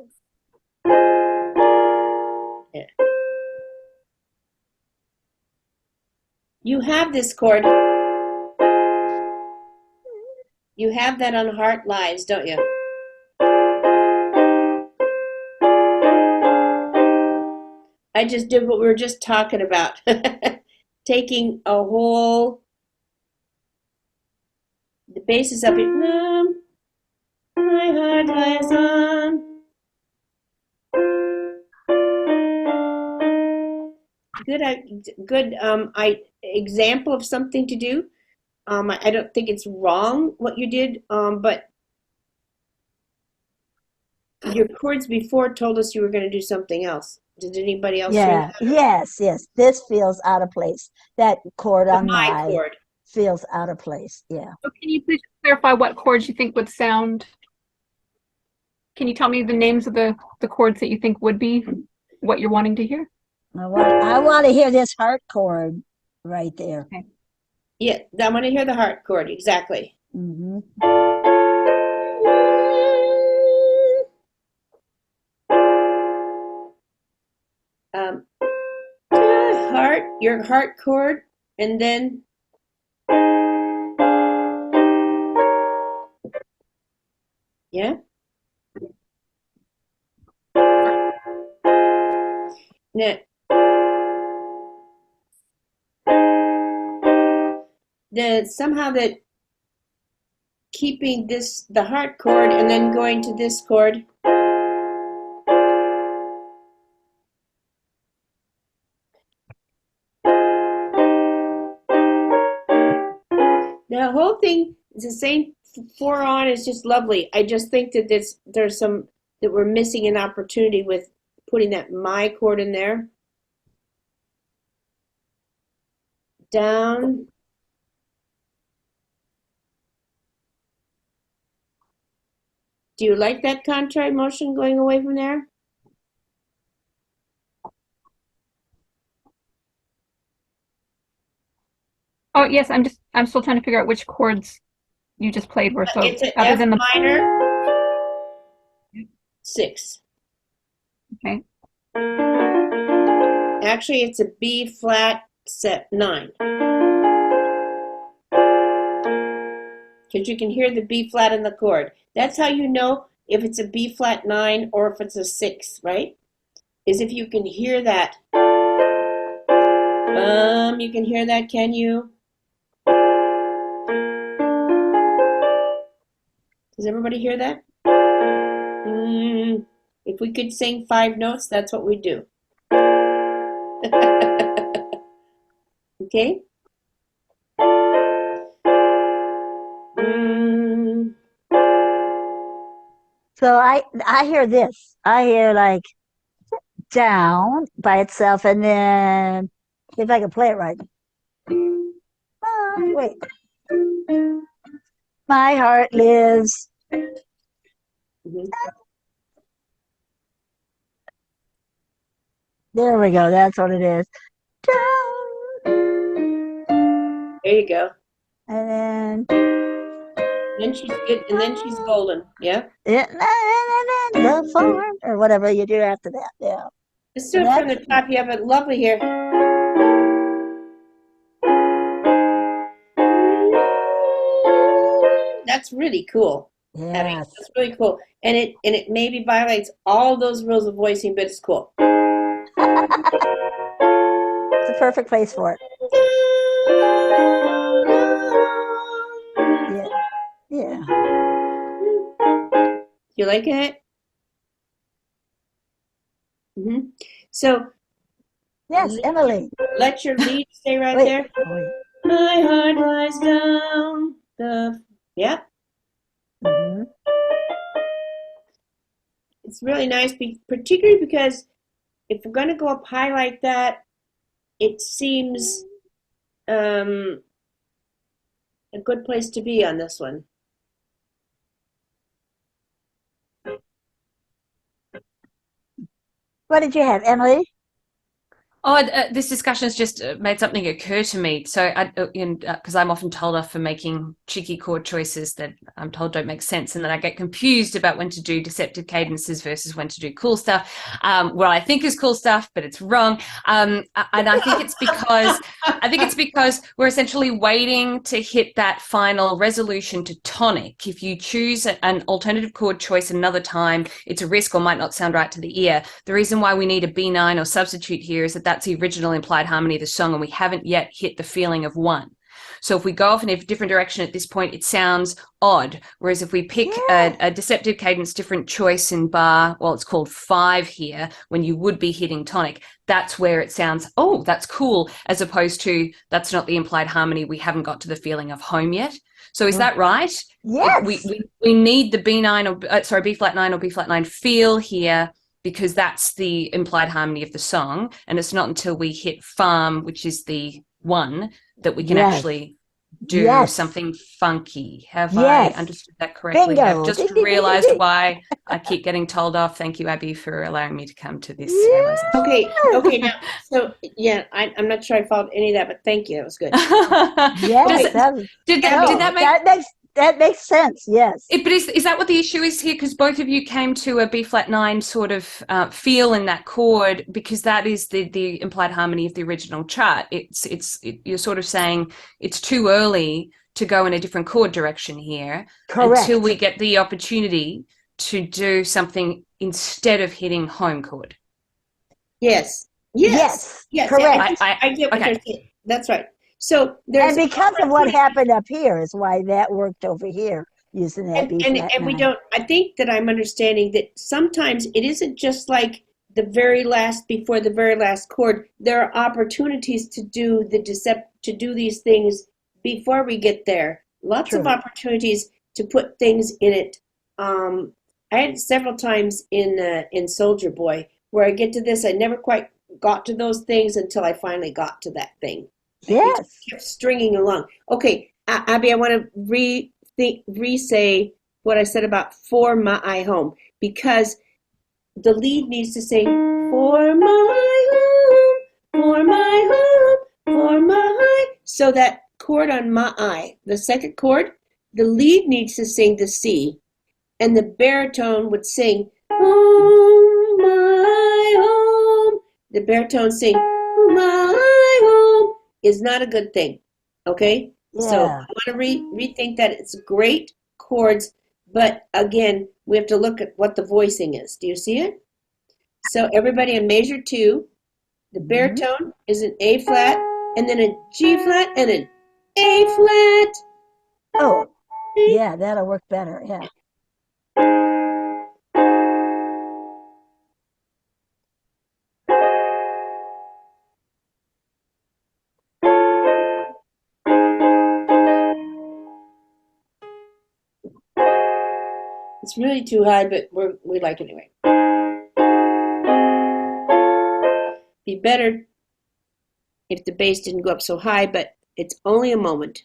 You have this chord. You have that on Heart Lies, don't you? I just did what we were just talking about. Taking a whole, the bass is up here. My heart lies on. Good example of something to do. I don't think it's wrong what you did, but your chords before told us you were going to do something else. Did anybody else hear that? Yes. This feels out of place. That chord on my chord feels out of place. Yeah. So can you please clarify what chords you think would sound? Can you tell me the names of the chords that you think would be what you're wanting to hear? I want to hear this heart chord right there. Okay. Yeah, I want to hear the heart chord, exactly. Heart, your heart chord, and then yeah. Now, somehow that keeping this the heart chord and then going to this chord. The whole thing is the same 4 on is just lovely. I just think that there's some that we're missing an opportunity with putting that my chord in there. Down. Do you like that contrary motion going away from there? Oh yes, I'm still trying to figure out which chords you just played were. So It's an other F than the minor 6. okay. Actually, it's a B flat 9. Because you can hear the B flat in the chord. That's how you know if it's a B flat 9 or if it's a 6, right? Is if you can hear that. You can hear that, can you? Does everybody hear that? If we could sing 5 notes, that's what we do. Okay? So I hear this. I hear like down by itself, and then if I can play it right. Wait. My heart lives. There we go. That's what it is. There you go. And then she's good, and then she's golden. Yeah. The farm or whatever you do after that. Yeah. Let's do it from the top. You have it lovely here. That's really cool. Yes. That's really cool. And it maybe violates all those rules of voicing, but it's cool. It's a perfect place for it. Yeah. Yeah. You like it? So yes, Emily. Let your lead stay right there. Wait. My heart lies down the It's really nice, particularly because if we're going to go up high like that, it seems a good place to be on this one. What did you have, Emily? Oh, this discussion has just made something occur to me. So, because I'm often told off for making cheeky chord choices that I'm told don't make sense, and then I get confused about when to do deceptive cadences versus when to do cool stuff. What I think is cool stuff, but it's wrong. And I think it's because we're essentially waiting to hit that final resolution to tonic. If you choose an alternative chord choice another time, it's a risk or might not sound right to the ear. The reason why we need a B9 or substitute here is that that's the original implied harmony of the song, and we haven't yet hit the feeling of 1. So if we go off in a different direction at this point, it sounds odd. Whereas if we pick a deceptive cadence, different choice in bar, well, it's called 5 here, when you would be hitting tonic, that's where it sounds, oh, that's cool, as opposed to that's not the implied harmony. We haven't got to the feeling of home yet. So is that right? Yes. We need the B9 or B flat 9 or B flat 9 feel here, because that's the implied harmony of the song. And it's not until we hit farm, which is the 1, that we can actually do something funky. Have I understood that correctly? Bingo. I've just realized why I keep getting told off. Thank you, Abby, for allowing me to come to this realization. Okay, now, so, I'm not sure I followed any of that, but thank you. That was good. Yes. Did that make that makes sense. Yes. But is that what the issue is here? Because both of you came to a B flat 9 sort of feel in that chord, because that is the implied harmony of the original chart. You're sort of saying it's too early to go in a different chord direction here. Correct. Until we get the opportunity to do something instead of hitting home chord. Yes. Correct. I get what okay. you're saying. That's right. So there's And because of what happened up here is why that worked over here using that B flat and we 9. don't. I think that I'm understanding that sometimes it isn't just like the very last before the very last chord. There are opportunities to do to do these things before we get there. Lots of True. opportunities to put things in it. I had several times in Soldier Boy where I get to this. I never quite got to those things until I finally got to that thing. It Yes. just kept stringing along. Okay, Abby, I want to re-say what I said about For My Home, because the lead needs to say for my home, for my home, for my. So that chord on my, the second chord, the lead needs to sing the C, and the baritone would sing home, my home. The baritone sing my home is not a good thing. Okay? So I Yeah. want to rethink that. It's great chords, but again, we have to look at what the voicing is. Do you see it? So everybody in measure 2, the baritone is an A flat, and then a G flat, and an A flat. Oh, yeah, that'll work better. Yeah. It's really too high, but we like it anyway. Be better if the bass didn't go up so high, but it's only a moment.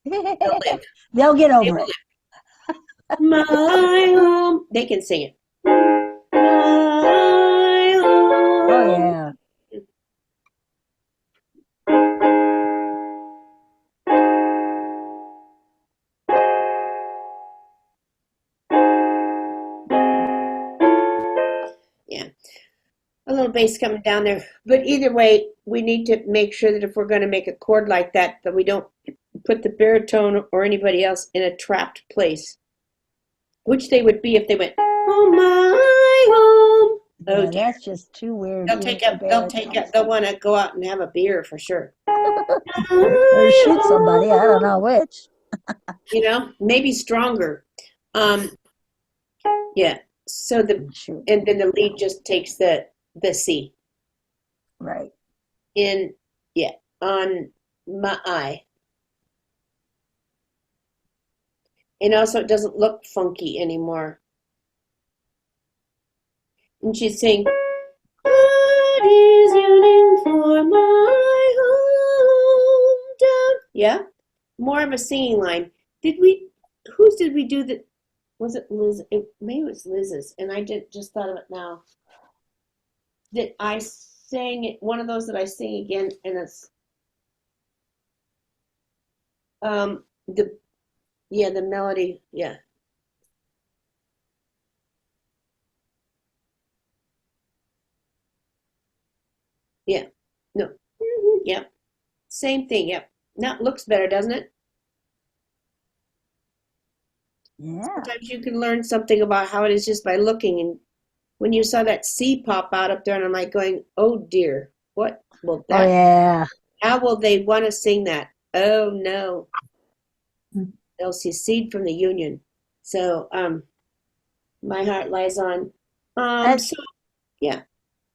They'll live. They'll get They over will it. live. My home. They can sing it. My home. Oh, yeah. Yeah. A little bass coming down there. But either way, we need to make sure that if we're going to make a chord like that we don't put the baritone or anybody else in a trapped place, which they would be if they went, oh, my home. Oh, Yeah, dear. that's just too weird. They'll even take for up. They'll take baritones. up. They'll want to go out and have a beer for sure. Or shoot somebody. I don't know which. You know, maybe stronger. Yeah. So Shoot. and then the lead just takes the C Right. in on my eye, and also it doesn't look funky anymore. And she's saying, "God is yearning for my hometown." Yeah, more of a singing line. Whose did we do that? Was it Liz? Maybe it was Liz's, and I just thought of it now. That I sang it, one of those that I sing again, and it's the melody, yeah. Yeah. No. Yep. Same thing, yep. Now it looks better, doesn't it? Yeah. Sometimes you can learn something about how it is just by looking, and when you saw that C pop out up there, and I'm like going, oh dear, what will Oh, that, yeah. how will they want to sing that? Oh no. They'll secede from the Union. So my heart lies on so yeah.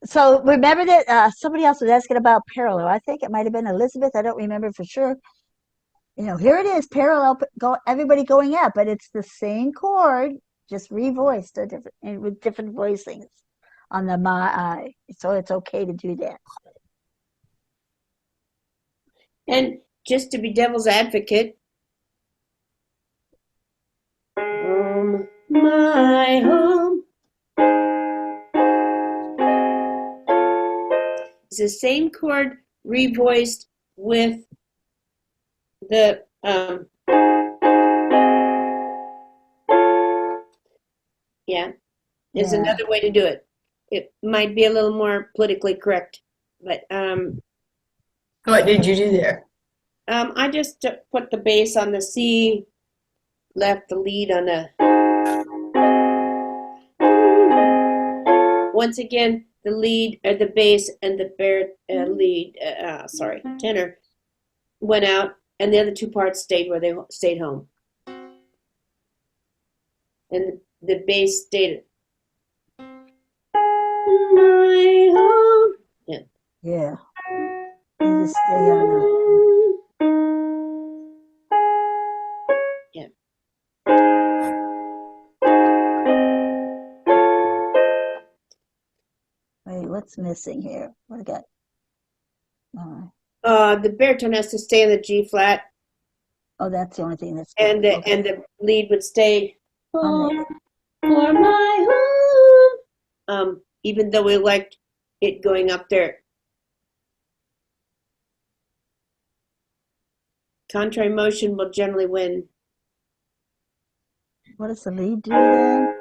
So remember that somebody else was asking about parallel. I think it might have been Elizabeth. I don't remember for sure. You know, here it is, parallel, everybody going up, but it's the same chord, just revoiced with different voicings on the my eye. So it's okay to do that. And just to be devil's advocate, my home. It's the same chord revoiced with the Yeah, is Yeah. another way to do it. It might be a little more politically correct, but What did you do there? I just put the bass on the C, left the lead on the. Once again, the lead, or the bass, and the tenor went out, and the other two parts stayed where they stayed home, and the bass stayed. My home. Yeah. Yeah. You just stay on that. Yeah. Wait, what's missing here? What I got? The baritone has to stay in the G flat, Oh, that's the only thing that's and good. the lead would stay On there. for my home. Even though we liked it going up there. Contrary motion will generally win. What does the lead do then?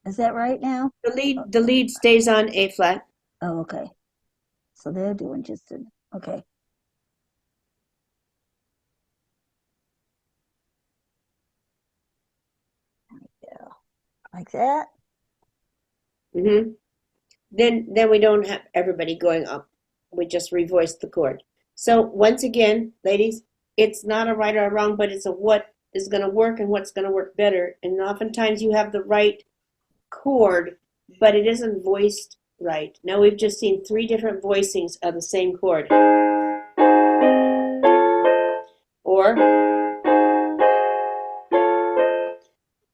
Is that right now? The lead stays on A flat. Oh, okay. So they're doing just an, okay. Yeah. Like that? Mm-hmm. Then we don't have everybody going up. We just revoice the chord. So once again, ladies, it's not a right or a wrong, but it's a what is going to work and what's going to work better. And oftentimes you have the right chord, but it isn't voiced right. Now we've just seen 3 different voicings of the same chord. Or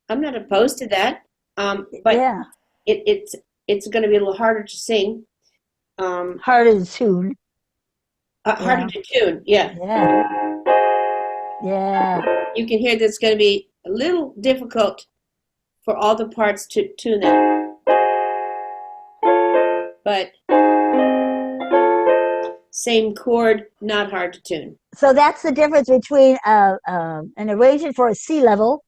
I'm not opposed to that, but yeah. it's going to be a little harder to sing. Harder to tune. Harder to tune, yeah. Yeah. Yeah. You can hear that it's going to be a little difficult for all the parts to tune that. But same chord, not hard to tune. So that's the difference between an arrangement for a C level,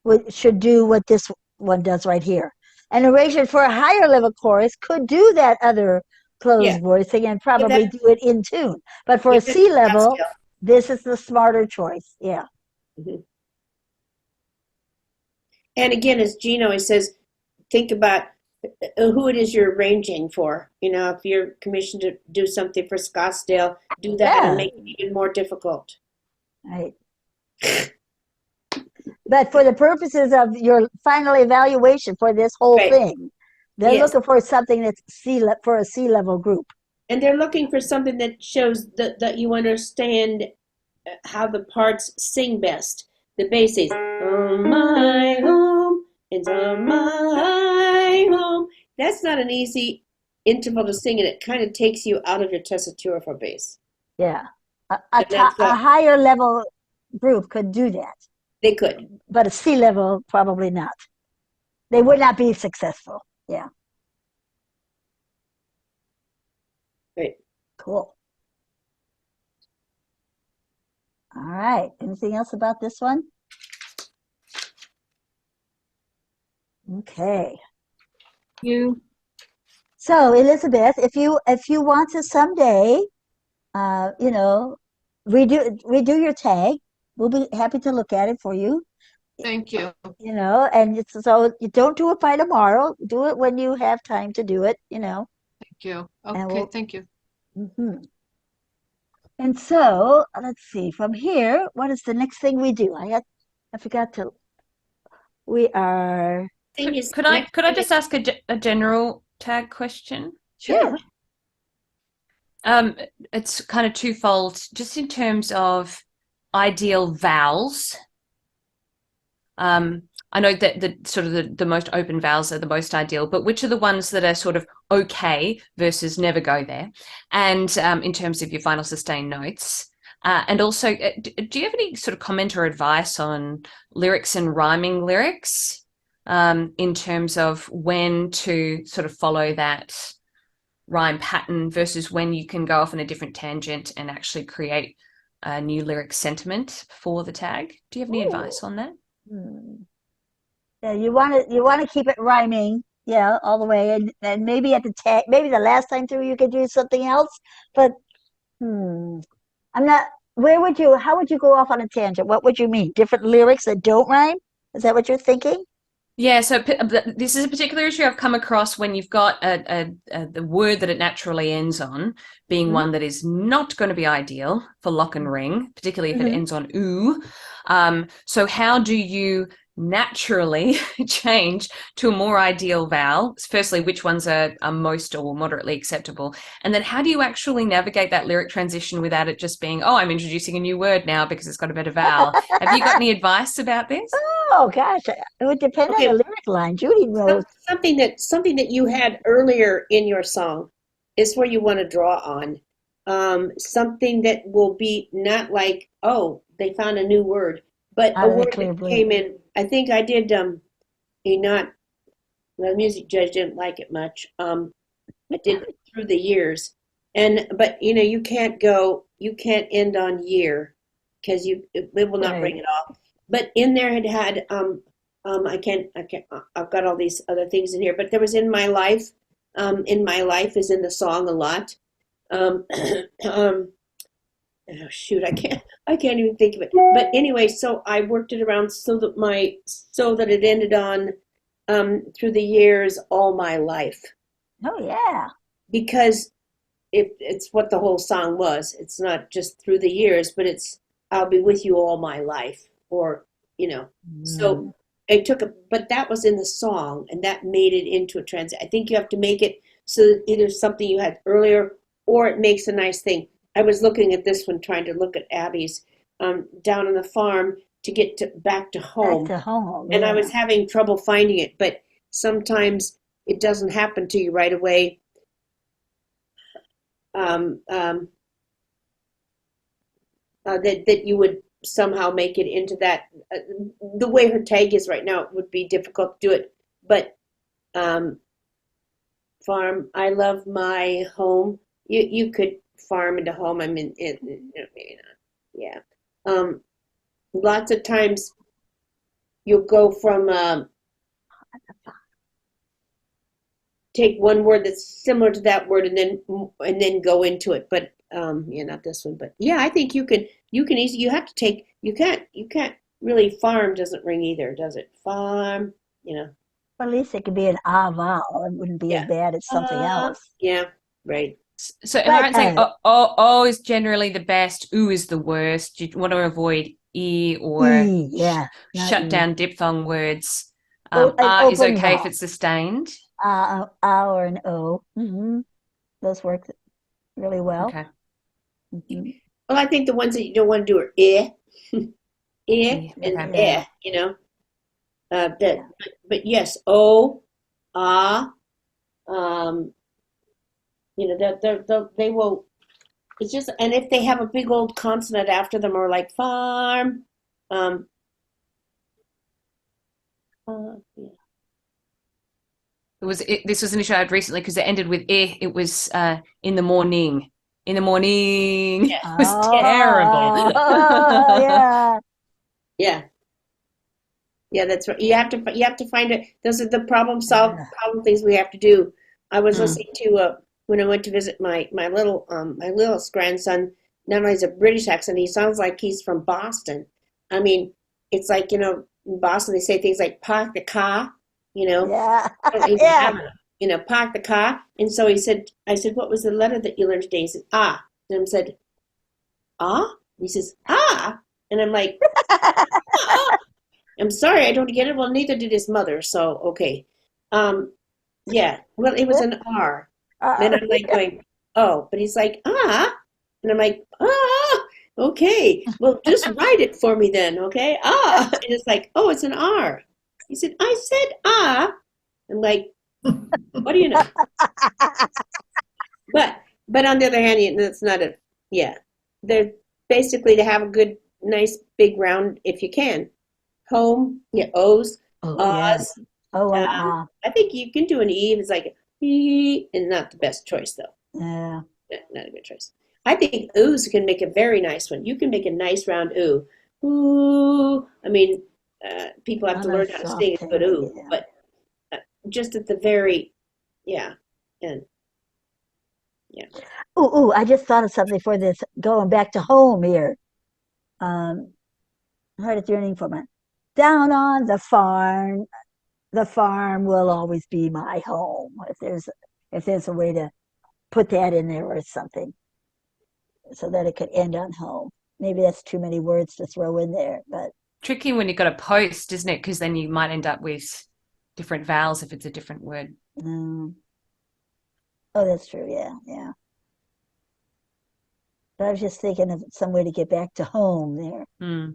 which should do what this one does right here. An arrangement for a higher level chorus could do that other closed voicing and probably do it in tune. But for a C level, this is the smarter choice. Yeah. Mm-hmm. And again, as Gene always says, think about who it is you're arranging for. You know, if you're commissioned to do something for Scottsdale, do that and make it even more difficult. Right. But for the purposes of your final evaluation for this whole thing, they're looking for something that's for a C level group. And they're looking for something that shows that you understand how the parts sing best. The bass is, oh my home, it's on my home. That's not an easy interval to sing, and it kind of takes you out of your tessitura for bass. Yeah. A higher level group could do that. They could. But a C level, probably not. They would not be successful. Yeah. Right. Cool. All right. Anything else about this one? Okay. So Elizabeth, if you want to someday, redo your tag, we'll be happy to look at it for you. Thank you. You know, and so you don't do it by tomorrow. Do it when you have time to do it. You know. Thank you. Okay. Thank you. Mm-hmm. And so let's see. From here, what is the next thing we do? I forgot to. We are. Could I just ask a general tag question? Sure. It's kind of twofold, just in terms of ideal vowels. I know that the most open vowels are the most ideal, but which are the ones that are sort of okay versus never go there? And in terms of your final sustained notes, and also, do you have any sort of comment or advice on lyrics and rhyming lyrics in terms of when to sort of follow that rhyme pattern versus when you can go off on a different tangent and actually create a new lyric sentiment for the tag. Do you have any advice on that? Yeah, you want to keep it rhyming, yeah, all the way, and maybe at the tag, maybe the last time through you could do something else. But I'm not. How would you go off on a tangent? What would you mean? Different lyrics that don't rhyme? Is that what you're thinking? Yeah, so this is a particular issue I've come across when you've got the word that it naturally ends on being one that is not going to be ideal for lock and ring, particularly if it ends on ooh. So how do you naturally change to a more ideal vowel? Firstly, which ones are most or moderately acceptable? And then how do you actually navigate that lyric transition without it just being, oh, I'm introducing a new word now because it's got a better vowel? Have you got any advice about this? Oh gosh, it would depend on the lyric line. Judy knows. Something that you had earlier in your song is where you want to draw on. Something that will be not like, oh, they found a new word, but a word that came in. I think I did the music judge didn't like it much. I did through the years. But you can't end on year because it will not bring it off. But in there it had I've got all these other things in here, but there was in my life is in the song a lot. Oh shoot, I can't even think of it. But anyway, so I worked it around so that it ended on through the years all my life. Oh yeah. Because it's what the whole song was. It's not just through the years, but it's I'll be with you all my life, or So but that was in the song, and that made it into a transit. I think you have to make it so that either something you had earlier, or it makes a nice thing. I was looking at this one, trying to look at Abby's down on the farm to get back to home. Back to home, and I was having trouble finding it, but sometimes it doesn't happen to you right away. That you would somehow make it into that. The way her tag is right now, it would be difficult to do it. But farm, I love my home. You could farm into home. I mean, maybe not. Yeah. Lots of times you'll go from take one word that's similar to that word and then go into it. But not this one. But yeah, I think you can easily. You have to take. You can't really. Farm doesn't ring either, does it? Farm. Well, at least it could be an vowel. It wouldn't be as bad as something else. Yeah. Right. So am I right saying oh is generally the best, ooh is the worst? You want to avoid e or shut down diphthong words. Is okay if it's sustained. Or an o. Those work really well. Okay. Well, I think the ones that you don't want to do are and but yes, o, they will. It's just, and if they have a big old consonant after them, or like farm, This was an issue I had recently because it ended with It was in the morning. In the morning. Yeah. It was terrible. Yeah, that's right. You have to find it. Those are the problem things we have to do. I was listening to when I went to visit my little grandson. Not only is a British accent, he sounds like he's from Boston. I mean, it's like in Boston they say things like "park the car," park the car. And so I said, what was the letter that you learned today? He said, ah. And I said, ah? And he says, ah. And I'm like, ah. I'm sorry, I don't get it. Well, neither did his mother. So, okay. Yeah. Well, it was an R. Then I'm like going, oh. But he's like, ah. And I'm like, ah. Okay. Well, just write it for me then, okay? Ah. And it's like, oh, it's an R. He said, I said ah. I'm like, what do you know? But on the other hand, that's not they're basically to have a good, nice, big round if you can. Home, O's, O's. I think you can do an E. It's like E, and not the best choice though. Yeah. Not a good choice. I think oohs can make a very nice one. You can make a nice round ooh. Ooh. I mean, people have On to a learn how to sing soft a good tail, ooh, yeah. but just at the very, yeah, and yeah. Ooh, I just thought of something for this, going back to home here. Um, I heard it yearning for my down on the farm will always be my home. If there's a way to put that in there or something, so that it could end on home. Maybe that's too many words to throw in there, but Tricky when you've got a post, isn't it? Because then you might end up with different vowels if it's a different word. oh, that's true. Yeah, yeah. But I was just thinking of some way to get back to home there. Mm.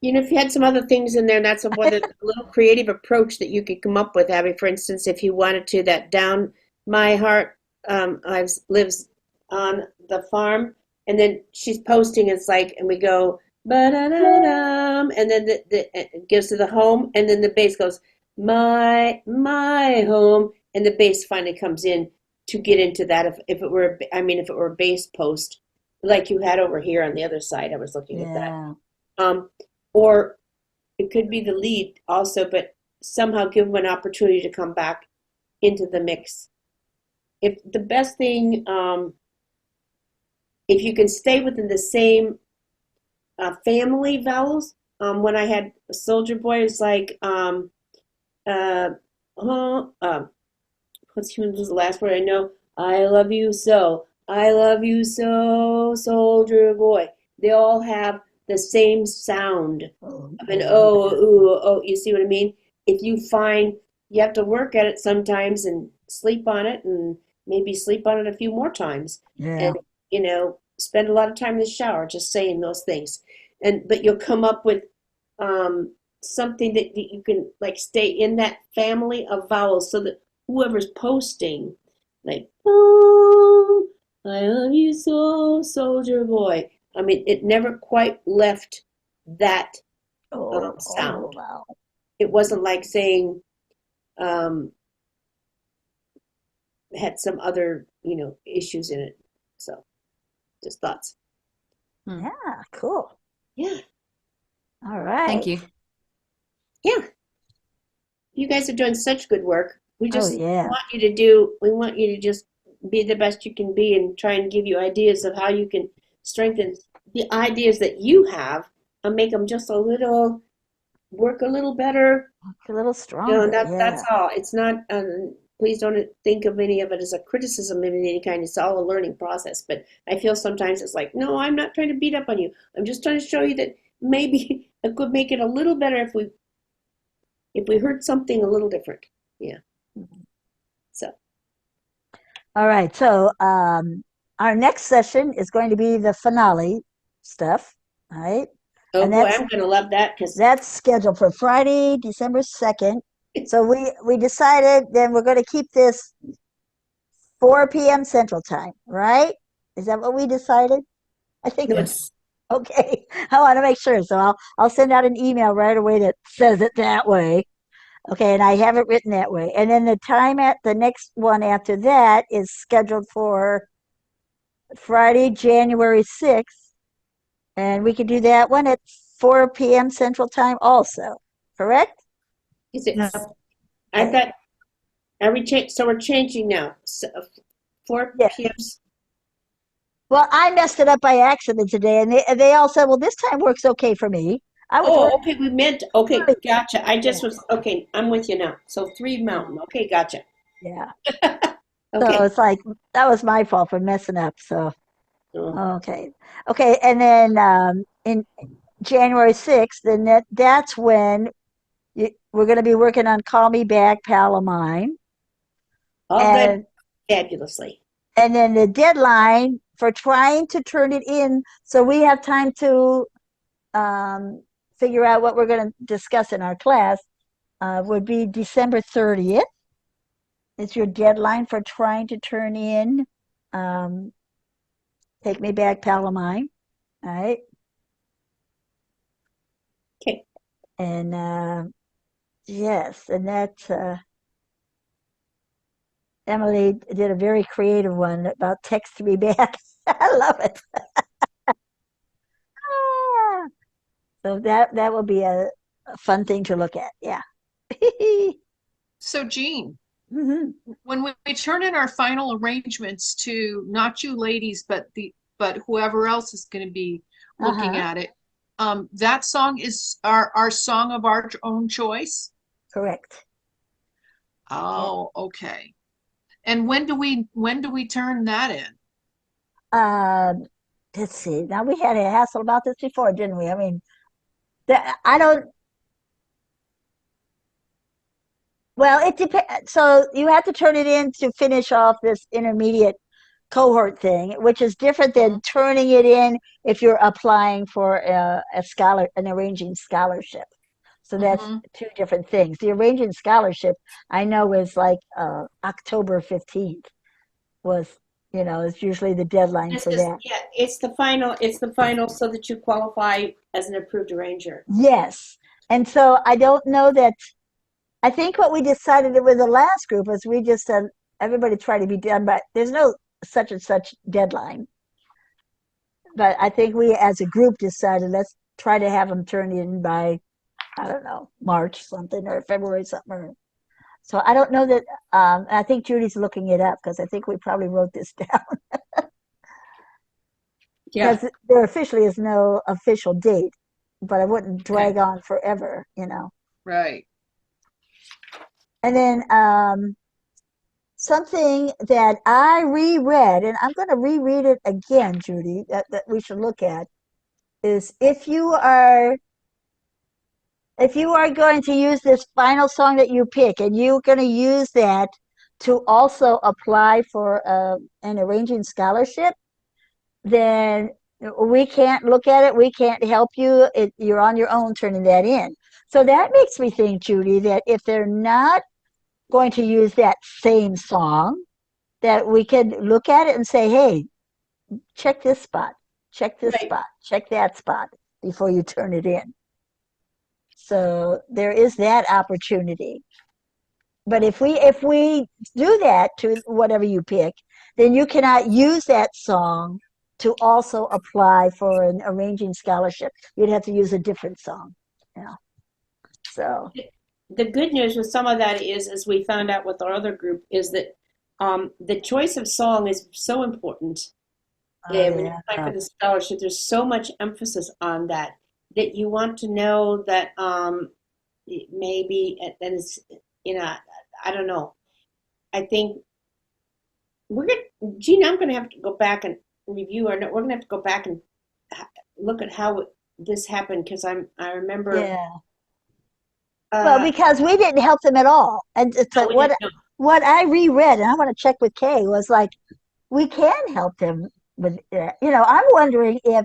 You know, if you had some other things in there, that's a little creative approach that you could come up with, Abby. For instance, if you wanted to, that down my heart lives on the farm, and then she's posting. It's like, and we go ba-da-da-dum, and then it gives to the home, and then the bass goes my home, and the bass finally comes in to get into that. If it were, I mean, if it were a bass post like you had over here on the other side, I was looking at that. Yeah. Or it could be the lead also, but somehow give them an opportunity to come back into the mix. If the best thing, if you can stay within the same family vowels, when I had Soldier Boy, it's like, uh, huh, what's the last word I know? I love you so. I love you so, Soldier Boy. They all have the same sound of an oh, ooh, oh. You see what I mean? If you find you have to work at it sometimes and sleep on it and maybe sleep on it a few more times Yeah. and, spend a lot of time in the shower just saying those things. But you'll come up with um, something that you can like stay in that family of vowels so that whoever's posting, like, oh, I love you so, Soldier Boy. I mean, it never quite left that sound. Wow. It wasn't like saying um, had some other, issues in it. So, just thoughts. Yeah, cool. Yeah, All right. Thank you. yeah. You guys are doing such good work. We Oh, just yeah. we want you to just be the best you can be and try and give you ideas of how you can strengthen the ideas that you have and make them just work a little better. A little stronger. That's Yeah. all. It's not, please don't think of any of it as a criticism of any kind. It's all a learning process. But I feel sometimes it's like, no, I'm not trying to beat up on you. I'm just trying to show you that maybe it could make it a little better if we heard something a little different. Yeah. So, All right. So our next session is going to be the finale stuff. All right. oh And boy, I'm going to love that because that's scheduled for Friday, December 2nd. So we decided then we're going to keep this 4 p.m. Central Time, right? Is that what we decided? I think Yes. okay. I want to make sure. So I'll send out an email right away that says it that way. Okay, and I have it written that way. And then the time at the next one after that is scheduled for Friday, January 6th. And we can do that one at 4 p.m. Central Time also. Correct? is it, Yep. I Okay. thought, are we changed? So we're changing now. So, 4 Yeah. p.m. Well, I messed it up by accident today, and they all said, "Well, this time works okay for me." I was Oh, working okay. Okay, early. gotcha. I Yeah, just was, okay. I'm with you now. So 3 Mountain. Okay, gotcha. yeah. So Okay. it's like that was my fault for messing up. So Oh, okay, okay, and then in January 6th, then that's when we're going to be working on "Call Me Back, Pal of Mine," all good. and Fabulously. then the deadline for trying to turn it in, so we have time to um, figure out what we're going to discuss in our class, would be December 30th. It's your deadline for trying to turn in um, Take Me Back, Pal of Mine. All right. Okay. And yes, and that Emily did a very creative one about text me back. I love it. Ah, so that will be a fun thing to look at. Yeah. So, Jean, Mhm. when we turn in our final arrangements to not you ladies, but whoever else is going to be looking Uh-huh. at it, that song is our song of our own choice. Correct. Yeah. Oh, okay. And when do we turn that in? Um, let's see. Now we had a hassle about this before, didn't we? I mean, I don't. Well, it depends. So you have to turn it in to finish off this intermediate cohort thing, which is different than turning it in if you're applying for an arranging scholarship. So that's Mhm. two different things. The arranging scholarship, I know, is like October 15th was, is usually the deadline This for is, that. yeah, it's the final so that you qualify as an approved arranger. Yes. And so I don't know that, I think what we decided with the last group was we just said everybody try to be done, but there's no such and such deadline. But I think we as a group decided let's try to have them turned in by, I don't know, March something or February something. So I don't know that, I think Judy's looking it up because I think we probably wrote this down Yeah. because there officially is no official date, but I wouldn't drag Okay. on forever. Right. And then something that I reread, and I'm going to reread it again, Judy, that we should look at is if you are going to use this final song that you pick and you're going to use that to also apply for an arranging scholarship, then we can't look at it. We can't help you. You're on your own turning that in. So that makes me think, Judy, that if they're not going to use that same song, that we could look at it and say, hey, check this spot, check this Right. spot, check that spot before you turn it in. So there is that opportunity. But if we do that to whatever you pick, then you cannot use that song to also apply for an arranging scholarship. You'd have to use a different song. Yeah. So The good news with some of that is, as we found out with our other group, is that the choice of song is so important. When you apply yeah. for the scholarship, there's so much emphasis on that that you want to know that maybe, and it's, I don't know. I think Gina, I'm going to have to go back and review, or no, we're going to have to go back and look at how this happened because I remember. Yeah. Well, because we didn't help them at all. And it's No, like we didn't know. what I reread, and I want to check with Kay, was like, we can help them with that. I'm wondering if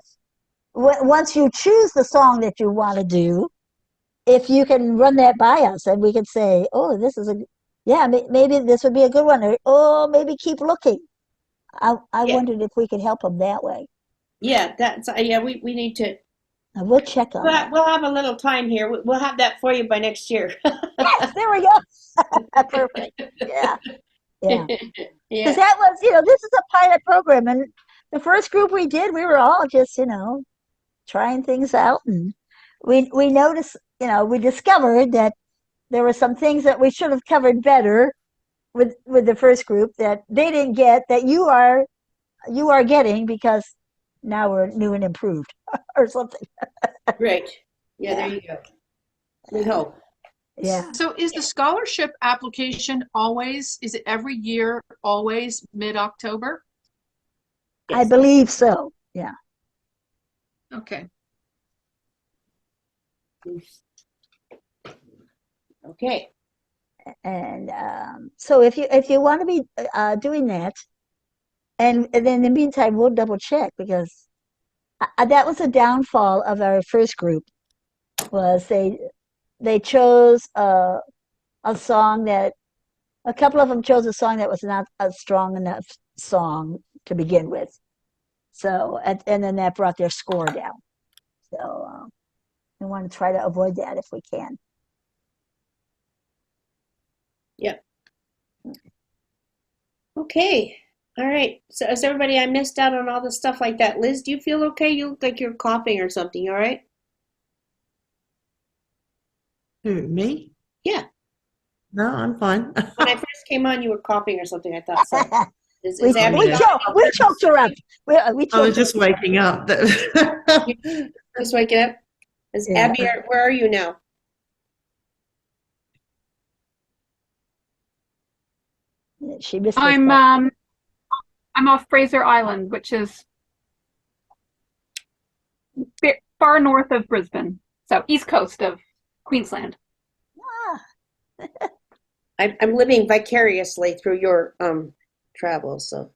once you choose the song that you want to do, if you can run that by us and we could say, oh, this is yeah, maybe this would be a good one. Or, oh, maybe keep looking. I Yeah, wondered if we could help them that way. yeah, that's yeah. We need to. And we'll check on that. We'll have a little time here. We'll have that for you by next year. Yes, there we go. Perfect. Yeah, yeah. Because Yeah, that was, this is a pilot program. And the first group we did, we were all just, trying things out. And we noticed, we discovered that there were some things that we should have covered better with the first group that they didn't get that you are getting because now we're new and improved or something. great. Yeah, there Yeah, you go. We hope. yeah. So is the scholarship application is it every year, always mid-October? I Yes. believe so. Yeah. Okay. Okay. And so if you want to be doing that, and then in the meantime we'll double check because that was a downfall of our first group was they chose a song that a couple of them chose a song that was not a strong enough song to begin with. So and then that brought their score down. So We want to try to avoid that if we can. Yep. Okay. All right. So is everybody, I missed out on all the stuff like that. Liz, do you feel okay? You look like you're coughing or something. You all right? Who, me? Yeah. No, I'm fine. When I first came on, you were coughing or something. I thought so. Is we, Abby we, Yeah. we choked her up. We I choked was her. just waking up. just waking up? Is Yeah. Abby, where are you now? She missed I'm this. I'm off Fraser Island, which is far north of Brisbane, so east coast of Queensland. Ah, I'm living vicariously through your travels. So